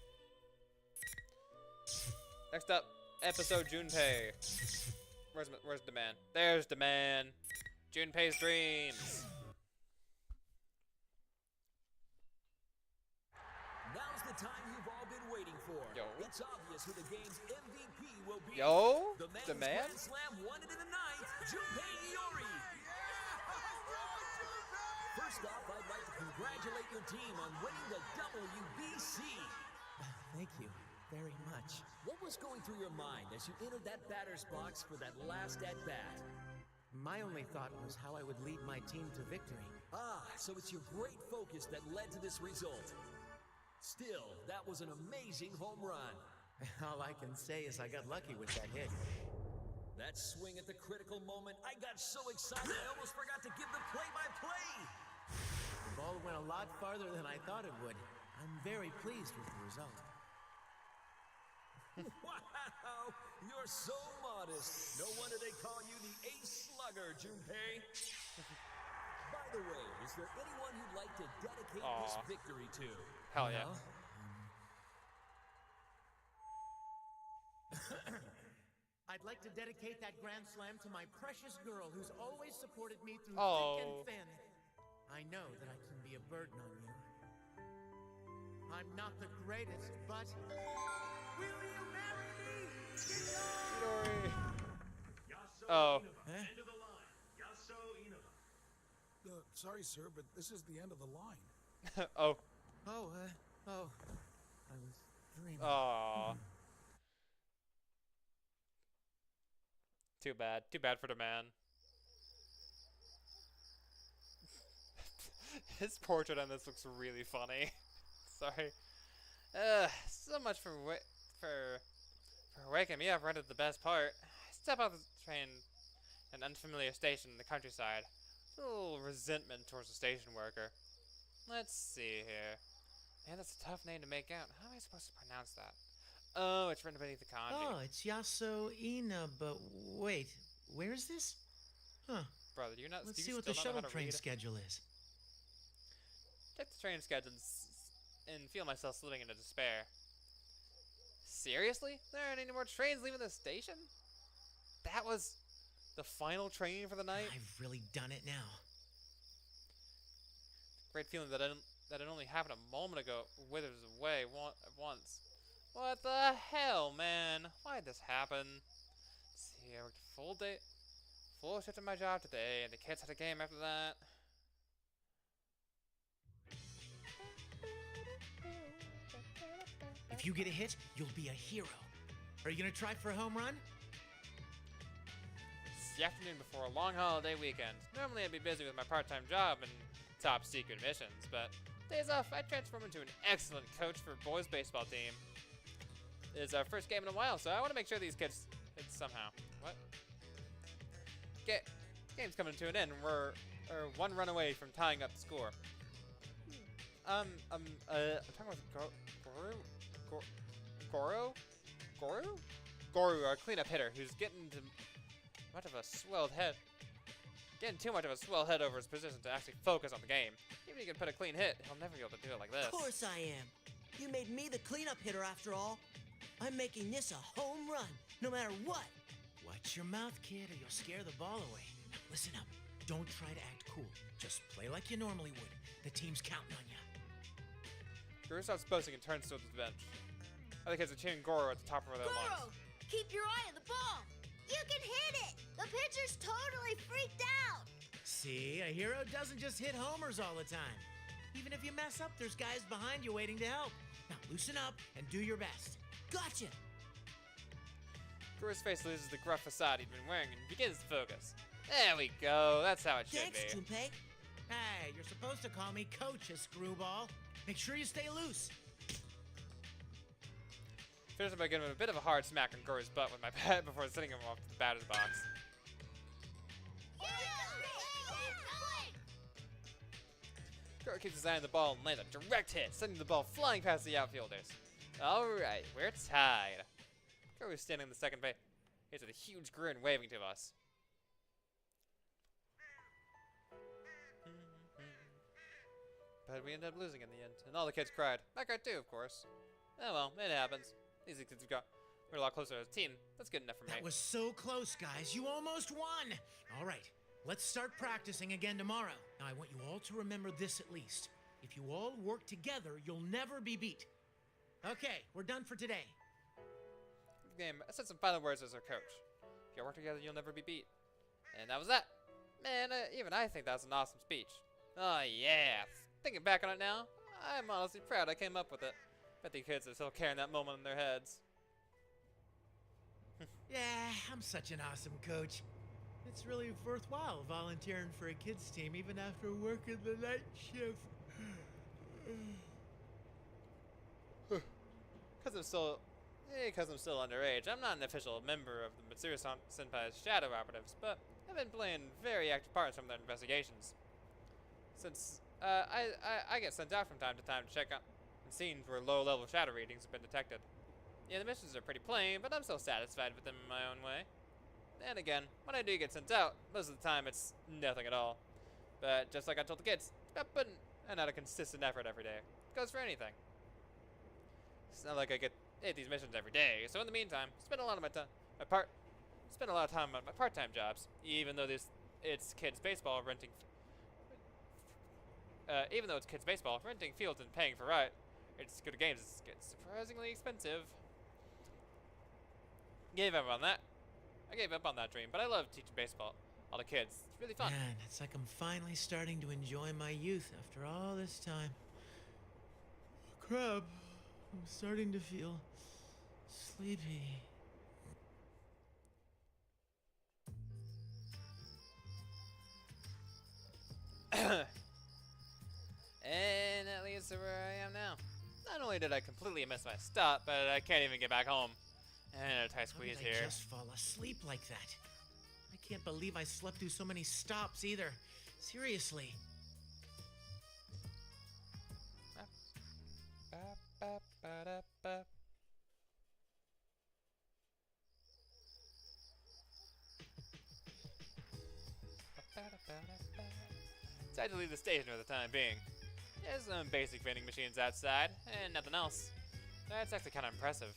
[SPEAKER 1] Next up, episode Junpei. Where's the man? There's the man. Junpei's dreams.
[SPEAKER 13] Now's the time you've all been waiting for.
[SPEAKER 1] Yo.
[SPEAKER 13] It's obvious who the game's MVP will be.
[SPEAKER 1] Yo,
[SPEAKER 13] the man
[SPEAKER 1] the
[SPEAKER 13] whose
[SPEAKER 1] man?
[SPEAKER 13] Grand Slam won it in the ninth, Junpei Iori. First off, I'd like to congratulate your team on winning the WBC.
[SPEAKER 16] Thank you very much.
[SPEAKER 13] What was going through your mind as you entered that batter's box for that last at-bat?
[SPEAKER 16] My only thought was how I would lead my team to victory.
[SPEAKER 13] So it's your great focus that led to this result. Still, that was an amazing home run.
[SPEAKER 16] All I can say is I got lucky with that hit.
[SPEAKER 13] That swing at the critical moment, I got so excited I almost forgot to give the play-by-play.
[SPEAKER 16] The ball went a lot farther than I thought it would. I'm very pleased with the result.
[SPEAKER 13] Wow, you're so modest. No wonder they call you the ace slugger, Junpei. By the way, is there anyone you'd like to dedicate this victory to?
[SPEAKER 1] Hell yeah.
[SPEAKER 16] I'd like to dedicate that Grand Slam to my precious girl who's always supported me through
[SPEAKER 1] Oh.
[SPEAKER 16] thick and thin. I know that I can be a burden on you. I'm not the greatest, but will you marry me?
[SPEAKER 1] Midori. Oh.
[SPEAKER 5] End of the line. Yaso Inaba.
[SPEAKER 2] Sorry, sir, but this is the end of the line.
[SPEAKER 1] Oh.
[SPEAKER 16] I was dreaming.
[SPEAKER 1] Aw. Too bad. Too bad for the man. His portrait on this looks really funny. Sorry. So much for waking me up right at the best part. I step off the train at an unfamiliar station in the countryside. A little resentment towards the station worker. Let's see here. Man, that's a tough name to make out. How am I supposed to pronounce that? Oh, it's written beneath the kanji.
[SPEAKER 3] Oh, it's Yaso Ina, but wait, where is this? Huh.
[SPEAKER 1] Brother, you're not.
[SPEAKER 3] Let's
[SPEAKER 1] you
[SPEAKER 3] see what
[SPEAKER 1] still
[SPEAKER 3] the
[SPEAKER 1] not know how
[SPEAKER 3] shuttle
[SPEAKER 1] to
[SPEAKER 3] train
[SPEAKER 1] read?
[SPEAKER 3] schedule is.
[SPEAKER 1] Check the train schedules and feel myself slipping into despair. Seriously? There aren't any more trains leaving the station? That was the final train for the night?
[SPEAKER 3] I've really done it now.
[SPEAKER 1] Great feeling that it only happened a moment ago withers away at once. What the hell, man? Why'd this happen? Let's see, I worked a full shift at my job today, and the kids had a game after that.
[SPEAKER 3] If you get a hit, you'll be a hero. Are you gonna try for a home run?
[SPEAKER 1] It's the afternoon before a long holiday weekend. Normally I'd be busy with my part-time job and top secret missions, but days off I transform into an excellent coach for boys baseball team. It's our first game in a while, so I want to make sure these kids hit somehow. What? Game's coming to an end. We're one run away from tying up the score. I'm talking with Goru, our cleanup hitter, who's getting too much of a swelled head over his position to actually focus on the game. Even if he can put a clean hit, he'll never be able to do it like this.
[SPEAKER 12] Of course I am. You made me the cleanup hitter after all. I'm making this a home run, no matter what.
[SPEAKER 3] Watch your mouth, kid, or you'll scare the ball away. Now, listen up. Don't try to act cool. Just play like you normally would. The team's counting on you.
[SPEAKER 1] Guru stops boasting and turns towards the bench. Other kids are cheering Goro at the top of their lungs.
[SPEAKER 11] Keep your eye on the ball! You can hit it! The pitcher's totally freaked out!
[SPEAKER 3] See, a hero doesn't just hit homers all the time. Even if you mess up, there's guys behind you waiting to help. Now loosen up and do your best. Gotcha!
[SPEAKER 1] Guru's face loses the gruff facade he'd been wearing and begins to focus. There we go, that's how it should
[SPEAKER 12] Thanks,
[SPEAKER 1] be.
[SPEAKER 12] Junpei.
[SPEAKER 3] Hey, you're supposed to call me Coach, a screwball. Make sure you stay loose.
[SPEAKER 1] Finished by giving him a bit of a hard smack on Guru's butt with my bat before sending him off to the batter's box. Guru keeps his eye on the ball and lands a direct hit, sending the ball flying past the outfielders. Alright, we're tied. Guru's standing in the second base. He's with a huge grin waving to us. But we ended up losing in the end, and all the kids cried. I cried too, of course. Oh well, it happens. These kids have got. We're a lot closer as a team. That's good enough for me.
[SPEAKER 3] That was so close, guys. You almost won. All right, let's start practicing again tomorrow. Now, I want you all to remember this at least. If you all work together, you'll never be beat. Okay, we're done for today.
[SPEAKER 1] Game. I said some final words as our coach. If you work together, you'll never be beat. And that was that. Man, even I think that was an awesome speech. Oh yeah. Thinking back on it now, I'm honestly proud I came up with it. Bet the kids are still carrying that moment in their heads.
[SPEAKER 3] Yeah, I'm such an awesome coach. It's really worthwhile volunteering for a kids team even after working the night shift.
[SPEAKER 1] Because I'm still underage, I'm not an official member of the Mitsuru Senpai's Shadow Operatives, but I've been playing very active parts from their investigations. Since I get sent out from time to time to check out scenes where low-level shadow readings have been detected. Yeah, the missions are pretty plain, but I'm still satisfied with them in my own way. And again, when I do get sent out, most of the time it's nothing at all. But just like I told the kids, it's about putting out a consistent effort every day. It goes for anything. It's not like I get these missions every day, so in the meantime, spend a lot of time on my part-time jobs, even though it's kids baseball renting. Even though it's kids baseball, renting fields and paying for it's good games gets surprisingly expensive. Gave up on that. I gave up on that dream, but I love teaching baseball. All the kids. It's really fun.
[SPEAKER 3] Man, it's like I'm finally starting to enjoy my youth after all this time. Crap. I'm starting to feel sleepy.
[SPEAKER 1] to where I am now. Not only did I completely miss my stop, but I can't even get back home. And a tight
[SPEAKER 16] How
[SPEAKER 1] squeeze
[SPEAKER 16] did I
[SPEAKER 1] here.
[SPEAKER 16] just fall asleep like that? I can't believe I slept through so many stops either. Seriously.
[SPEAKER 1] Decided to leave the station for the time being. There's some basic vending machines outside, and nothing else. That's actually kind of impressive.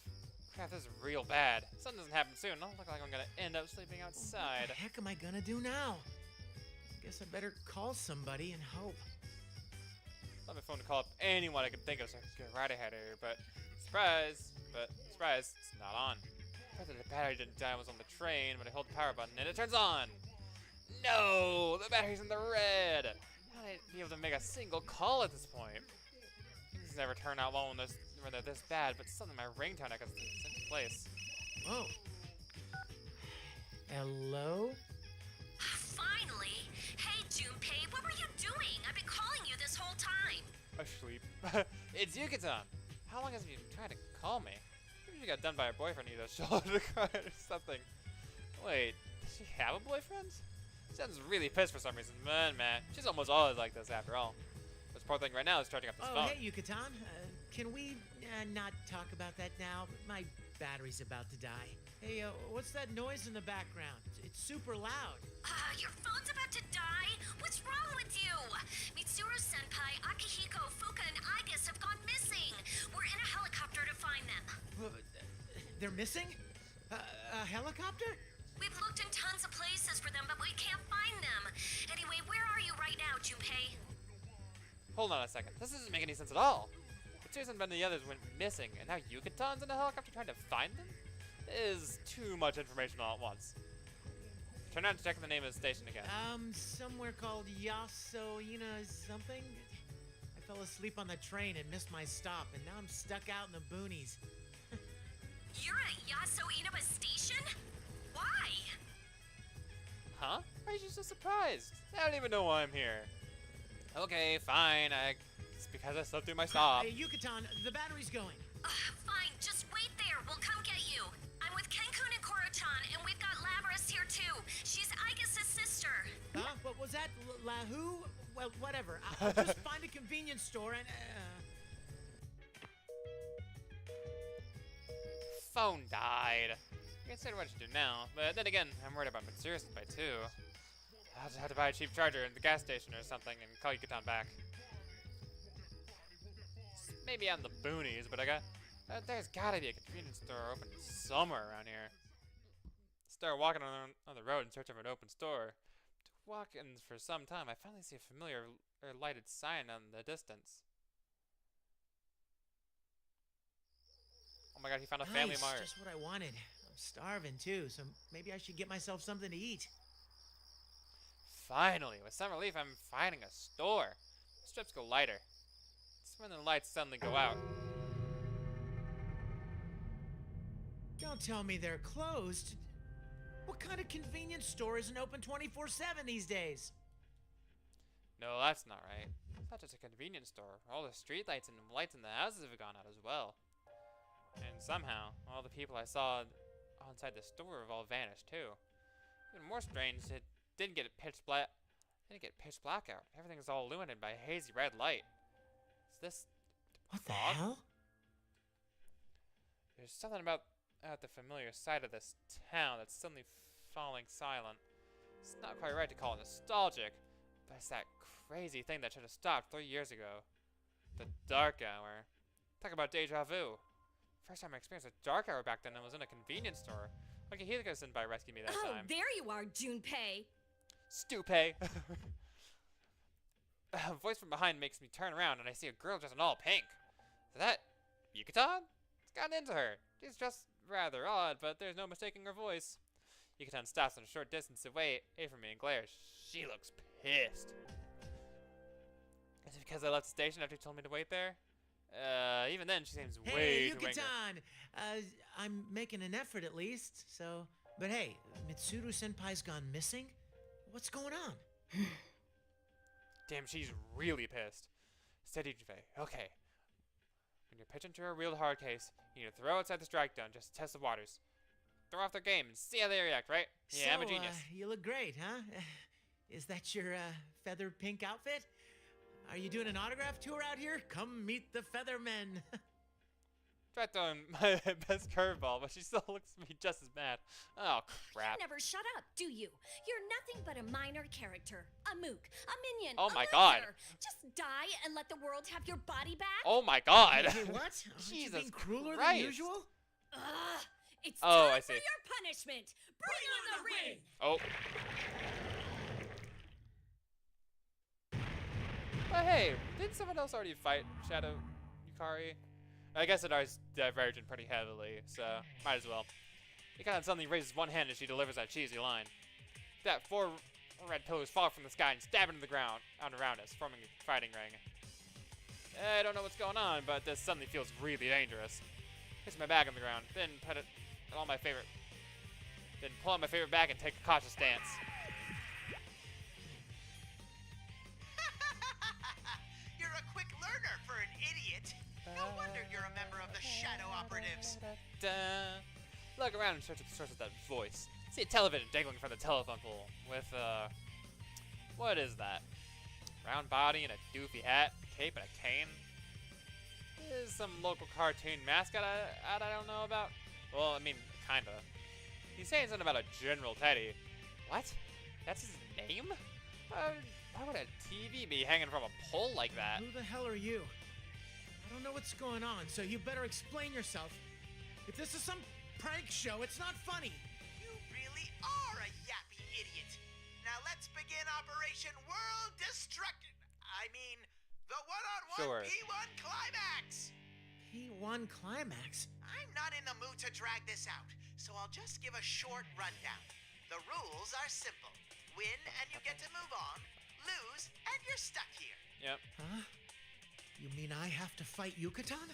[SPEAKER 1] Crap, this is real bad. If something doesn't happen soon, I'll look like I'm gonna end up sleeping outside.
[SPEAKER 16] What the heck am I gonna do now? Guess I better call somebody and hope.
[SPEAKER 1] I have my phone to call up anyone I can think of so I can get right ahead of here, but surprise, it's not on. I thought that the battery didn't die when I was on the train, but I hold the power button and it turns on. No, the battery's in the red. How did I be able to make a single call at this point? Things never turn out well when they're this bad, but suddenly my ringtone echoes into place.
[SPEAKER 16] Whoa. Hello?
[SPEAKER 10] Finally! Hey, Junpei, what were you doing? I've been calling you this whole time.
[SPEAKER 1] Asleep. It's Yukitan. How long has he been trying to call me? Maybe she got done by her boyfriend either, shoulder to cry or something. Wait, does she have a boyfriend? She sounds really pissed for some reason, man. She's almost always like this after all. This poor thing right now is charging up this phone.
[SPEAKER 16] Hey, Yucatan. Can we not talk about that now? My battery's about to die. Hey, what's that noise in the background? It's super loud.
[SPEAKER 10] Your phone's about to die? What's wrong with you? Mitsuru-senpai, Akihiko, Fuka, and Aigis have gone missing. We're in a helicopter to find them.
[SPEAKER 16] They're missing? A helicopter?
[SPEAKER 10] We've looked in tons of places for them, but we can't find them. Anyway, where are you right now, Junpei?
[SPEAKER 1] Hold on a second. This doesn't make any sense at all. Mitsuru's and the others went missing, and now Yukatan's in a helicopter trying to find them? This is too much information all at once. Turn around to check the name of the station again.
[SPEAKER 16] Somewhere called Yasoina something? I fell asleep on the train and missed my stop, and now I'm stuck out in the boonies.
[SPEAKER 10] You're at Yaso Inaba Station? Why?
[SPEAKER 1] Huh? Why are you so surprised? I don't even know why I'm here. Okay, fine. It's because I slept through my stop.
[SPEAKER 16] Hey, Yucatan, the battery's going.
[SPEAKER 10] Fine, just wait there. We'll come get you. I'm with Kenkun and Koro-chan, and we've got Labrys here too. She's Aigis' sister.
[SPEAKER 16] Huh? What was that? Lahu? Well, whatever. I'll just find a convenience store and...
[SPEAKER 1] Phone died. I consider what I should do now, but then again, I'm worried about Mitsuru-senpai too. I'll just have to buy a cheap charger at the gas station or something and call Yucatan back. Maybe out in the boonies, but there's gotta be a convenience store open somewhere around here. Start walking on the road in search of an open store. To walk in for some time, I finally see a familiar lighted sign in the distance. Oh my god, he found a Family Mart.
[SPEAKER 16] Just what I wanted. I'm starving too, so maybe I should get myself something to eat.
[SPEAKER 1] Finally, with some relief, I'm finding a store. The strips go lighter. It's when the lights suddenly go out.
[SPEAKER 16] Don't tell me they're closed. What kind of convenience store isn't open 24/7 these days?
[SPEAKER 1] No, that's not right. It's not just a convenience store. All the street lights and lights in the houses have gone out as well. And somehow, all the people I saw outside the store have all vanished too. Even more strange, it didn't get pitch black. Pitch black out. Everything's all illuminated by a hazy red light. Is this
[SPEAKER 16] what
[SPEAKER 1] fog?
[SPEAKER 16] the hell?
[SPEAKER 1] There's something about the familiar side of this town that's suddenly falling silent. It's not quite right to call it nostalgic, but it's that crazy thing that should have stopped 3 years ago. The dark hour. Talk about deja vu. First time I experienced a dark hour back then, I was in a convenience store. Akihiko-senpai rescued me that time.
[SPEAKER 10] Oh, there you are, Junpei.
[SPEAKER 1] Stupid. A voice from behind makes me turn around and I see a girl dressed in all pink. Is that Yucatan? It's gotten into her. She's dressed rather odd, but there's no mistaking her voice. Yucatan stops on a short distance away from me and glares. She looks pissed. Is it because I left the station after you told me to wait there? Even then, she seems way
[SPEAKER 16] Hey,
[SPEAKER 1] too angry.
[SPEAKER 16] Yucatan! I'm making an effort at least, so... But hey, Mitsuru-senpai's gone missing? What's going on?
[SPEAKER 1] Damn, she's really pissed. Steady, Junpei. Okay. When you're pitching to a real hard case, you need to throw outside the strike zone just to test the waters. Throw off their game and see how they react, right? Yeah, I'm a genius.
[SPEAKER 16] You look great, huh? Is that your feather pink outfit? Are you doing an autograph tour out here? Come meet the Feathermen.
[SPEAKER 1] Tried throwing my best curveball, but she still looks at me just as mad. Oh, crap.
[SPEAKER 10] You never shut up, do you? You're nothing but a minor character. A mook, a minion,
[SPEAKER 1] Oh
[SPEAKER 10] a
[SPEAKER 1] my
[SPEAKER 10] loser.
[SPEAKER 1] God.
[SPEAKER 10] Just die and let the world have your body back?
[SPEAKER 1] Oh my God.
[SPEAKER 16] Hey, what? Aren't you
[SPEAKER 1] Jesus
[SPEAKER 16] being crueler
[SPEAKER 1] Christ.
[SPEAKER 16] than usual?
[SPEAKER 10] Ugh, it's
[SPEAKER 1] Oh,
[SPEAKER 10] time
[SPEAKER 1] I see.
[SPEAKER 10] for your punishment. Bring on the ring.
[SPEAKER 1] Oh. But hey, didn't someone else already fight Shadow Yukari? I guess it always diverged pretty heavily, so might as well. Yukari suddenly raises one hand as she delivers that cheesy line. That 4 red pillars fall from the sky and stab into the ground out around us, forming a fighting ring. I don't know what's going on, but this suddenly feels really dangerous. Hits my bag on the ground, then put it on my favorite. Then pull out my favorite bag and take a cautious stance.
[SPEAKER 15] You're a quick learner for an idiot. No wonder you're a member of the Shadow Operatives.
[SPEAKER 1] Look around and search at the source of that voice. See a television dangling from the telephone pole with, what is that? Round body and a doofy hat, cape and a cane? Is some local cartoon mascot I don't know about? Well, I mean, kinda. He's saying something about a General Teddy. What? That's his name? Why would a TV be hanging from a pole like that?
[SPEAKER 16] Who the hell are you? I don't know what's going on, so you better explain yourself. If this is some prank show, it's not funny.
[SPEAKER 15] You really are a yappy idiot. Now let's begin Operation World Destruction. I mean, the one-on-one
[SPEAKER 1] Sure.
[SPEAKER 15] P1 Climax.
[SPEAKER 16] P1 Climax?
[SPEAKER 15] I'm not in the mood to drag this out, so I'll just give a short rundown. The rules are simple. Win and you get to move on. Lose and you're stuck here.
[SPEAKER 1] Yep.
[SPEAKER 16] Huh? You mean I have to fight Yucatan?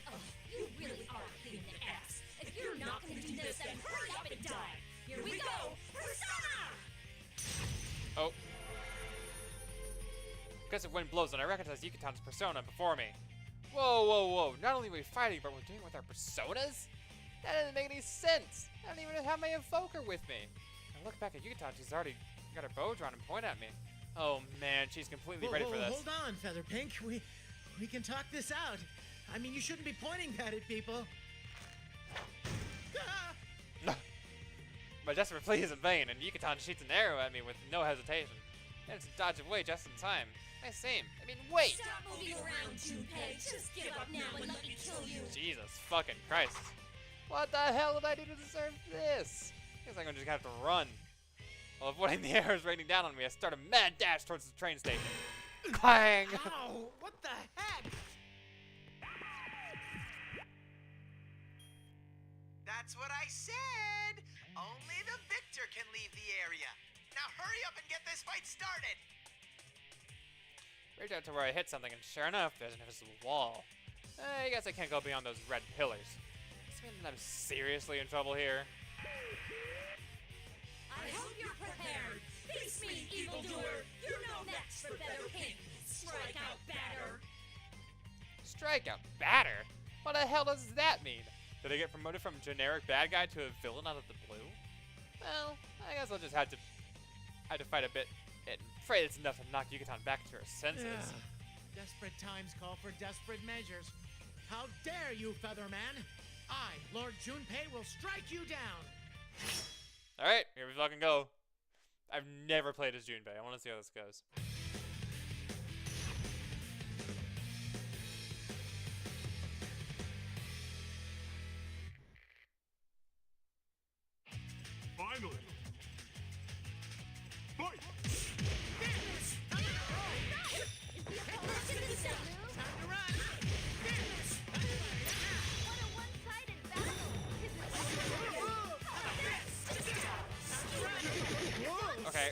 [SPEAKER 10] Oh, you really are a pain in the ass. If you're not gonna do this, then hurry up and die. Here we go. Persona!
[SPEAKER 1] Oh. Because of wind blows and I recognize Yukatan's persona before me. Whoa, whoa, whoa. Not only are we fighting, but we're doing it with our personas? That doesn't make any sense. I don't even have my evoker with me. I look back at Yukatan, she's already got her bow drawn and point at me. Oh man, she's completely ready for this.
[SPEAKER 16] Hold on, Featherpink. We can talk this out. I mean, you shouldn't be pointing that at people.
[SPEAKER 1] My desperate plea is in vain, and Yucatan shoots an arrow at me with no hesitation. And to dodge away just in time. I same. I mean, wait!
[SPEAKER 10] Stop moving around, Junpei. Just give up now and let me kill you.
[SPEAKER 1] Jesus fucking Christ. What the hell did I do to deserve this? Guess I'm gonna just have to run. While avoiding the arrows raining down on me, I start a mad dash towards the train station. Clang!
[SPEAKER 16] Ow! What the heck?
[SPEAKER 15] That's what I said. Only the victor can leave the area. Now hurry up and get this fight started.
[SPEAKER 1] Reach out to where I hit something, and sure enough, there's an invisible wall. I guess I can't go beyond those red pillars. Does this mean that I'm seriously in trouble here?
[SPEAKER 10] I hope you're prepared. Face me, evildoer. You're no match for Featherpink. Strike out, batter.
[SPEAKER 1] Strike out batter? What the hell does that mean? Did I get promoted from generic bad guy to a villain out of the blue? Well, I guess I'll just have to fight a bit. And I'm afraid it's enough to knock Yucatan back to her senses.
[SPEAKER 16] Yeah. Desperate times call for desperate measures. How dare you, Featherman? I, Lord Junpei, will strike you down.
[SPEAKER 1] Alright, here we fucking go. I've never played as Junpei. I want to see how this goes.
[SPEAKER 5] Finally! Fight!
[SPEAKER 1] Okay.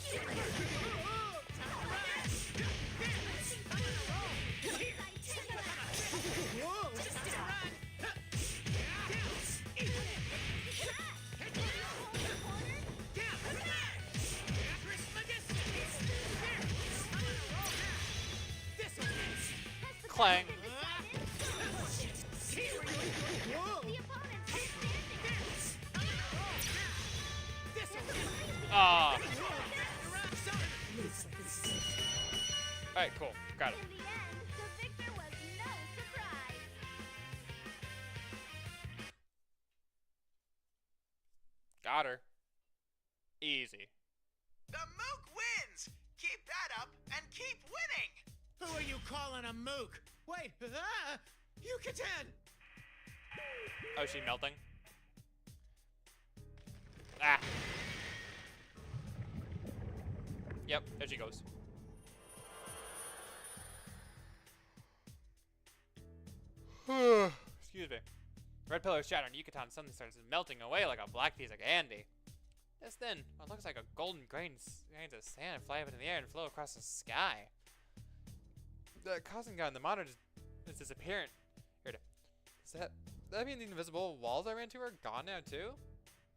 [SPEAKER 1] playing. Ah. Alright, cool. Got it. Got her. Easy.
[SPEAKER 15] The Mook wins! Keep that up and keep winning!
[SPEAKER 16] Who are you calling a mook? Wait, Yucatan!
[SPEAKER 1] Oh, is she melting? Ah. Yep, there she goes. Excuse me. Red pillar shattered and Yucatan suddenly starts melting away like a black piece of candy. Just then, what looks like a golden grains of sand fly up into the air and flow across the sky. The causing guy on the monitor is disappearing. Does that mean the invisible walls I ran to are gone now too?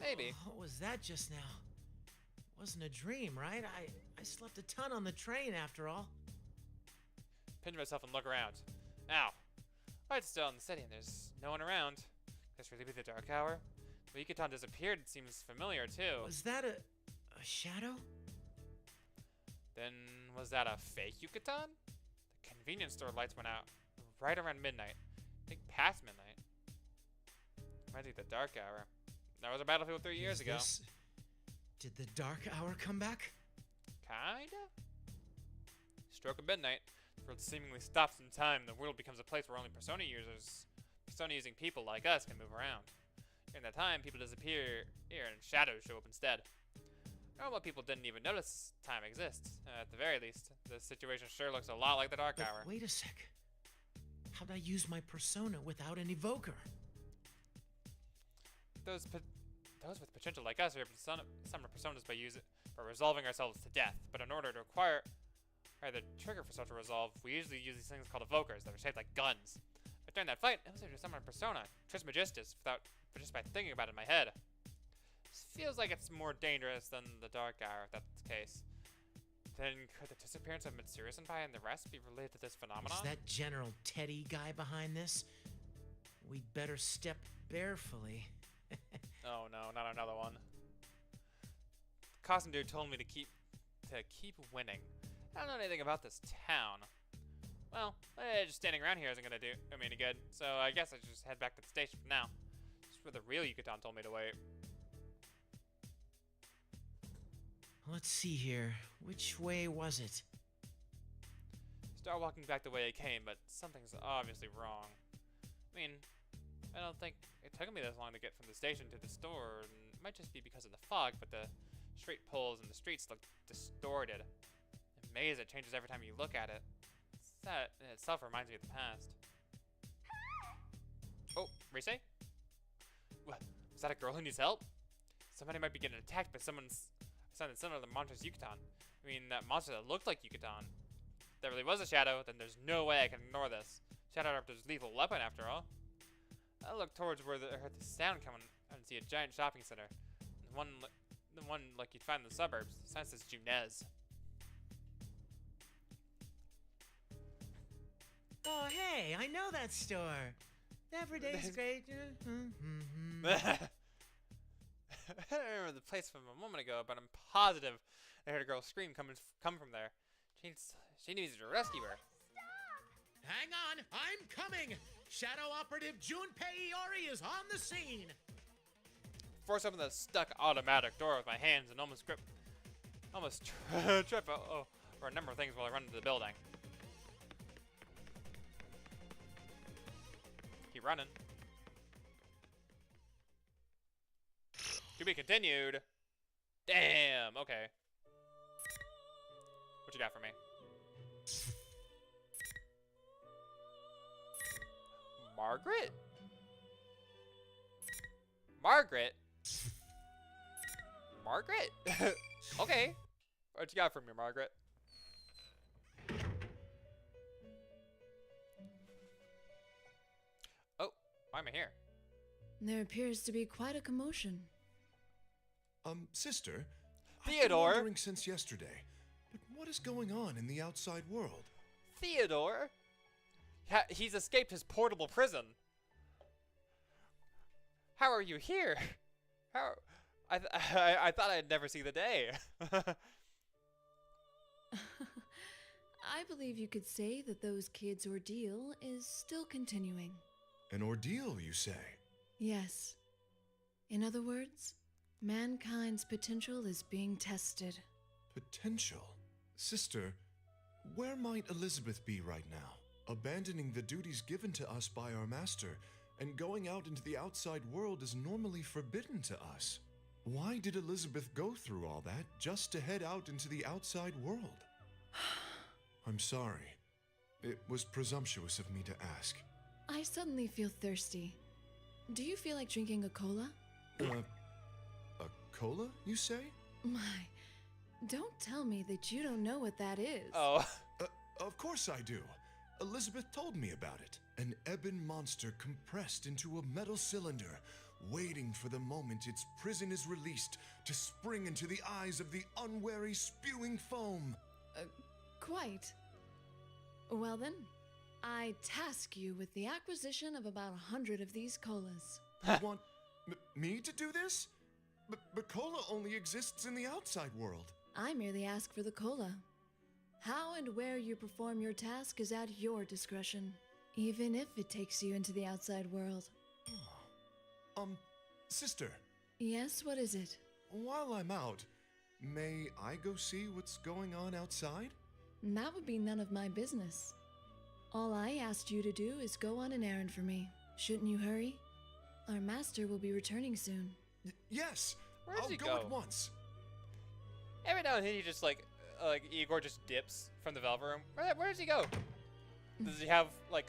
[SPEAKER 1] Maybe.
[SPEAKER 16] What was that just now? It wasn't a dream, right? I slept a ton on the train after all.
[SPEAKER 1] Pinch myself and look around. Ow. Lights still in the city and there's no one around. Guess really be the dark hour. The Yucatan disappeared seems familiar too.
[SPEAKER 16] Was that a shadow?
[SPEAKER 1] Then was that a fake Yucatan? The convenience store lights went out right around midnight. I think past midnight. Might be the dark hour. That was a battlefield 3 years ago.
[SPEAKER 16] Did the dark hour come back?
[SPEAKER 1] Kinda? Stroke of midnight. The world seemingly stops in time. The world becomes a place where only Persona using people like us can move around. During that time, people disappear here and shadows show up instead. Normal people didn't even notice time exists. At the very least, the situation sure looks a lot like the dark hour.
[SPEAKER 16] Wait a sec. How'd I use my persona without an evoker?
[SPEAKER 1] Those with potential like us are able to summon personas by resolving ourselves to death. But in order to acquire the trigger for such a resolve, we usually use these things called evokers that are shaped like guns. But during that fight, I was able to summon a persona, Trismegistus, just by thinking about it in my head. This feels like it's more dangerous than the dark hour, if that's the case. Then could the disappearance of Mitsuru-senpai and the rest be related to this phenomenon?
[SPEAKER 16] Is that General Teddy guy behind this? We'd better step barefully.
[SPEAKER 1] Oh no, not another one. Costume dude told me to keep winning. I don't know anything about this town. Well, just standing around here isn't gonna do me any good, so I guess I should just head back to the station for now. Just where the real Yucatan told me to wait.
[SPEAKER 16] Let's see here. Which way was it?
[SPEAKER 1] Start walking back the way I came, but something's obviously wrong. I mean, I don't think it took me this long to get from the station to the store. And it might just be because of the fog, but the straight poles and the streets look distorted. A maze that changes every time you look at it. That in itself reminds me of the past. Oh, Rise? What? Was that a girl who needs help? Somebody might be getting attacked by someone similar to the monster's Yucatan. I mean, that monster that looked like Yucatan. If there really was a shadow, then there's no way I can ignore this. Shadow Raptor's lethal weapon, after all. I look towards where I heard the sound coming and see a giant shopping center. The one like you'd find in the suburbs. The sign says Junez.
[SPEAKER 16] Oh, hey, I know that store. Every day's great.
[SPEAKER 1] I don't remember the place from a moment ago, but I'm positive I heard a girl scream come from there. She needs to rescue her.
[SPEAKER 16] Hang on, I'm coming! Shadow Operative Junpei Iori is on the scene!
[SPEAKER 1] Force open the stuck automatic door with my hands and almost trip over a number of things while I run into the building. Keep running. To be continued. Damn, okay. What you got for me? Margaret? Margaret? Margaret? Okay. What you got for me, Margaret? Oh, why am I here?
[SPEAKER 17] There appears to be quite a commotion.
[SPEAKER 2] Sister?
[SPEAKER 1] Theodore?
[SPEAKER 2] I've been wondering since yesterday, but what is going on in the outside world?
[SPEAKER 1] Theodore? He's escaped his portable prison. How are you here? How? I thought I'd never see the day.
[SPEAKER 17] I believe you could say that those kids' ordeal is still continuing.
[SPEAKER 5] An ordeal, you say?
[SPEAKER 17] Yes. In other words, mankind's potential is being tested.
[SPEAKER 5] Potential? Sister, where might Elizabeth be right now? Abandoning the duties given to us by our master and going out into the outside world is normally forbidden to us. Why did Elizabeth go through all that just to head out into the outside world? I'm sorry. It was presumptuous of me to ask.
[SPEAKER 17] I suddenly feel thirsty. Do you feel like drinking a cola?
[SPEAKER 5] A cola, you say?
[SPEAKER 17] My, don't tell me that you don't know what that is.
[SPEAKER 1] Oh.
[SPEAKER 5] Of course I do. Elizabeth told me about it. An ebon monster compressed into a metal cylinder, waiting for the moment its prison is released to spring into the eyes of the unwary spewing foam.
[SPEAKER 17] Quite. Well then, I task you with the acquisition of about 100 of these colas.
[SPEAKER 5] You want me to do this? But cola only exists in the outside world.
[SPEAKER 17] I merely ask for the cola. How and where you perform your task is at your discretion, even if it takes you into the outside world.
[SPEAKER 5] Sister.
[SPEAKER 17] Yes, what is it?
[SPEAKER 5] While I'm out, may I go see what's going on outside?
[SPEAKER 17] That would be none of my business. All I asked you to do is go on an errand for me. Shouldn't you hurry? Our master will be returning soon.
[SPEAKER 5] Yes!
[SPEAKER 1] Where does
[SPEAKER 5] I'll
[SPEAKER 1] he
[SPEAKER 5] go
[SPEAKER 1] go
[SPEAKER 5] at once.
[SPEAKER 1] Every now and then he just like Igor just dips from the Velvet Room. Where does he go? Does he have like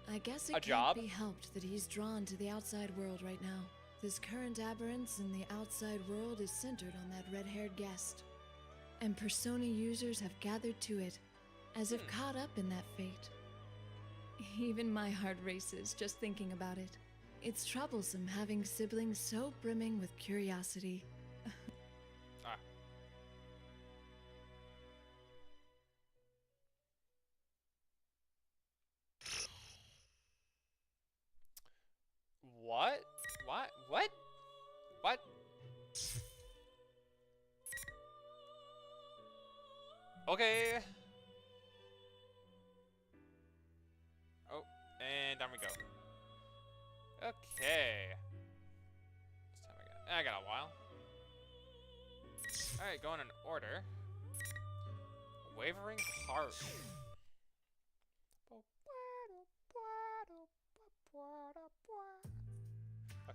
[SPEAKER 17] I guess
[SPEAKER 1] a
[SPEAKER 17] it can't
[SPEAKER 1] job?
[SPEAKER 17] be helped that he's drawn to the outside world right now. This current aberrance in the outside world is centered on that red-haired guest. And Persona users have gathered to it, as if caught up in that fate. Even my heart races just thinking about it. It's troublesome having siblings so brimming with curiosity.
[SPEAKER 1] What? What? What? What? Okay. Oh, and down we go. Okay. This time I got a while. Alright, going in order. Wavering Heart.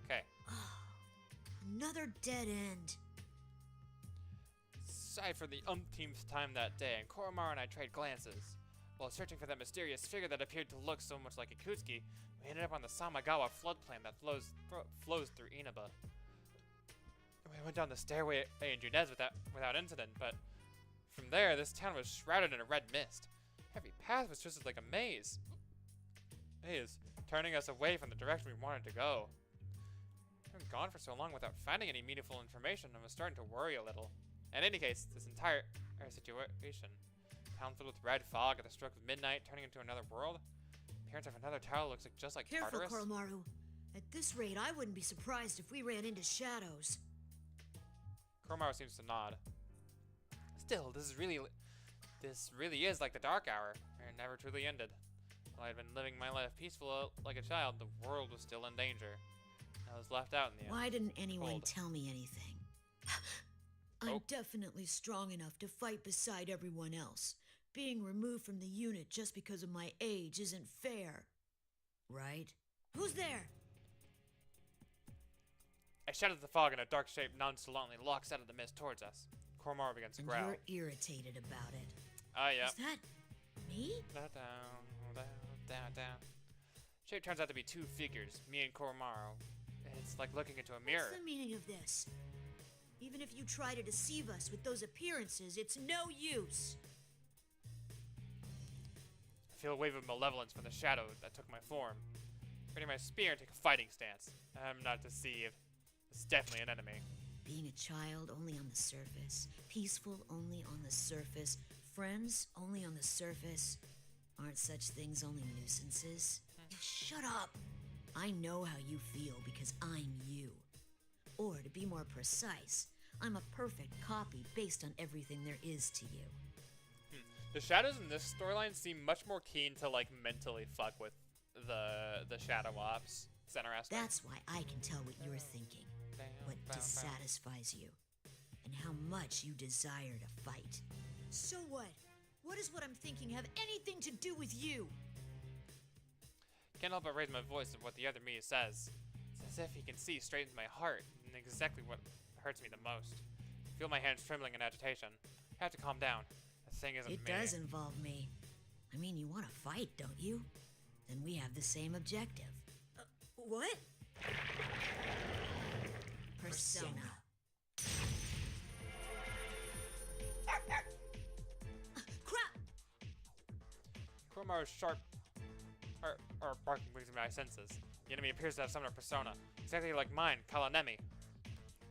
[SPEAKER 1] Okay.
[SPEAKER 12] Another dead end.
[SPEAKER 1] Aside for the umpteenth time that day, and Koromaru and I trade glances. While searching for that mysterious figure that appeared to look so much like Ikutsuki, we ended up on the Samagawa floodplain that flows through Inaba. We went down the stairway in Junez without incident, but from there, this town was shrouded in a red mist. Every path was twisted like a maze. Turning us away from the direction we wanted to go. I've been gone for so long without finding any meaningful information, I was starting to worry a little. In any case, this entire situation, town filled with red fog at the stroke of midnight, turning into another world. Appearance of another tower looks like just like
[SPEAKER 12] Careful,
[SPEAKER 1] Tartarus.
[SPEAKER 12] Koromaru. At this rate, I wouldn't be surprised if we ran into shadows.
[SPEAKER 1] Koromaru seems to nod. Still, this really is like the Dark Hour. It never truly ended. While I had been living my life peaceful like a child, the world was still in danger. I was left out in the end.
[SPEAKER 12] Why didn't anyone
[SPEAKER 1] Cold.
[SPEAKER 12] tell me anything? I'm definitely strong enough to fight beside everyone else. Being removed from the unit just because of my age isn't fair. Right? Who's there?
[SPEAKER 1] I shouted at the fog, and a dark shape nonchalantly locks out of the mist towards us. Koromaru begins to
[SPEAKER 12] And
[SPEAKER 1] growl.
[SPEAKER 12] you're irritated about it.
[SPEAKER 1] Yeah.
[SPEAKER 12] Is that me?
[SPEAKER 1] Down. Shape turns out to be two figures, me and Koromaru. It's like looking into a mirror.
[SPEAKER 12] What's the meaning of this? Even if you try to deceive us with those appearances, it's no use.
[SPEAKER 1] I feel a wave of malevolence from the shadow that took my form. Ready my spear and take a fighting stance. I'm not deceived. It's definitely an enemy.
[SPEAKER 12] Being a child only on the surface, peaceful only on the surface, friends only on the surface. Aren't such things only nuisances? Shut up! I know how you feel because I'm you. Or to be more precise, I'm a perfect copy based on everything there is to you.
[SPEAKER 1] The shadows in this storyline seem much more keen to like mentally fuck with the shadow ops. It's interesting.
[SPEAKER 12] That's why I can tell what you're thinking, what dissatisfies you, and how much you desire to fight. So what? What does what I'm thinking have anything to do with you?
[SPEAKER 1] Can't help but raise my voice at what the other me says. It's as if he can see straight into my heart and exactly what hurts me the most. I feel my hands trembling in agitation. I have to calm down. The thing isn't me.
[SPEAKER 12] It does involve me. I mean, you want to fight, don't you? Then we have the same objective. What? Persona. Crap!
[SPEAKER 1] Kuromaru's sharp barking brings me my senses. The enemy appears to have summoned a persona, exactly like mine, Kalanemi. It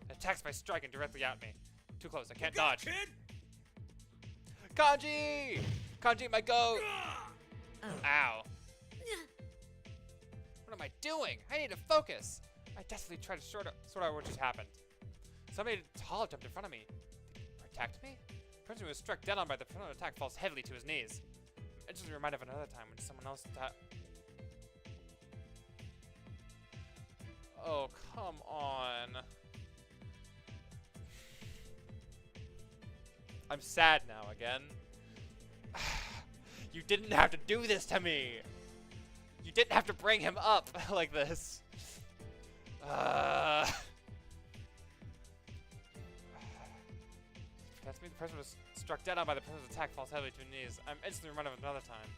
[SPEAKER 1] attacks by striking directly at me. Too close, I can't dodge.
[SPEAKER 5] Kid?
[SPEAKER 1] Kanji! Kanji, my goat! Ow. What am I doing? I need to focus. I desperately try to sort out what just happened. Somebody tall jumped in front of me. Attacked me? The person who was struck dead on by the persona attack falls heavily to his knees. I'm instantly reminded of another time when someone else Oh, come on. I'm sad now again. You didn't have to do this to me. You didn't have to bring him up like this. That's me. The person was struck dead on by the person's attack falls heavily to his knees. I'm instantly reminded of another time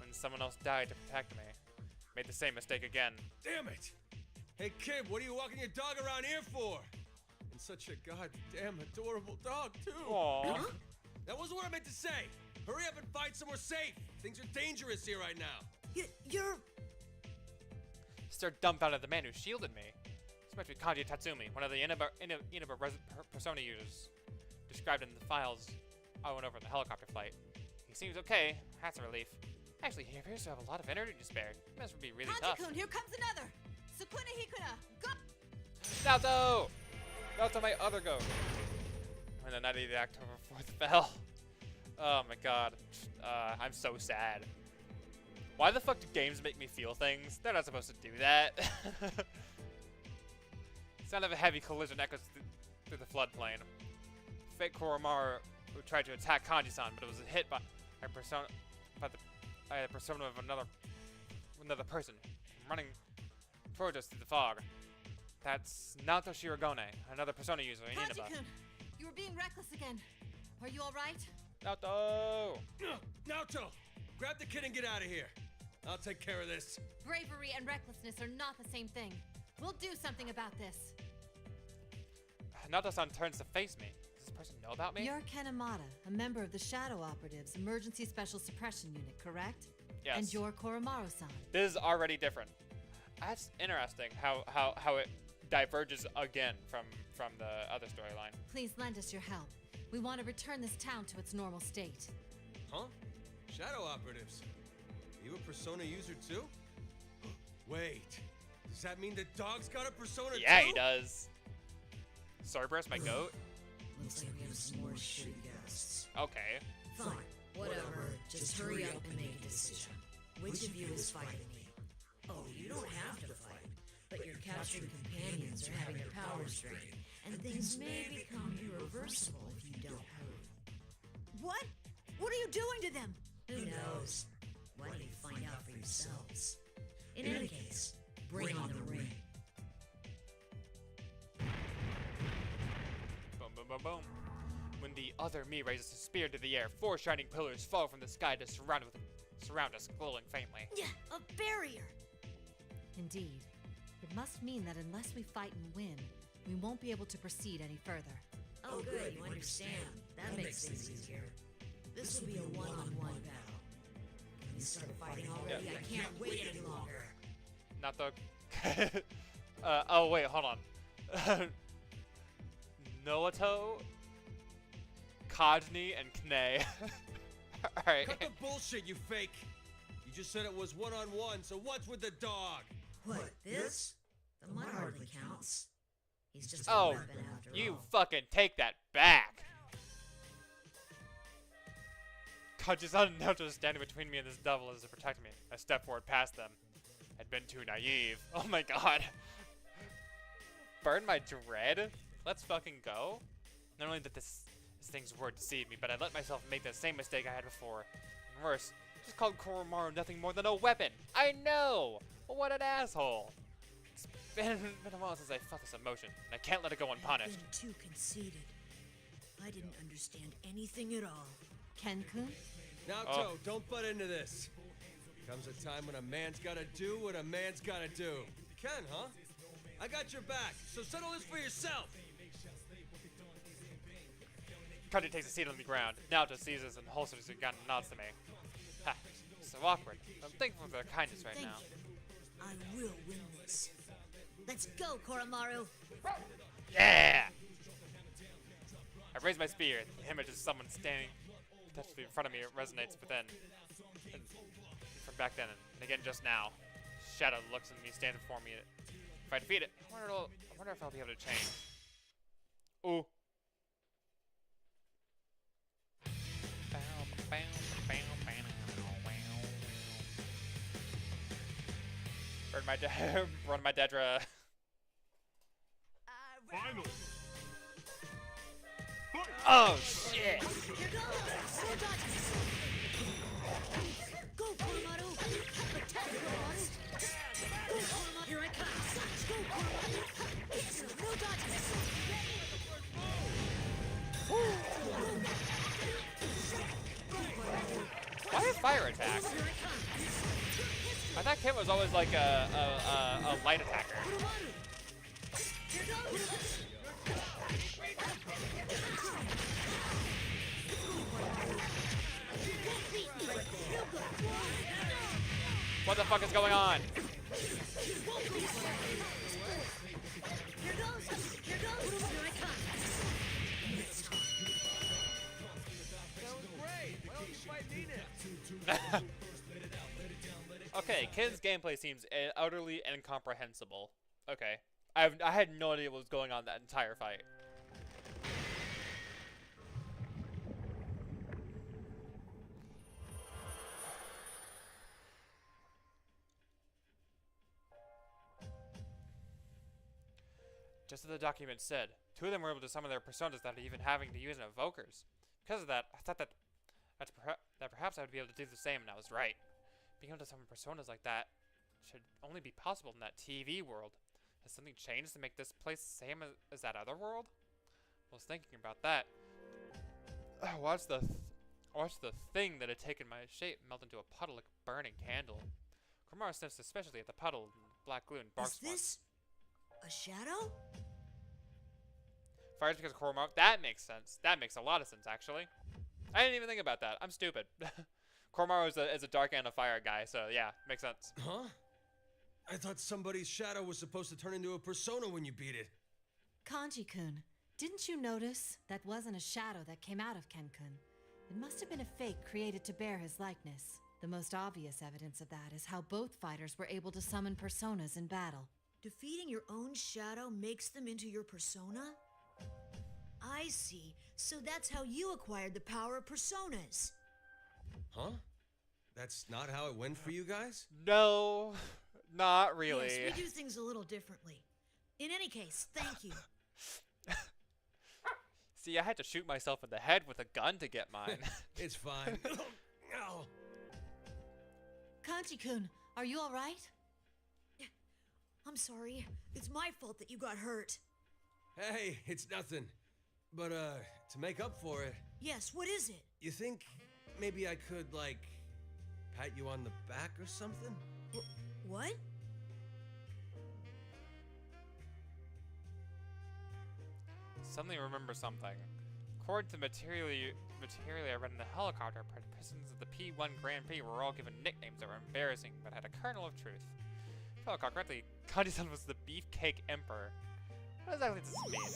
[SPEAKER 1] when someone else died to protect me. Made the same mistake again.
[SPEAKER 18] Damn it! Hey kid, what are you walking your dog around here for? And such a goddamn adorable dog too.
[SPEAKER 1] Aww.
[SPEAKER 18] That wasn't what I meant to say. Hurry up and find somewhere safe. Things are dangerous here right now.
[SPEAKER 12] You're...
[SPEAKER 1] Stared dumbfounded at the man who shielded me. This must be Kanji Tatsumi, one of the Inaba persona users described in the files I went over in the helicopter flight. He seems okay. That's a relief. Actually, he appears to have a lot of energy to spare. He must be really tough.
[SPEAKER 11] Kanji-kun, here comes another! Sukuna Hikuna, go!
[SPEAKER 1] Naoto! Naoto, my other goat. When the night of the October 4th fell. Oh my god. I'm so sad. Why the fuck do games make me feel things? They're not supposed to do that. Sound of a heavy collision echoes through the floodplain. Fake Kuromaru who tried to attack Kanji-san, but it was hit by the persona of another person running towards us through the fog. That's Naoto Shirogane, another persona user in Inaba.
[SPEAKER 11] Kanji-kun, you were being reckless again. Are you all right?
[SPEAKER 1] Naoto!
[SPEAKER 18] Naoto! Grab the kid and get out of here. I'll take care of this.
[SPEAKER 11] Bravery and recklessness are not the same thing. We'll do something about this.
[SPEAKER 1] Naoto-san turns to face me. Does this person know about me?
[SPEAKER 9] You're Kanemata, a member of the Shadow Operatives Emergency Special Suppression Unit, correct?
[SPEAKER 1] Yes.
[SPEAKER 9] And you're Koromaru-san.
[SPEAKER 1] This is already different. That's interesting how it diverges again from the other storyline.
[SPEAKER 9] Please lend us your help. We want to return this town to its normal state.
[SPEAKER 18] Huh? Shadow Operatives? You a persona user too? Wait, does that mean the dog's got a persona too?
[SPEAKER 1] Yeah, he does. Cerberus, my goat?
[SPEAKER 12] Looks like we have some more shitty guests.
[SPEAKER 1] Okay.
[SPEAKER 12] Fine, whatever. Just hurry up and make a decision. Which of you is fighting me? Oh, you don't have to fight, but your captured companions are having their powers drained, and things may become irreversible if you don't hurry. What? What are you doing to them?
[SPEAKER 7] Who knows? Why don't you find out for yourselves? In any case, bring on the ring.
[SPEAKER 1] Boom, boom, boom, boom. When the other me raises his spear to the air, 4 shining pillars fall from the sky to surround us, glowing faintly.
[SPEAKER 12] Yeah, a barrier!
[SPEAKER 9] Indeed. It must mean that unless we fight and win, we won't be able to proceed any further.
[SPEAKER 7] Oh, good, you understand. That makes things easier. This will be a one-on-one battle. Can we start fighting already?
[SPEAKER 1] Yeah.
[SPEAKER 7] I can't wait any longer.
[SPEAKER 1] Not the... oh, wait, hold on. Noato, Kajni, and Kne. Alright.
[SPEAKER 18] Cut the bullshit, you fake! just said it was one-on-one, so what's with the dog?
[SPEAKER 12] What, this? The mud hardly counts. He's just a
[SPEAKER 1] Oh,
[SPEAKER 12] weapon after
[SPEAKER 1] you
[SPEAKER 12] all.
[SPEAKER 1] fucking take that back. God, just now just standing between me and this devil is to protect me. I stepped forward past them. I'd been too naive. Oh my god. Burn my dread? Let's fucking go. Not only did this thing's word deceive me, but I let myself make the same mistake I had before. And worse, just called Koromaru nothing more than a weapon. I know! What an asshole. It's been a while since I felt this emotion, and I can't let it go unpunished.
[SPEAKER 12] I've been too conceited. I didn't understand anything at all.
[SPEAKER 11] Ken-kun?
[SPEAKER 18] Naoto, don't butt into this. Comes a time when a man's gotta do what a man's gotta do. Ken, huh? I got your back, so settle this for yourself.
[SPEAKER 1] Kanji takes a seat on the ground. Naoto seizes and holsters a gun and nods to me. Ha, so awkward. I'm thankful for their kindness right now.
[SPEAKER 12] I will win this. Let's go, Koromaru.
[SPEAKER 1] Yeah! I raise my spear. The image of someone standing potentially in front of me resonates within. And from back then, and again just now. Shadow looks at me, stands before me. If I defeat it, I wonder if I'll be able to change. Ooh. Burn my run my Dedra.
[SPEAKER 5] Final.
[SPEAKER 1] Oh shit!
[SPEAKER 12] Go, Koromaru! Attack, Koromaru! Go, Koromaru! Here I come! Go, Koromaru! No dodges!
[SPEAKER 1] Why a fire attack? I thought Kit was always like a light attacker. What the fuck is going on? Okay, Kid's gameplay seems utterly incomprehensible. Okay. I had no idea what was going on that entire fight. Just as the document said, two of them were able to summon their personas without even having to use an evokers. Because of that, I thought that perhaps I would be able to do the same, and I was right. Being able to summon personas like that should only be possible in that TV world. Has something changed to make this place the same as that other world? I was thinking about that. I watched the thing that had taken my shape melt into a puddle like a burning candle. Koromaru sniffs especially at the puddle and black glue and barks once.
[SPEAKER 12] Is this a shadow?
[SPEAKER 1] Fires because of Koromaru. That makes sense. That makes a lot of sense, actually. I didn't even think about that. I'm stupid. Koromaru is a dark and a fire guy, so yeah, makes sense.
[SPEAKER 18] Huh? I thought somebody's shadow was supposed to turn into a persona when you beat it.
[SPEAKER 9] Kanji-kun, didn't you notice that wasn't a shadow that came out of Ken-kun? It must have been a fake created to bear his likeness. The most obvious evidence of that is how both fighters were able to summon personas in battle.
[SPEAKER 12] Defeating your own shadow makes them into your persona? I see. So that's how you acquired the power of personas.
[SPEAKER 18] Huh? That's not how it went for you guys?
[SPEAKER 1] No, not really.
[SPEAKER 12] Yes, we do things a little differently. In any case, thank you.
[SPEAKER 1] See, I had to shoot myself in the head with a gun to get mine.
[SPEAKER 18] It's fine. Ow.
[SPEAKER 9] Kanji-kun, are you alright?
[SPEAKER 12] I'm sorry. It's my fault that you got hurt.
[SPEAKER 18] Hey, it's nothing. But, to make up for it...
[SPEAKER 12] Yes, what is it?
[SPEAKER 18] You think maybe I could, like, pat you on the back or something?
[SPEAKER 12] What?
[SPEAKER 1] Suddenly remember something. According to the material I read in the helicopter, participants of the P1 Grand Prix were all given nicknames that were embarrassing, but had a kernel of truth. If I recall correctly, Kanji-san was the Beefcake Emperor. What exactly does this mean?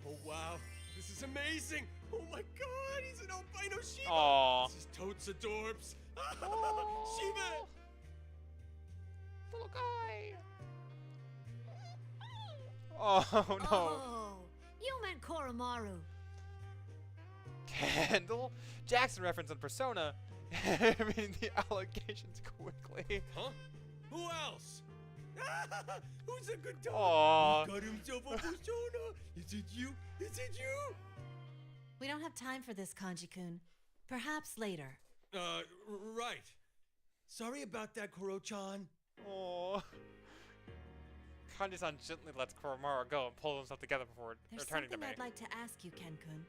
[SPEAKER 18] Oh wow, this is amazing! Oh my god, he's an albino Shiba!
[SPEAKER 1] Aw.
[SPEAKER 18] This is totes adorbs!
[SPEAKER 1] Oh.
[SPEAKER 18] Shiba!
[SPEAKER 1] Little guy. Oh no.
[SPEAKER 12] Oh, you meant Koromaru.
[SPEAKER 1] Kendall? Jackson reference on Persona. Reading the allegations quickly.
[SPEAKER 18] Huh? Who else? Who's a good dog?
[SPEAKER 1] Aw.
[SPEAKER 18] He got himself a Persona! Is it you? Is it you?
[SPEAKER 7] We don't have time for this, Kanji-kun. Perhaps later.
[SPEAKER 18] Right. Sorry about that, Koro-chan.
[SPEAKER 1] Oh. Kanji-san gently lets Koromaru go and pulls himself together before
[SPEAKER 7] There's
[SPEAKER 1] returning to
[SPEAKER 7] something
[SPEAKER 1] me.
[SPEAKER 7] I'd like to ask you, Ken-kun.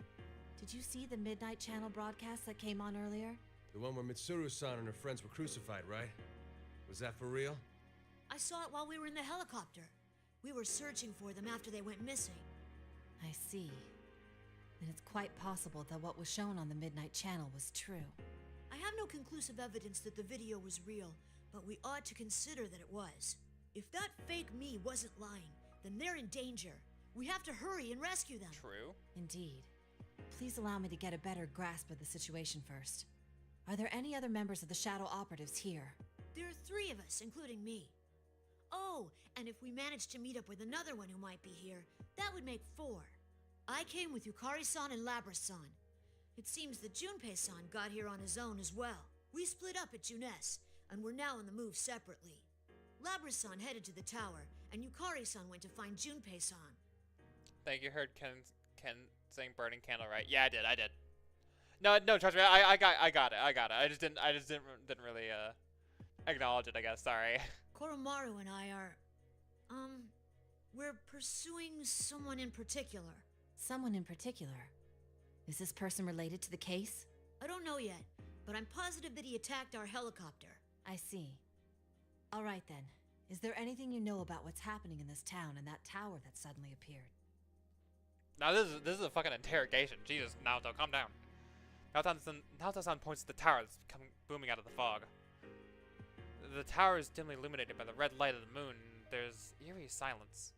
[SPEAKER 7] Did you see the Midnight Channel broadcast that came on earlier?
[SPEAKER 18] The one where Mitsuru-san and her friends were crucified, right? Was that for real?
[SPEAKER 12] I saw it while we were in the helicopter. We were searching for them after they went missing.
[SPEAKER 7] I see. Then it's quite possible that what was shown on the Midnight Channel was true.
[SPEAKER 12] I have no conclusive evidence that the video was real, but we ought to consider that it was. If that fake me wasn't lying, then they're in danger. We have to hurry and rescue them.
[SPEAKER 1] True.
[SPEAKER 7] Indeed. Please allow me to get a better grasp of the situation first. Are there any other members of the Shadow Operatives here?
[SPEAKER 12] There are 3 of us, including me. Oh, and if we manage to meet up with another one who might be here, that would make 4. I came with Yukari-san and Labra-san. It seems that Junpei-san got here on his own as well. We split up at Junes, and we're now on the move separately. Labra-san headed to the tower, and Yukari-san went to find Junpei-san.
[SPEAKER 1] Think you heard Ken saying burning candle, right? Yeah, I did. No, trust me, I got it. I just didn't really acknowledge it, I guess. Sorry.
[SPEAKER 12] Koromaru and I are, we're pursuing someone in particular.
[SPEAKER 7] Someone in particular? Is this person related to the case?
[SPEAKER 12] I don't know yet, but I'm positive that he attacked our helicopter.
[SPEAKER 7] I see. All right then. Is there anything you know about what's happening in this town and that tower that suddenly appeared?
[SPEAKER 1] Now this is a fucking interrogation. Jesus, Naoto, calm down. Naoto-san points to the tower that's coming booming out of the fog. The tower is dimly illuminated by the red light of the moon. There's eerie silence.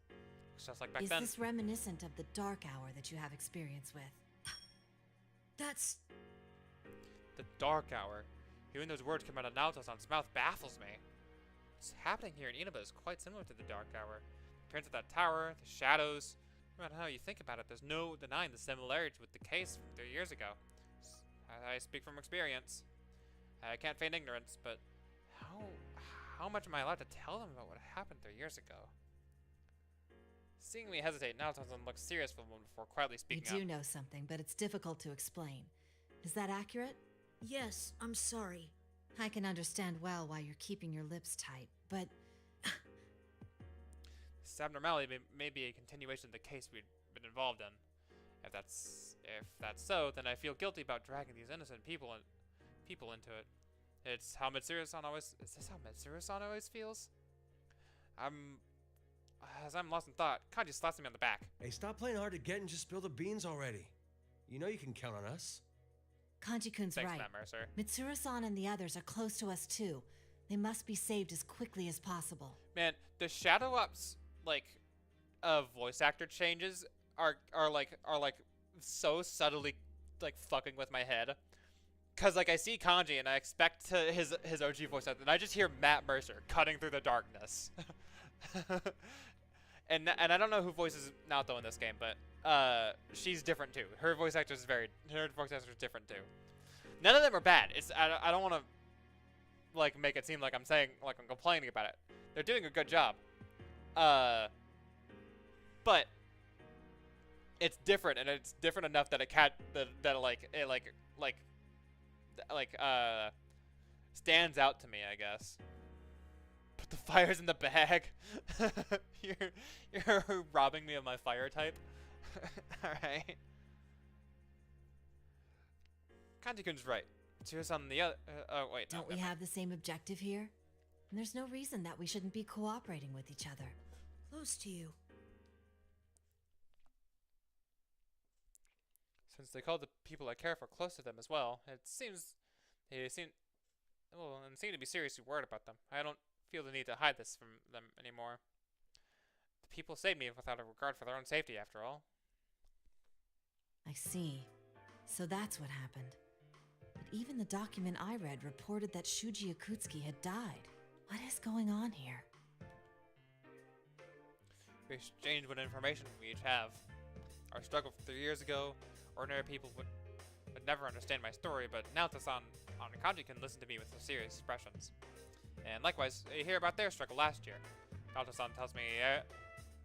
[SPEAKER 1] It's just like back then.
[SPEAKER 7] Is this reminiscent of the dark hour that you have experience with?
[SPEAKER 12] That's...
[SPEAKER 1] The dark hour. Hearing those words come out of Naoto-san's mouth baffles me. What's happening here in Inaba is quite similar to the dark hour. The appearance of that tower, the shadows. No matter how you think about it, there's no denying the similarities with the case from 3 years ago. I speak from experience. I can't feign ignorance, but how much am I allowed to tell them about what happened 3 years ago? Seeing me hesitate, Naoto-san looks serious for a moment before quietly speaking
[SPEAKER 7] You do know something, but it's difficult to explain. Is that accurate?
[SPEAKER 12] Yes, I'm sorry.
[SPEAKER 7] I can understand well why you're keeping your lips tight, but...
[SPEAKER 1] This abnormality may be a continuation of the case we'd been involved in. If that's so, then I feel guilty about dragging these innocent people into it. It's how Mitsuru-san always... Is this how Mitsuru-san always feels? As I'm lost in thought, Kanji slaps me on the back.
[SPEAKER 18] Hey, stop playing hard to get and just spill the beans already. You know you can count on us.
[SPEAKER 7] Kanji-kun's
[SPEAKER 1] Thanks,
[SPEAKER 7] right.
[SPEAKER 1] Matt Mercer.
[SPEAKER 7] Mitsuru-san and the others are close to us too. They must be saved as quickly as possible.
[SPEAKER 1] Man, the Shadow Ops voice actor changes are so subtly fucking with my head. Cause I see Kanji and I expect his OG voice actor, and I just hear Matt Mercer cutting through the darkness. and I don't know who voices Naoto in this game, but she's different too. Her voice actor is different too. None of them are bad. I don't want to make it seem like I'm complaining about it. They're doing a good job. But it's different, and it's different enough that stands out to me, I guess. Put the fires in the bag. You're robbing me of my fire type. All right. Kanji-kun's right. Tsuru's on the other. Oh wait.
[SPEAKER 7] Don't we have the same objective here? And there's no reason that we shouldn't be cooperating with each other.
[SPEAKER 12] Close to you.
[SPEAKER 1] Since they call the people I care for close to them as well, they seem to be seriously worried about them. I don't feel the need to hide this from them anymore. The people saved me without a regard for their own safety, after all.
[SPEAKER 7] I see.
[SPEAKER 19] So that's what happened. But even the document I read reported that Shuji Akutsuki had died. What is going on here?
[SPEAKER 1] We exchange what information we each have. Our struggle 3 years ago, ordinary people would never understand my story, but now Naoto-san on Kanji can listen to me with serious expressions. And likewise, you hear about their struggle last year. Naoto-san tells me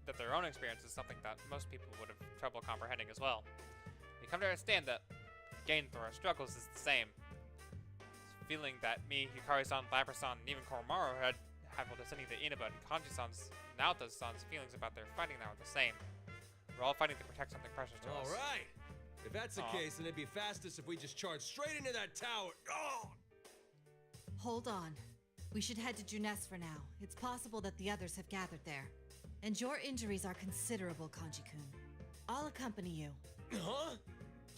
[SPEAKER 1] that their own experience is something that most people would have trouble comprehending as well. We come to understand that the gain through our struggles is the same. This feeling that me, Hikari-san, Lapper-san, and even Koromaru had while descending to Inaba and Kanji-san's, Naoto-san's feelings about their fighting now are the same. We're all fighting to protect something precious to us.
[SPEAKER 18] All right. If that's the case, then it'd be fastest if we just charge straight into that tower. Oh!
[SPEAKER 19] Hold on. We should head to Junes for now. It's possible that the others have gathered there. And your injuries are considerable, Kanji-kun. I'll accompany you.
[SPEAKER 18] Huh?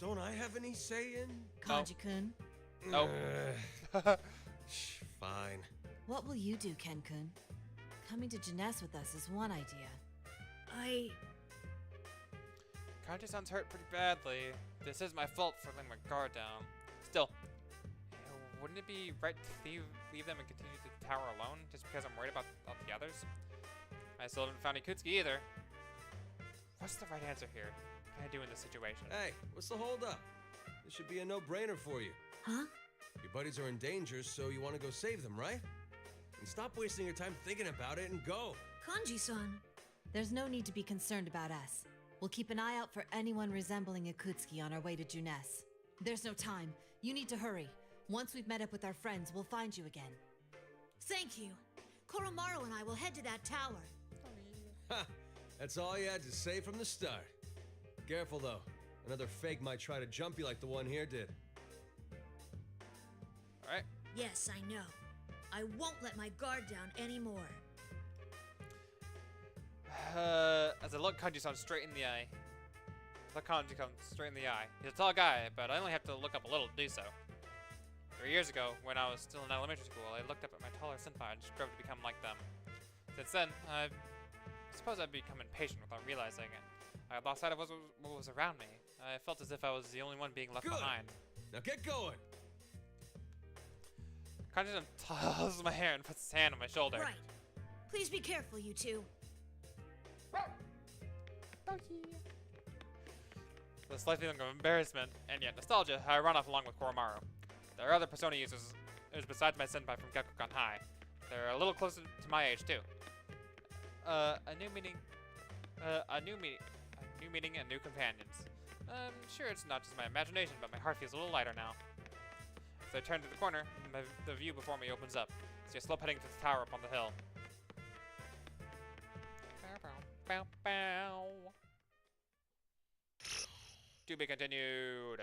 [SPEAKER 18] Don't I have any say in?
[SPEAKER 19] Kanji-kun?
[SPEAKER 1] No.
[SPEAKER 18] Fine.
[SPEAKER 19] What will you do, Ken-kun? Coming to Junes with us is one idea.
[SPEAKER 1] Kanji-san's hurt pretty badly. This is my fault for letting my guard down. Still, wouldn't it be right to leave them and continue to the tower alone just because I'm worried about the others? I still haven't found Ikutsuki either. What's the right answer here? What can I do in this situation?
[SPEAKER 18] Hey, what's the holdup? This should be a no-brainer for you.
[SPEAKER 12] Huh?
[SPEAKER 18] Your buddies are in danger, so you want to go save them, right? And stop wasting your time thinking about it and go.
[SPEAKER 12] Kanji-san.
[SPEAKER 19] There's no need to be concerned about us. We'll keep an eye out for anyone resembling Akutsuki on our way to Junes. There's no time. You need to hurry. Once we've met up with our friends, we'll find you again.
[SPEAKER 12] Thank you. Koromaru and I will head to that tower.
[SPEAKER 18] Ha! That's all you had to say from the start. Careful, though. Another fake might try to jump you like the one here did.
[SPEAKER 1] Alright.
[SPEAKER 12] Yes, I know. I won't let my guard down anymore.
[SPEAKER 1] As I look Kanji-san straight in the eye. Look Kanji-san straight in the eye. He's a tall guy, but I only have to look up a little to do so. 3 years ago, when I was still in elementary school, I looked up at my taller senpai and strove to become like them. Since then, I suppose I've become impatient without realizing it. I lost sight of what was around me. I felt as if I was the only one being left behind.
[SPEAKER 18] Now get going!
[SPEAKER 1] Kanji-san tosses my hair and puts his hand on my shoulder.
[SPEAKER 12] Right. Please be careful, you two.
[SPEAKER 1] With a slight feeling of embarrassment and yet nostalgia, I run off along with Koromaru. There are other Persona users besides my senpai from Gekkoukan High. They're a little closer to my age too. A new meeting and new companions. I'm sure it's not just my imagination, but my heart feels a little lighter now. As I turn to the corner, the view before me opens up. See a slope heading to the tower up on the hill. Bow, bow. To be continued.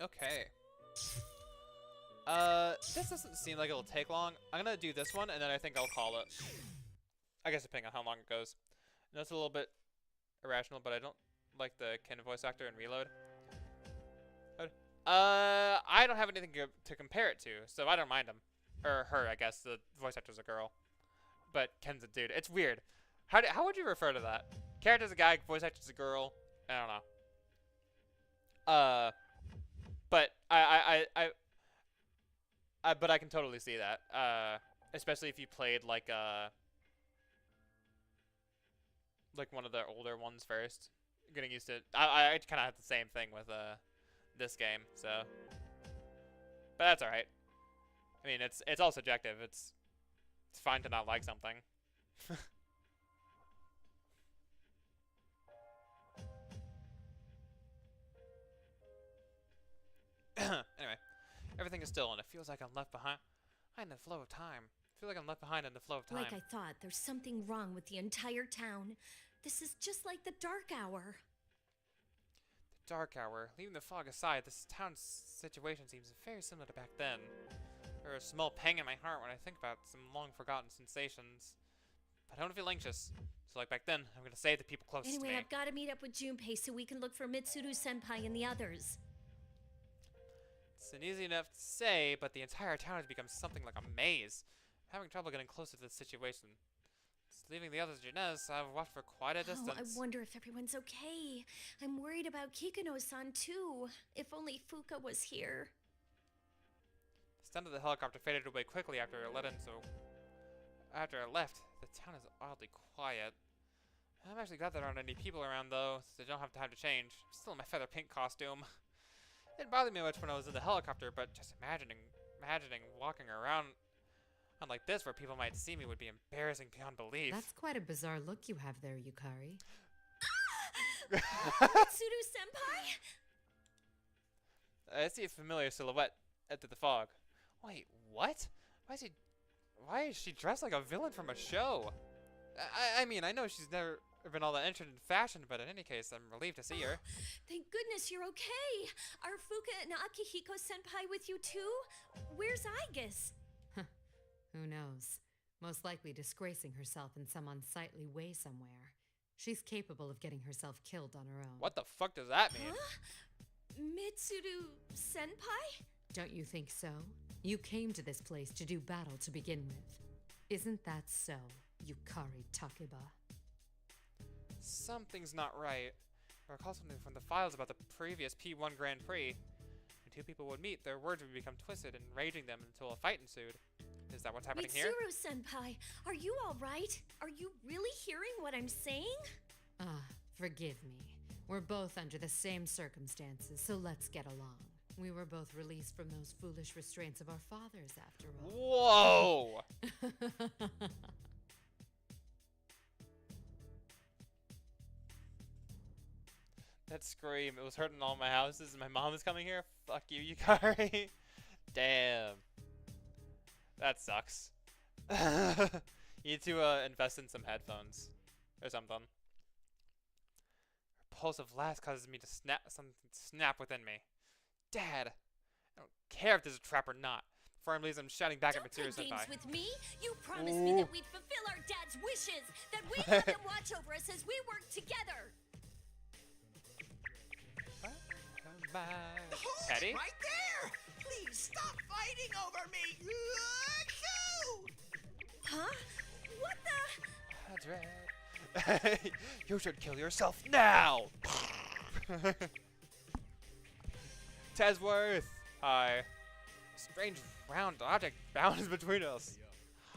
[SPEAKER 1] Okay. This doesn't seem like it'll take long. I'm gonna do this one, and then I think I'll call it. I guess depending on how long it goes. And that's a little bit irrational, but I don't like the Ken voice actor in Reload. I don't have anything to compare it to, so I don't mind him. Or her, I guess. The voice actor's a girl. But Ken's a dude. It's weird. How would you refer to that? Character's a guy, voice actor's a girl. I don't know. But but I can totally see that. Especially if you played like one of the older ones first. Getting used to it. I kind of had the same thing with this game, so. But that's all right. I mean, it's all subjective. It's fine to not like something. Anyway, everything is still, and it feels like I'm left behind in the flow of time. I feel like I'm left behind in the flow of time.
[SPEAKER 10] Like I thought, there's something wrong with the entire town. This is just like the Dark Hour.
[SPEAKER 1] The Dark Hour. Leaving the fog aside, this town's situation seems very similar to back then. There's a small pang in my heart when I think about some long-forgotten sensations. But I don't feel anxious. So like back then, I'm gonna save the people closest to me.
[SPEAKER 10] Anyway, I've got to meet up with Junpei so we can look for Mitsuru-senpai and the others.
[SPEAKER 1] It's an easy enough to say, but the entire town has become something like a maze. I'm having trouble getting closer to the situation. It's leaving the others Junez, I've walked for quite a distance.
[SPEAKER 10] Oh, I wonder if everyone's okay. I'm worried about Kikino-san too. If only Fuka was here.
[SPEAKER 1] The sound of the helicopter faded away quickly after it after it left. The town is oddly quiet. I'm actually glad there aren't any people around though, since I don't have time to change. I'm still in my feather pink costume. It didn't bother me much when I was in the helicopter, but just imagining walking around like this where people might see me would be embarrassing beyond belief.
[SPEAKER 9] That's quite a bizarre look you have there, Yukari.
[SPEAKER 10] Mitsuru-senpai?
[SPEAKER 1] I see a familiar silhouette through the fog. Wait, what? Why is she dressed like a villain from a show? I mean, I know she's never been all that interested in fashion, but in any case, I'm relieved to see her.
[SPEAKER 10] Thank goodness you're okay. Are Fuka and Akihiko-senpai with you too? Where's Aigis?
[SPEAKER 9] Who knows? Most likely disgracing herself in some unsightly way somewhere. She's capable of getting herself killed on her own.
[SPEAKER 1] What the fuck does that mean?
[SPEAKER 10] Huh? Mitsuru-senpai?
[SPEAKER 9] Don't you think so? You came to this place to do battle to begin with. Isn't that so, Yukari Takeba?
[SPEAKER 1] Something's not right. I recall something from the files about the previous P1 Grand Prix. When two people would meet, their words would become twisted, enraging them until a fight ensued. Is that what's happening here?
[SPEAKER 10] Mitsuru-senpai, are you all right? Are you really hearing what I'm saying?
[SPEAKER 9] Forgive me. We're both under the same circumstances, so let's get along. We were both released from those foolish restraints of our fathers, after
[SPEAKER 1] Whoa!
[SPEAKER 9] all.
[SPEAKER 1] That scream, it was heard in all my houses and my mom is coming here? Fuck you, Yukari. Damn. That sucks. You need to invest in some headphones. Or something. Repulsive blast causes me to snap within me. Dad! I don't care if there's a trap or not. Before I leave, I'm shouting back at Mitsuru-senpai.
[SPEAKER 10] Don't play games with me. You promised me that we'd fulfill our dad's wishes. That we'd let him watch over us as we work together.
[SPEAKER 1] Teddy?
[SPEAKER 15] Right there! Please stop fighting over me!
[SPEAKER 10] Huh? What the?
[SPEAKER 1] That's right. You should kill yourself now! Tesworth! Hi. A strange round object bounds between us.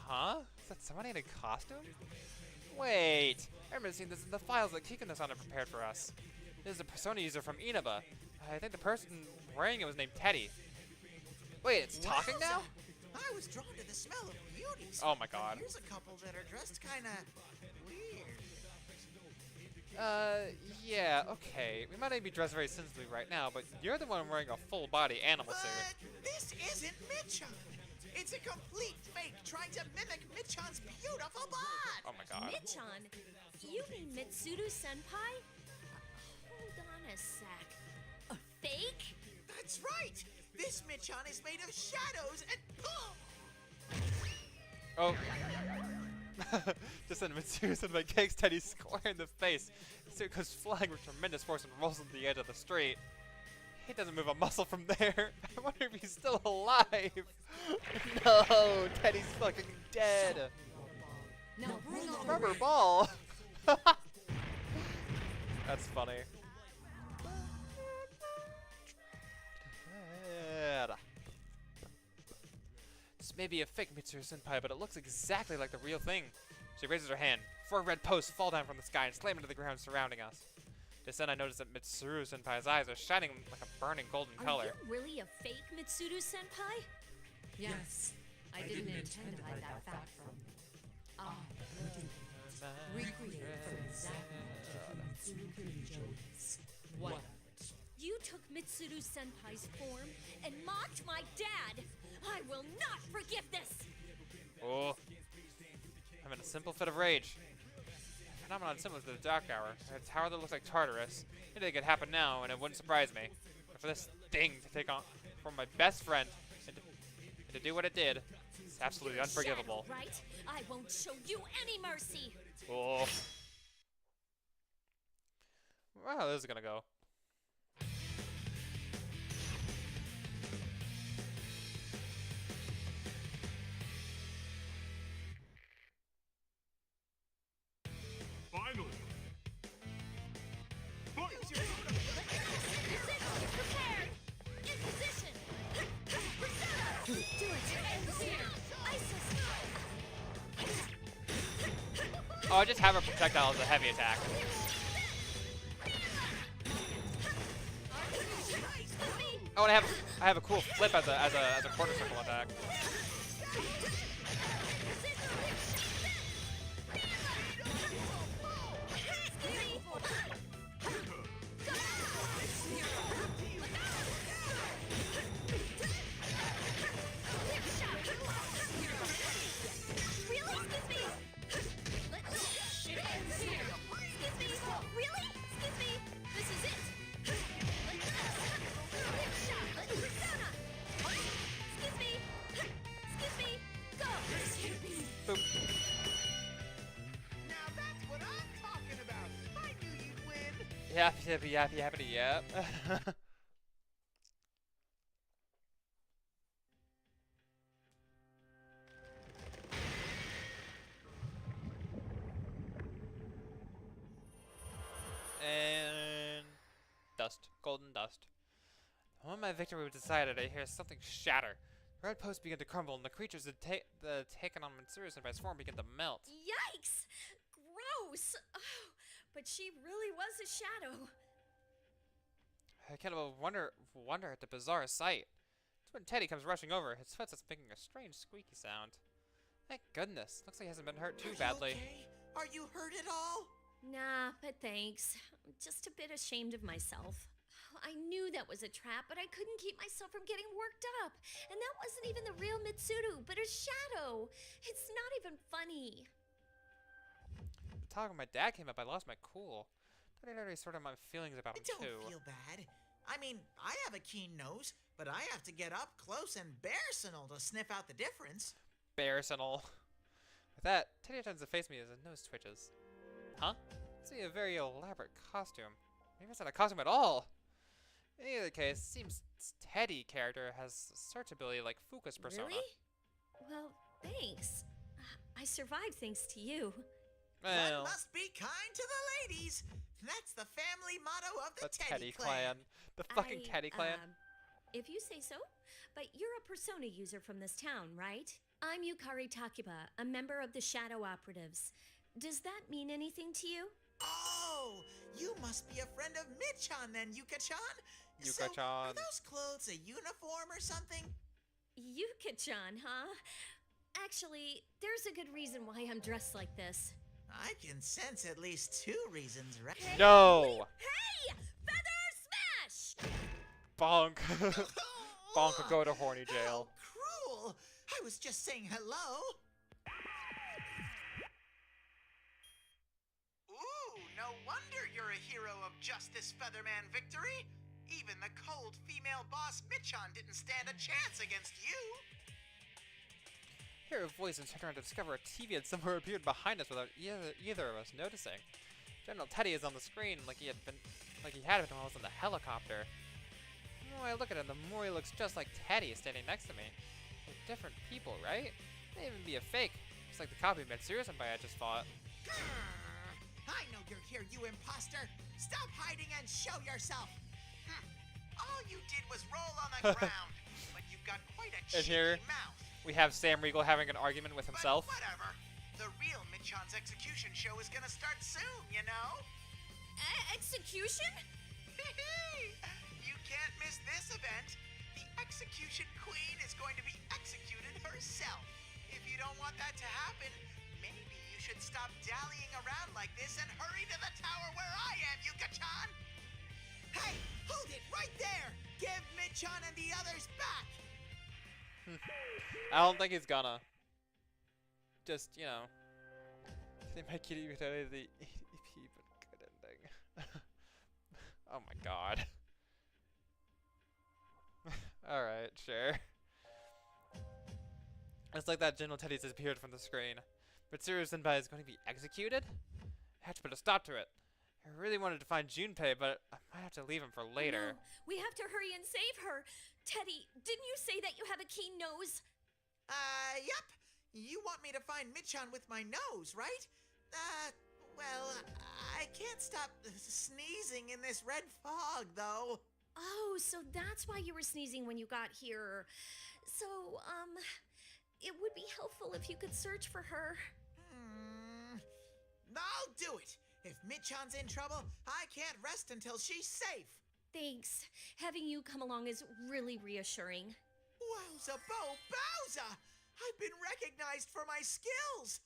[SPEAKER 1] Huh? Is that someone in a costume? Wait! I remember seeing this in the files that Kikino-san had prepared for us. This is a persona user from Inaba. I think the person wearing it was named Teddy. Wait, it's talking now?
[SPEAKER 15] I was drawn to the smell of beauties.
[SPEAKER 1] Oh my god.
[SPEAKER 15] Here's a couple that are dressed kinda weird.
[SPEAKER 1] Yeah, okay. We might not be dressed very sensibly right now, but you're the one wearing a full-body animal suit.
[SPEAKER 15] This isn't Michan. It's a complete fake trying to mimic Michan's beautiful bod.
[SPEAKER 1] Oh my god.
[SPEAKER 10] Michan? You mean Mitsuru-senpai? Hold on a sec. A fake?
[SPEAKER 15] That's right. This Michan is made of shadows and
[SPEAKER 1] Oh. Just then Mitsuru-senpai kicks Teddy square in the face. The suit goes flying with tremendous force and rolls into the edge of the street. He doesn't move a muscle from there. I wonder if he's still alive. No, Teddy's fucking dead.
[SPEAKER 19] Now bring on
[SPEAKER 1] Rubber ball. That's funny. This may be a fake Mitsuru-senpai, but it looks exactly like the real thing. She raises her hand. 4 red posts fall down from the sky and slam into the ground surrounding us. Just then I notice that Mitsuru-senpai's eyes are shining like a burning golden color.
[SPEAKER 10] Are you really a fake Mitsuru-senpai?
[SPEAKER 9] Yes. I didn't intend to hide that fact from you. Recreate from exactly what?
[SPEAKER 10] You took Mitsuru-senpai's form and mocked my dad. I will not forgive this.
[SPEAKER 1] Oh. I'm in a simple fit of rage. A phenomenon similar to the Dark Hour. A tower that looks like Tartarus. Anything could happen now, and it wouldn't surprise me. But for this thing to take on from my best friend and to do what it did, it's absolutely unforgivable.
[SPEAKER 10] Shadow, right? I won't show you any mercy.
[SPEAKER 1] Oh. Wow, this is gonna go. Oh, I just have a projectile as a heavy attack. Oh, and I have a cool flip as a quarter circle attack. Yappy, yappy, yappity, yap. And dust, golden dust. The moment my victory was decided, I hear something shatter. The red posts begin to crumble, and the creatures that taken on Mitsuru Senpai's form begin to melt.
[SPEAKER 10] Yikes! Gross! Oh, but she really was a shadow.
[SPEAKER 1] I can't help but wonder at the bizarre sight. It's when Teddy comes rushing over, his footsteps making a strange squeaky sound. Thank goodness. Looks like he hasn't been hurt too badly.
[SPEAKER 15] Okay? Are you hurt at all?
[SPEAKER 10] Nah, but thanks. I'm just a bit ashamed of myself. I knew that was a trap, but I couldn't keep myself from getting worked up. And that wasn't even the real Mitsuru, but a shadow. It's not even funny.
[SPEAKER 1] The talk when my dad came up, I lost my cool. Teddy already sorted my feelings about him
[SPEAKER 15] Don't
[SPEAKER 1] too.
[SPEAKER 15] feel bad. I mean, I have a keen nose, but I have to get up close and personal to sniff out the difference.
[SPEAKER 1] Personal. With that, Teddy turns to face me as his nose twitches. Huh? It's a very elaborate costume. Maybe it's not a costume at all. In either case, it seems Teddy character has search ability like Fuka's persona.
[SPEAKER 10] Really? Well, thanks. I survived thanks to you.
[SPEAKER 1] Well,
[SPEAKER 15] One must be kind to the ladies. That's the family motto of the
[SPEAKER 1] Teddy clan. The fucking Teddy clan.
[SPEAKER 10] If you say so. But you're a persona user from this town, right? I'm Yukari Takiba, a member of the Shadow Operatives. Does that mean anything to you?
[SPEAKER 15] Oh, you must be a friend of Michan then, Yuka-chan. So,
[SPEAKER 1] Yuka-chan.
[SPEAKER 15] are those clothes a uniform or something?
[SPEAKER 10] Yuka-chan, huh? Actually, there's a good reason why I'm dressed like this.
[SPEAKER 15] I can sense at least two reasons, right?
[SPEAKER 1] No!
[SPEAKER 10] Hey! Feather smash!
[SPEAKER 1] Bonk. Bonk will go to horny jail.
[SPEAKER 15] Cruel! I was just saying hello. Ooh, no wonder you're a hero of Justice Featherman victory. Even the cold female boss Michan didn't stand a chance against you.
[SPEAKER 1] Hear a voice and turn around to discover a TV had somewhere appeared behind us without either of us noticing. General Teddy is on the screen like he had been when I was in the helicopter. The more I look at him, the more he looks just like Teddy standing next to me. They're different people, right? They even be a fake, just like the copy of Mitsuru Senpai I just fought.
[SPEAKER 15] I know you're here, you imposter. Stop hiding and show yourself. All you did was roll on the ground, but you've got quite a
[SPEAKER 1] And
[SPEAKER 15] cheeky
[SPEAKER 1] here
[SPEAKER 15] mouth.
[SPEAKER 1] we have Sam Riegel having an argument with himself.
[SPEAKER 15] But whatever. The real Michan's execution show is gonna start soon, you know?
[SPEAKER 10] Execution?
[SPEAKER 15] You can't miss this event. The Execution Queen is going to be executed herself. If you don't want that to happen, maybe you should stop dallying around like this and hurry to the tower where I am, Yuka-chan! Hey, hold it right there! Give Michan and the others back!
[SPEAKER 1] I don't think he's gonna. Just, you know. They might get you the EDP, but good ending. Oh my god. Alright, sure. It's like that General Teddy's disappeared from the screen. Mitsuru Senpai is going to be executed? I have to put a stop to it. I really wanted to find Junpei, but I might have to leave him for later.
[SPEAKER 10] No, we have to hurry and save her. Teddy, didn't you say that you have a keen nose?
[SPEAKER 15] Yep. You want me to find Michan with my nose, right? Well, I can't stop sneezing in this red fog, though.
[SPEAKER 10] Oh, so that's why you were sneezing when you got here. So, it would be helpful if you could search for her.
[SPEAKER 15] do it. If Michan's in trouble, I can't rest until she's safe.
[SPEAKER 10] Thanks. Having you come along is really reassuring.
[SPEAKER 15] Wowza Bo Bowza! I've been recognized for my skills.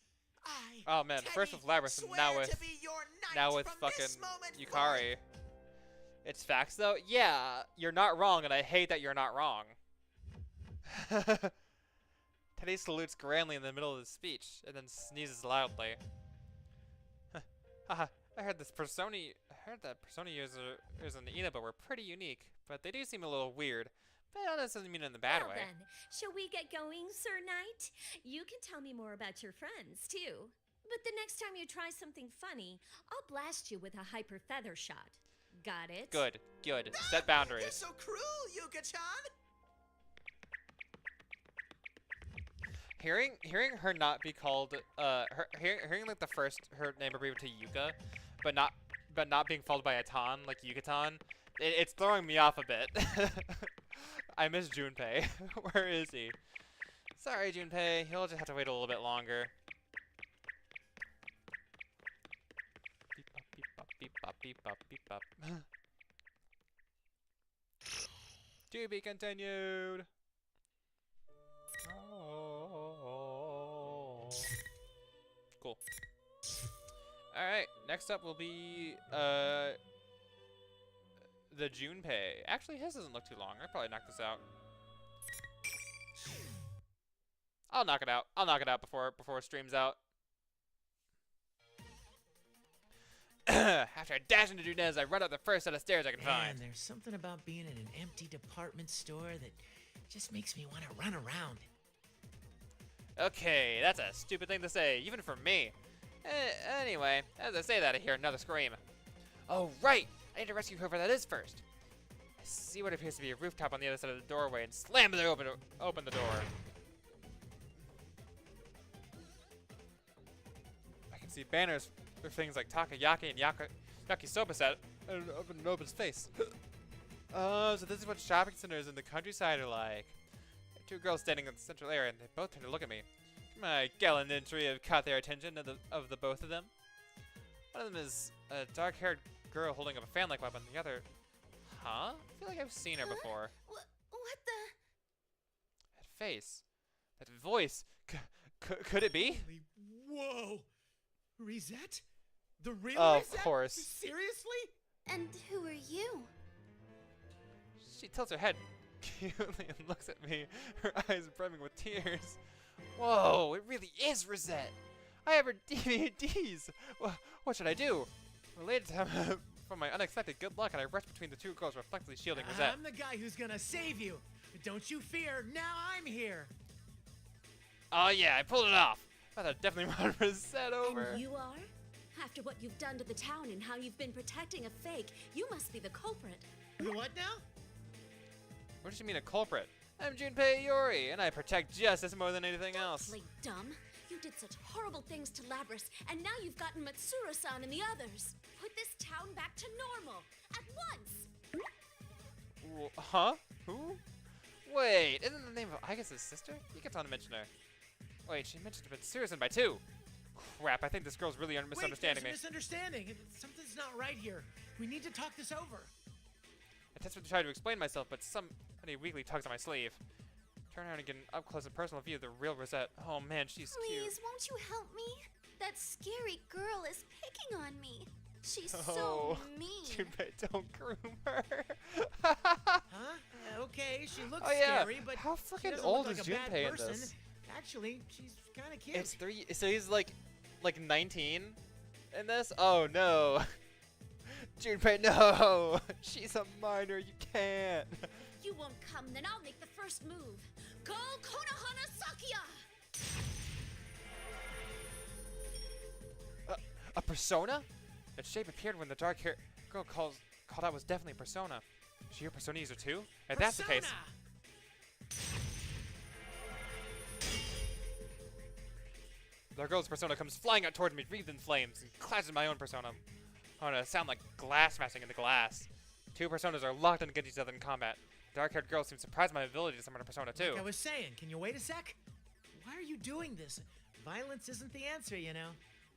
[SPEAKER 1] Oh man, first with Labyrinth, and now with fucking
[SPEAKER 15] this moment
[SPEAKER 1] Yukari. It's facts though. Yeah, you're not wrong, and I hate that you're not wrong. Teddy salutes grandly in the middle of his speech, and then sneezes loudly. Haha, I heard that Persona users in Inaba were pretty unique, but they do seem a little weird. But I don't necessarily mean it in the bad way.
[SPEAKER 10] Then, shall we get going, Sir Knight? You can tell me more about your friends, too. But the next time you try something funny, I'll blast you with a hyper feather shot. Got it?
[SPEAKER 1] Good, good. Set boundaries.
[SPEAKER 15] You're so cruel, Yuka-chan!
[SPEAKER 1] Hearing her not be called hearing like her name abbreviated to Yuka, but not being followed by a Tan like Yuka-tan, it's throwing me off a bit. I miss Junpei. Where is he? Sorry, Junpei. He'll just have to wait a little bit longer. Beep bop beep bop beep bop beep bop beep bop. To be continued. Cool. Alright, next up will be the Junpei. Actually, his doesn't look too long. I'll probably knock this out. I'll knock it out. I'll knock it out before it streams out. After I dash into Junez, I run up the first set of stairs I can find.
[SPEAKER 3] There's something about being in an empty department store that just makes me want to run around.
[SPEAKER 1] Okay, that's a stupid thing to say, even for me. Anyway, as I say that, I hear another scream. Oh, right! I need to rescue whoever that is first. I see what appears to be a rooftop on the other side of the doorway and slam it open the door. I can see banners with things like Takoyaki and Yakisoba set up in Nobu's face. Oh, so this is what shopping centers in the countryside are like. There are two girls standing in the central area, and they both turn to look at me. My gallantry have caught their attention of the both of them. One of them is a dark-haired girl holding up a fan-like weapon. The other, huh? I feel like I've seen her before.
[SPEAKER 10] What the?
[SPEAKER 1] That face, that voice. Could it be?
[SPEAKER 3] Whoa, Reset? The real
[SPEAKER 1] Of
[SPEAKER 3] Reset?
[SPEAKER 1] course.
[SPEAKER 3] Seriously?
[SPEAKER 10] And who are you?
[SPEAKER 1] She tilts her head cutely and looks at me, her eyes brimming with tears. Whoa, it really is Rosette. I have her DVDs. What should I do? Related to him from my unexpected good luck, and I rush between the two girls, reflectively shielding Rosette.
[SPEAKER 3] I'm the guy who's gonna save you. Don't you fear, now I'm here.
[SPEAKER 1] Oh yeah, I pulled it off. I thought I'd definitely run Rosette over.
[SPEAKER 10] And you are? After what you've done to the town and how you've been protecting a fake, you must be the culprit.
[SPEAKER 3] The what now?
[SPEAKER 1] What does she mean, a culprit? I'm Junpei Iori, and I protect justice more than anything else.
[SPEAKER 10] Play dumb. You did such horrible things to Labrys, and now you've gotten Matsura-san and the others. Put this town back to normal, at once!
[SPEAKER 1] Huh? Who? Wait, isn't the name of Aigis' sister? Yukaton mentioned her. Wait, she mentioned Matsura-san by two. Crap, I think this girl's really misunderstanding me.
[SPEAKER 3] Wait, there's a misunderstanding. Something's not right here. We need to talk this over.
[SPEAKER 1] I desperately try to explain myself, but somebody weakly tugs on my sleeve. Turn around and get an up-close and personal view of the real Rosette. Oh man, she's cute.
[SPEAKER 10] Please, won't you help me? That scary girl is picking on me. She's so
[SPEAKER 1] Oh,
[SPEAKER 10] mean.
[SPEAKER 1] Junpei, don't groom her.
[SPEAKER 3] Huh? Okay, she looks
[SPEAKER 1] Oh, yeah.
[SPEAKER 3] scary, but
[SPEAKER 1] How
[SPEAKER 3] she
[SPEAKER 1] freaking
[SPEAKER 3] doesn't
[SPEAKER 1] old
[SPEAKER 3] look
[SPEAKER 1] is
[SPEAKER 3] like a bad
[SPEAKER 1] Junpei in
[SPEAKER 3] person.
[SPEAKER 1] this?
[SPEAKER 3] Actually, she's kind of cute.
[SPEAKER 1] It's 3, so he's like 19 in this? Oh no. Junpei, no! She's a minor, you can't!
[SPEAKER 10] You won't come, then I'll make the first move. Go Konohana Sakuya!
[SPEAKER 1] A persona? That shape appeared when the dark-haired girl called out was definitely a persona. Is she a persona user too? If that's the case... The girl's persona comes flying out towards me, wreathed in flames, and clashes my own persona. Oh no, it sounds like glass smashing into glass. Two personas are locked in against each other in combat. The dark-haired girl seems surprised by my ability to summon a persona too.
[SPEAKER 3] Like I was saying, can you wait a sec? Why are you doing this? Violence isn't the answer, you know.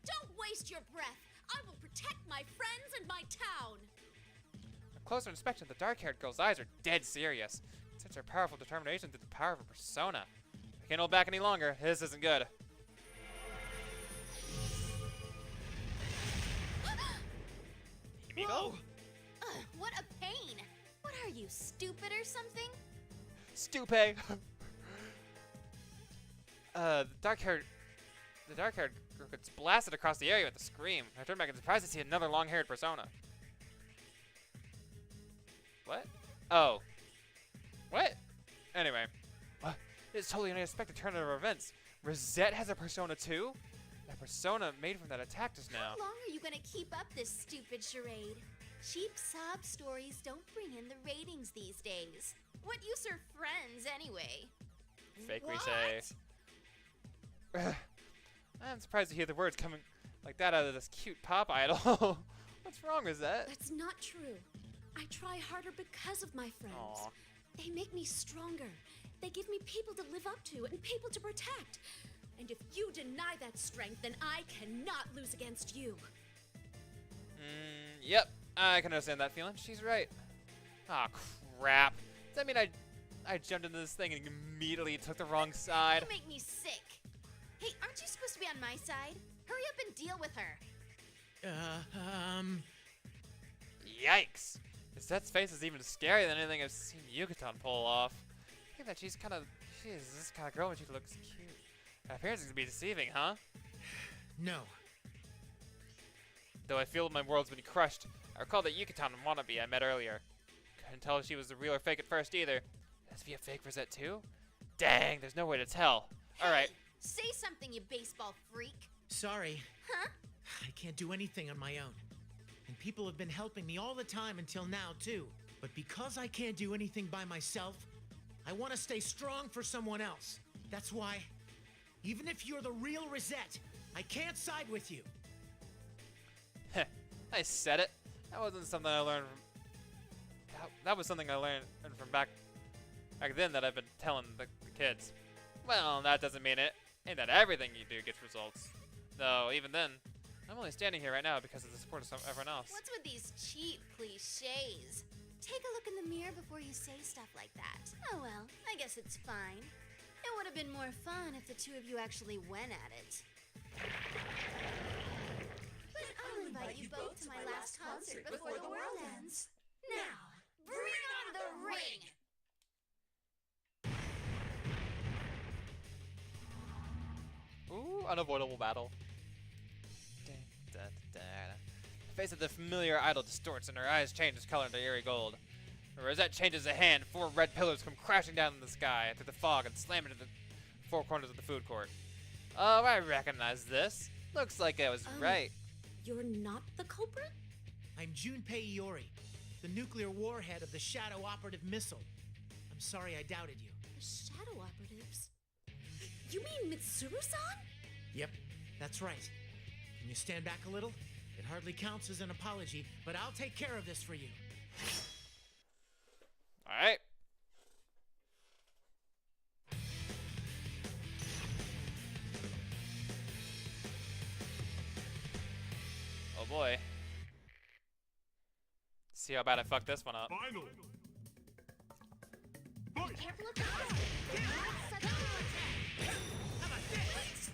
[SPEAKER 10] Don't waste your breath.
[SPEAKER 11] I will protect my friends and my town.
[SPEAKER 1] A closer inspection, the dark-haired girl's eyes are dead serious. Such her powerful determination through the power of her persona. I can't hold back any longer. This isn't good.
[SPEAKER 11] Whoa! What a pain! What are you, stupid or something?
[SPEAKER 1] Stupid. The dark-haired girl gets blasted across the area with a scream. I turn back in surprise to see another long-haired persona. What? Oh. What? Anyway. It's totally an unexpected turn of events. Rosette has a persona too? That persona made from that attack just now.
[SPEAKER 11] How long are you gonna keep up this stupid charade? Cheap sob stories don't bring in the ratings these days. What use are friends anyway?
[SPEAKER 1] Fake we say. I'm surprised to hear the words coming like that out of this cute pop idol. What's wrong with that?
[SPEAKER 14] That's not true. I try harder because of my friends.
[SPEAKER 1] Aw.
[SPEAKER 14] They make me stronger. They give me people to live up to and people to protect. And if you deny that strength, then I cannot lose against you.
[SPEAKER 1] Yep. I can understand that feeling. She's right. Aw, crap. Does that mean I jumped into this thing and immediately took the wrong side?
[SPEAKER 11] You make me sick. Hey, aren't you supposed to be on my side? Hurry up and deal with her.
[SPEAKER 1] Yikes. Rosette's face is even scarier than anything I've seen Yucatan pull off. I think that she's this kind of girl when she looks cute. Her appearance can be deceiving, huh?
[SPEAKER 16] No.
[SPEAKER 1] Though I feel my world's been crushed, I recall that Yucatan wannabe I met earlier. Couldn't tell if she was the real or fake at first either. Has to be a fake Rosette too? Dang, there's no way to tell. Alright.
[SPEAKER 11] Say something, you baseball freak.
[SPEAKER 16] Sorry.
[SPEAKER 11] Huh?
[SPEAKER 16] I can't do anything on my own. And people have been helping me all the time until now, too. But because I can't do anything by myself, I want to stay strong for someone else. That's why, even if you're the real Rosette, I can't side with you.
[SPEAKER 1] Heh, I said it. That wasn't something I learned from... That was something I learned from back then that I've been telling the kids. Well, that doesn't mean it. Ain't that everything you do gets results. Though, even then, I'm only standing here right now because of the support of everyone else.
[SPEAKER 11] What's with these cheap cliches? Take a look in the mirror before you say stuff like that. Oh well, I guess it's fine. It would have been more fun if the two of you actually went at it. But I'll invite you both to my last concert before the world ends. Now, bring on the ring!
[SPEAKER 1] Ooh, unavoidable battle. The face of the familiar idol distorts and her eyes change its color into eerie gold. Rosette changes a hand, 4 red pillars come crashing down in the sky through the fog and slam into the 4 corners of the food court. Oh, I recognize this. Looks like I was right.
[SPEAKER 14] You're not the culprit?
[SPEAKER 16] I'm Junpei Iori, the nuclear warhead of the Shadow Operative Missile. I'm sorry I doubted you.
[SPEAKER 14] The Shadow Operatives? You mean Mitsuru-san?
[SPEAKER 16] Yep, that's right. Can you stand back a little? It hardly counts as an apology, but I'll take care of this for you.
[SPEAKER 1] Alright. Oh boy. See how bad I fucked this one up.
[SPEAKER 2] Final.
[SPEAKER 11] Be careful of the fire. Such a
[SPEAKER 16] How about this?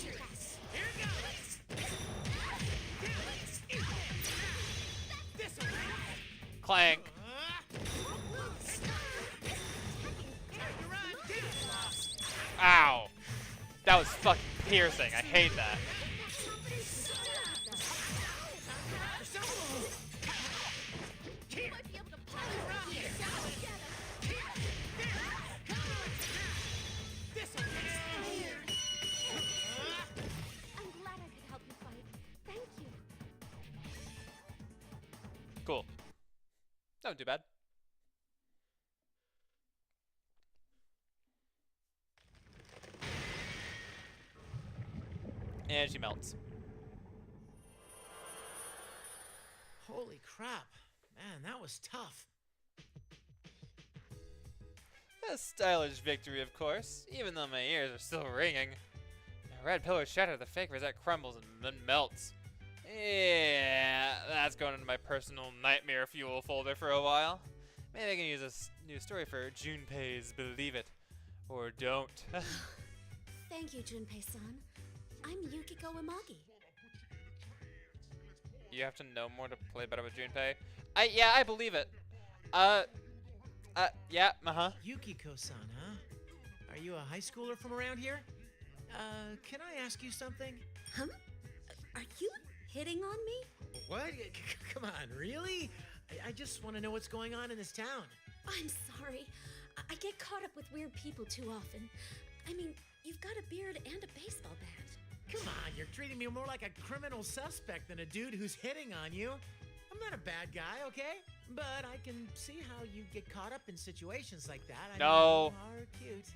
[SPEAKER 11] pressure test.
[SPEAKER 16] Here goes! This way!
[SPEAKER 1] Clang. Ow. That was fucking piercing. I hate that.
[SPEAKER 11] I'm glad I could help you fight. Thank you.
[SPEAKER 1] Cool. That wasn't too bad. And she melts.
[SPEAKER 16] Holy crap. Man, that was tough.
[SPEAKER 1] A stylish victory, of course, even though my ears are still ringing. Red pillars shatter, the fake rosette crumbles and then melts. Yeah, that's going into my personal nightmare fuel folder for a while. Maybe I can use this new story for Junpei's Believe It or Don't.
[SPEAKER 7] Thank you, Junpei-san. I'm Yukiko Imagi.
[SPEAKER 1] You have to know more to play better with Junpei. Yeah, I believe it. Yeah,
[SPEAKER 16] Yukiko-san, huh? Are you a high schooler from around here? Can I ask you something?
[SPEAKER 7] Huh? Are you hitting on me?
[SPEAKER 16] What? Come on, really? I just want to know what's going on in this town.
[SPEAKER 7] I'm sorry. I get caught up with weird people too often. I mean, you've got a beard and a baseball bat.
[SPEAKER 16] Come on, you're treating me more like a criminal suspect than a dude who's hitting on you. I'm not a bad guy, okay? But I can see how you get caught up in situations like that. I
[SPEAKER 1] No.
[SPEAKER 16] mean, you are cute.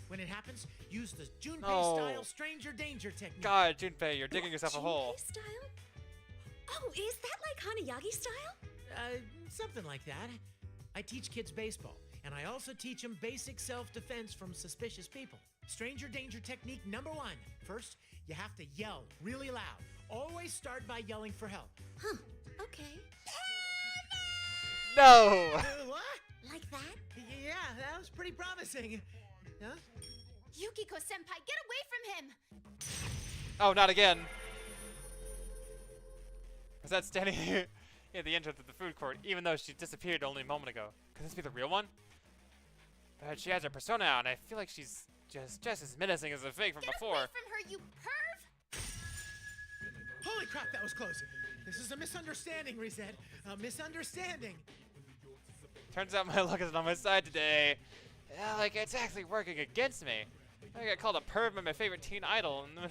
[SPEAKER 16] When it happens, use the Junpei-style stranger danger technique.
[SPEAKER 1] God, Junpei, you're digging yourself a hole.
[SPEAKER 7] Junpei style? Oh, is that like Hanayagi style?
[SPEAKER 16] Something like that. I teach kids baseball, and I also teach them basic self-defense from suspicious people. Stranger danger technique number 1. First, you have to yell really loud. Always start by yelling for help.
[SPEAKER 7] Huh, okay.
[SPEAKER 1] No!
[SPEAKER 16] What?
[SPEAKER 7] Like that?
[SPEAKER 16] Yeah, that was pretty promising. Huh?
[SPEAKER 11] Yukiko-senpai, get away from him!
[SPEAKER 1] Oh, not again. Was that standing here at the entrance of the food court, even though she disappeared only a moment ago? Could this be the real one? But she has her persona out, and I feel like she's just as menacing as the fake from before.
[SPEAKER 11] Get away from her, you perv!
[SPEAKER 16] Holy crap, that was close. This is a misunderstanding, Reset. A misunderstanding.
[SPEAKER 1] Turns out my luck isn't on my side today. Like, it's actually working against me. I got called a perv by my favorite teen idol, and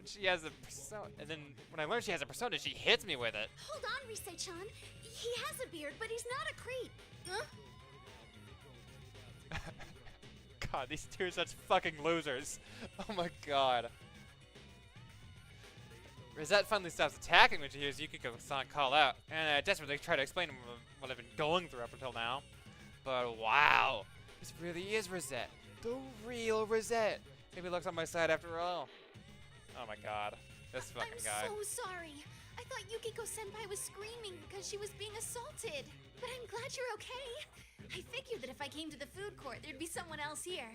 [SPEAKER 1] she has a persona. And then when I learn she has a persona, she hits me with it.
[SPEAKER 7] Hold on, Risei-chan. He has a beard, but he's not a creep. Huh?
[SPEAKER 1] God, these two are such fucking losers. Oh my god. Rosette finally stops attacking when she hears Yukiko-san call out, and I desperately try to explain what I've been going through up until now. But wow, this really is Rosette. The real Rosette. Maybe luck's on my side after all. Oh my god, this fucking guy.
[SPEAKER 11] I'm so sorry. I thought Yukiko-senpai was screaming because she was being assaulted. But I'm glad you're okay. I figured that if I came to the food court, there'd be someone else here.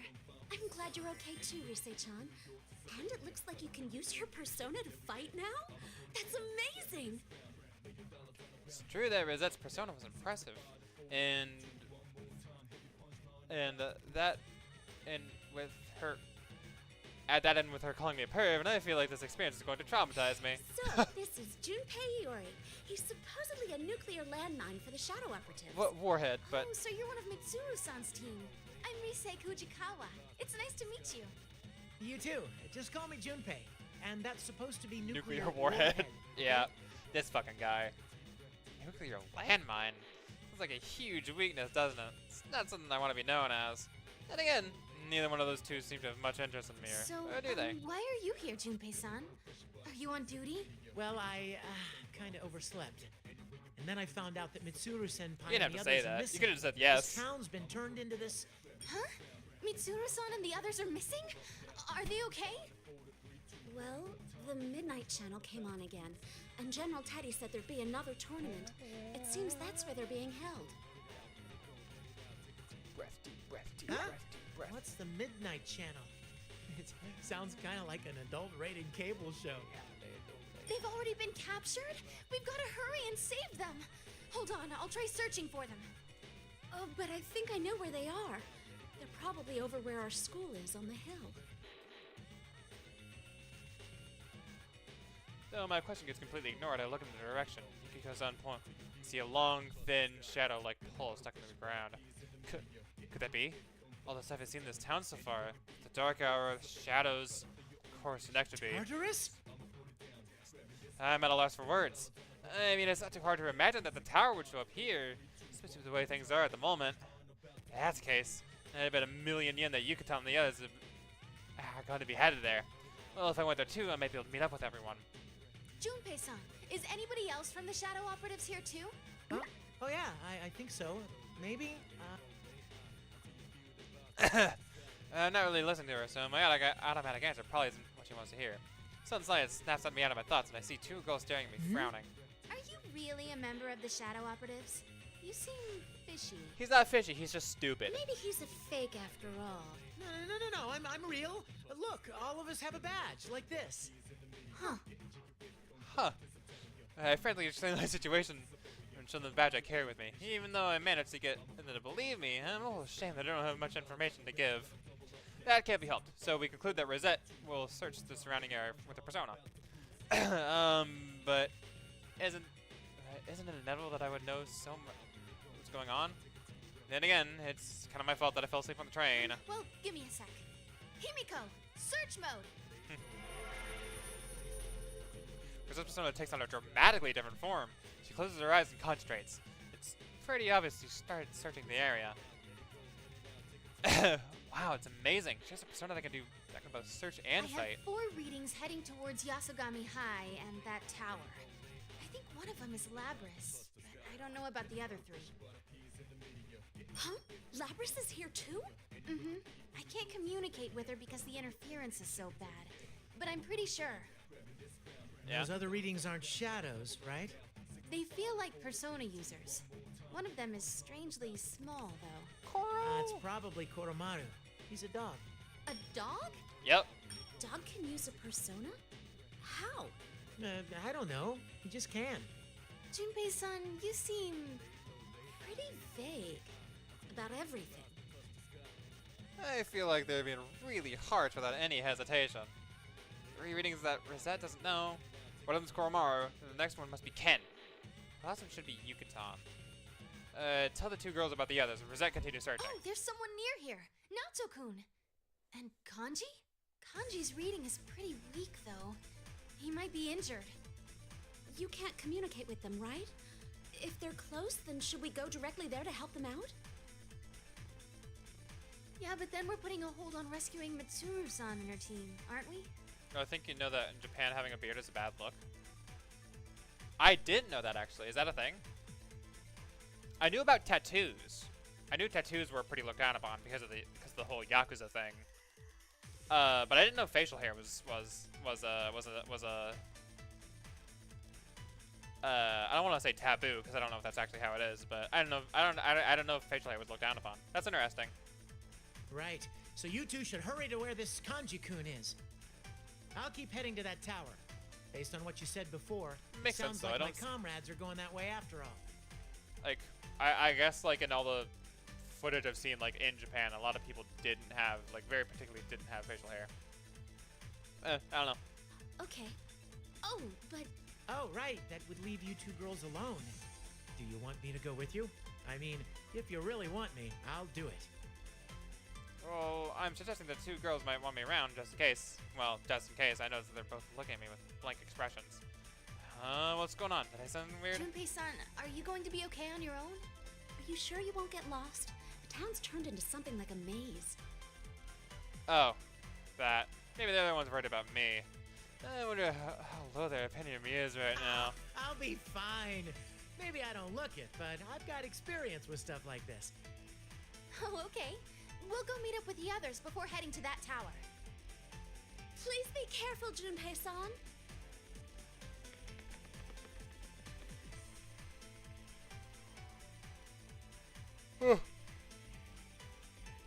[SPEAKER 7] I'm glad you're okay too, Risei-chan. And it looks like you can use your persona to fight now? That's amazing!
[SPEAKER 1] It's true that Rosette's persona was impressive. And with her... Add that in with her calling me a perv, and I feel like this experience is going to traumatize me.
[SPEAKER 7] So, this is Junpei Iori. He's supposedly a nuclear landmine for the Shadow Operatives.
[SPEAKER 1] What warhead, but...
[SPEAKER 7] Oh, so you're one of Mitsuru-san's team.
[SPEAKER 11] I'm Risei Kujikawa. It's nice to meet you.
[SPEAKER 16] You too. Just call me Junpei. And that's supposed to be nuclear
[SPEAKER 1] warhead. Yeah, this fucking guy. Nuclear landmine? Sounds like a huge weakness, doesn't it? It's not something I want to be known as. And again, neither one of those two seem to have much interest in me, or do they?
[SPEAKER 7] Why are you here, Junpei-san? Are you on duty?
[SPEAKER 16] Well, I kind of overslept. And then I found out that Mitsuru-senpai
[SPEAKER 1] You didn't have to say that. You could have said yes.
[SPEAKER 16] This town's been turned into this...
[SPEAKER 11] Huh? Mitsuru-san and the others are missing? Are they okay?
[SPEAKER 7] Well, the Midnight Channel came on again, and General Teddy said there'd be another tournament. It seems that's where they're being held.
[SPEAKER 1] Breath, deep breath, deep
[SPEAKER 16] Huh?
[SPEAKER 1] breath, deep breath.
[SPEAKER 16] What's the Midnight Channel? It sounds kind of like an adult-rated cable show.
[SPEAKER 11] They've already been captured? We've got to hurry and save them. Hold on, I'll try searching for them.
[SPEAKER 7] Oh, but I think I know where they are. They're probably over where our school is on the hill.
[SPEAKER 1] Though my question gets completely ignored, I look in the direction. Yukiko-san point. See a long, thin shadow-like pole stuck into the ground. Could that be? All the stuff I've seen in this town so far. The dark hour, shadows, of course, it could be.
[SPEAKER 16] Tartarus?
[SPEAKER 1] I'm at a loss for words. I mean, it's not too hard to imagine that the tower would show up here, especially with the way things are at the moment. If that's the case, I bet $1,000,000 yen that Yucatan and the others are going to be headed there. Well, if I went there too, I might be able to meet up with everyone.
[SPEAKER 11] Junpei-san, is anybody else from the Shadow Operatives here too?
[SPEAKER 16] Huh? Oh yeah, I think so. Maybe?
[SPEAKER 1] I'm not really listening to her, so my automatic answer probably isn't what she wants to hear. Sudden silence snaps at me out of my thoughts, and I see two girls staring at me, frowning.
[SPEAKER 11] Are you really a member of the Shadow Operatives? You seem fishy.
[SPEAKER 1] He's not fishy, he's just stupid.
[SPEAKER 11] Maybe he's a fake after all.
[SPEAKER 16] No, I'm real. Look, all of us have a badge, like this.
[SPEAKER 11] Huh.
[SPEAKER 1] Huh. I frankly explained my situation and showed them the badge I carry with me. Even though I managed to get them to believe me, I'm a little ashamed that I don't have much information to give. That can't be helped, so we conclude that Rosette will search the surrounding area with a persona. But isn't it inevitable that I would know so much what's going on? Then again, it's kind of my fault that I fell asleep on the train.
[SPEAKER 11] Well, give me a sec. Himiko, search mode.
[SPEAKER 1] Rosette's persona takes on a dramatically different form. She closes her eyes and concentrates. It's pretty obvious she started searching the area. Wow, it's amazing. She has a persona that can both search and
[SPEAKER 11] I
[SPEAKER 1] fight.
[SPEAKER 11] have 4 readings heading towards Yasogami High and that tower. I think one of them is Labris, but I don't know about the other 3. Huh? Labris is here too? Mm-hmm. I can't communicate with her because the interference is so bad, but I'm pretty sure.
[SPEAKER 16] Yeah. Those other readings aren't shadows, right?
[SPEAKER 11] They feel like persona users. One of them is strangely small, though.
[SPEAKER 16] It's probably Koromaru. He's a dog.
[SPEAKER 11] A dog?
[SPEAKER 1] Yep.
[SPEAKER 11] A dog can use a persona? How?
[SPEAKER 16] I don't know. He just can.
[SPEAKER 11] Junpei-san, you seem pretty vague about everything.
[SPEAKER 1] I feel like they're being really harsh without any hesitation. 3 readings that Rosette doesn't know. One of them's Koromaru, and the next one must be Ken. The last one should be Yuka-tan. Tell the 2 girls about the others, and Rosette continues searching.
[SPEAKER 11] Oh, there's someone near here. Naoto-kun. And Kanji? Kanji's reading is pretty weak, though. He might be injured. You can't communicate with them, right? If they're close, then should we go directly there to help them out? Yeah, but then we're putting a hold on rescuing Mitsuru-san and her team, aren't we?
[SPEAKER 1] I think you know that in Japan having a beard is a bad look. I didn't know that, actually. Is that a thing? I knew about tattoos. I knew tattoos were pretty looked down upon because of the whole Yakuza thing. But I didn't know facial hair was a I don't want to say taboo because I don't know if that's actually how it is, but I don't know if facial hair was looked down upon. That's interesting.
[SPEAKER 16] Right. So you 2 should hurry to where this Kanji-kun is. I'll keep heading to that tower. Based on what you said before,
[SPEAKER 1] Makes
[SPEAKER 16] sounds
[SPEAKER 1] sense,
[SPEAKER 16] like my comrades are going that way after all.
[SPEAKER 1] Like, I guess like in all the footage I've seen like in Japan, a lot of people didn't have, like very particularly didn't have facial hair. I don't know.
[SPEAKER 11] Okay. Oh, but...
[SPEAKER 16] Oh, right. That would leave you 2 girls alone. Do you want me to go with you? I mean, if you really want me, I'll do it.
[SPEAKER 1] Well, I'm suggesting that 2 girls might want me around just in case. Well, just in case. I notice that they're both looking at me with blank expressions. What's going on? Did I say something weird?
[SPEAKER 11] Junpei-san, are you going to be okay on your own? Are you sure you won't get lost? The town's turned into something like a maze.
[SPEAKER 1] Oh, that. Maybe the other one's worried about me. I wonder how low their opinion of me is right now.
[SPEAKER 16] I'll be fine. Maybe I don't look it, but I've got experience with stuff like this.
[SPEAKER 11] Oh, okay. We'll go meet up with the others before heading to that tower. Please be careful, Junpei-san.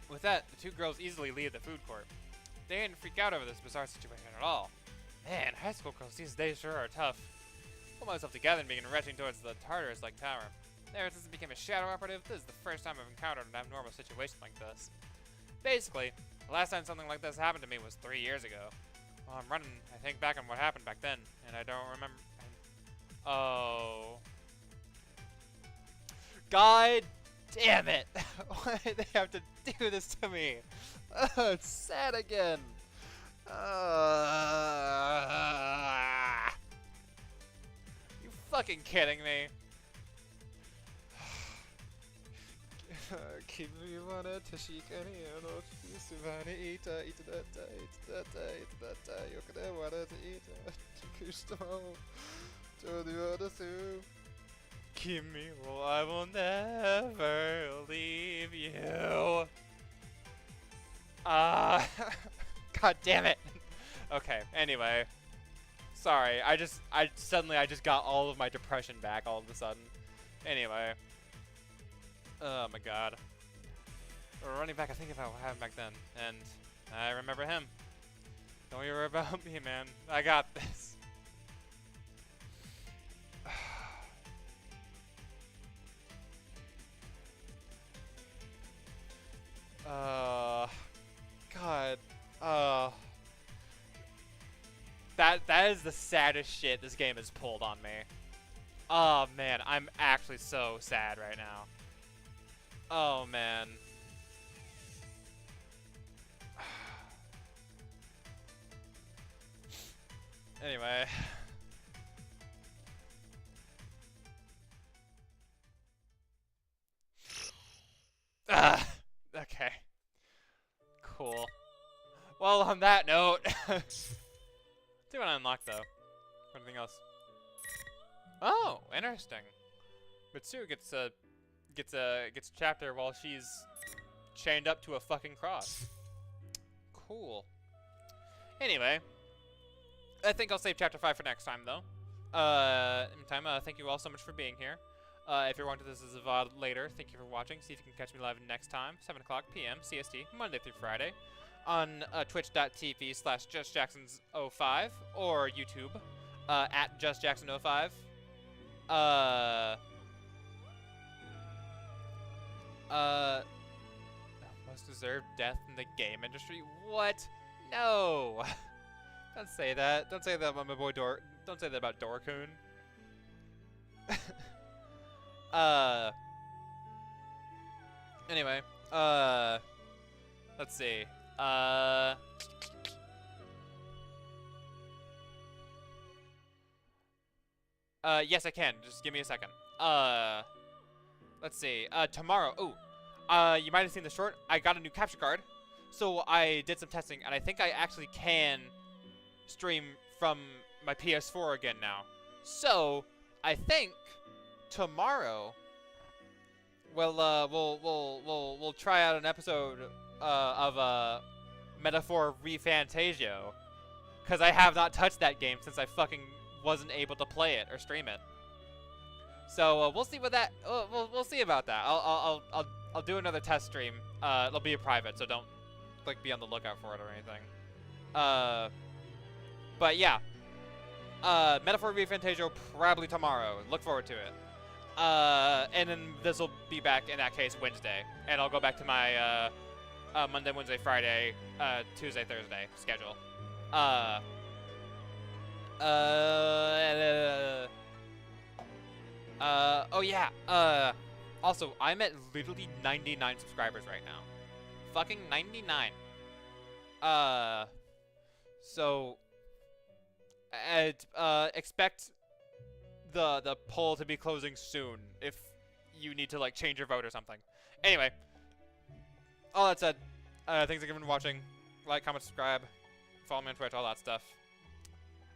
[SPEAKER 1] With that, the 2 girls easily leave the food court. They didn't freak out over this bizarre situation at all. Man, high school girls these days sure are tough. Pull myself together and began rushing towards the Tartarus-like tower. Ever since I became a shadow operative, this is the first time I've encountered an abnormal situation like this. Basically, the last time something like this happened to me was 3 years ago. While I'm running, I think back on what happened back then, and I don't remember. Oh. God damn it! Why did they have to do this to me? It's sad again. You fucking kidding me? Kimi, well, I will never leave you. God damn it. Okay, anyway. Sorry, I suddenly just got all of my depression back all of a sudden. Anyway. Oh my god. Running back, I think about what happened back then, and I remember him. Don't you worry about me, man. I got this. God. That is the saddest shit this game has pulled on me. Oh man, I'm actually so sad right now. Oh man. Anyway. Okay. Cool. Well, on that note, see what I unlock though. Anything else? Oh, interesting. Mitsu gets a chapter while she's chained up to a fucking cross. Cool. Anyway, I think I'll save chapter 5 for next time though. In the meantime, thank you all so much for being here. If you're watching this as a VOD later, thank you for watching. See if you can catch me live next time, 7 o'clock p.m. CST, Monday through Friday, on twitch.tv/JustJacksons05 or YouTube at JustJackson05. Most deserved death in the game industry. What? No. Don't say that. Don't say that about my boy Dor. Don't say that about Dorkun. Anyway, let's see. Yes, I can. Just give me a second. Let's see. Tomorrow. Ooh. You might have seen the short. I got a new capture card. So I did some testing, and I think I actually can stream from my PS4 again now. So I think tomorrow we'll try out an episode of Metaphor ReFantagio, because I have not touched that game since I fucking wasn't able to play it or stream it. So we'll see what that we'll see about that. I'll do another test stream. It'll be a private, so don't like be on the lookout for it or anything. But yeah. Metaphor ReFantagio probably tomorrow. Look forward to it. And then this will be back in that case Wednesday, and I'll go back to my Monday, Wednesday, Friday, Tuesday, Thursday schedule. Oh yeah. Also, I'm at literally 99 subscribers right now. Fucking 99. So expect the poll to be closing soon if you need to like change your vote or something. Anyway, all that said, thanks again for watching. Like, comment, subscribe, follow me on Twitch, all that stuff.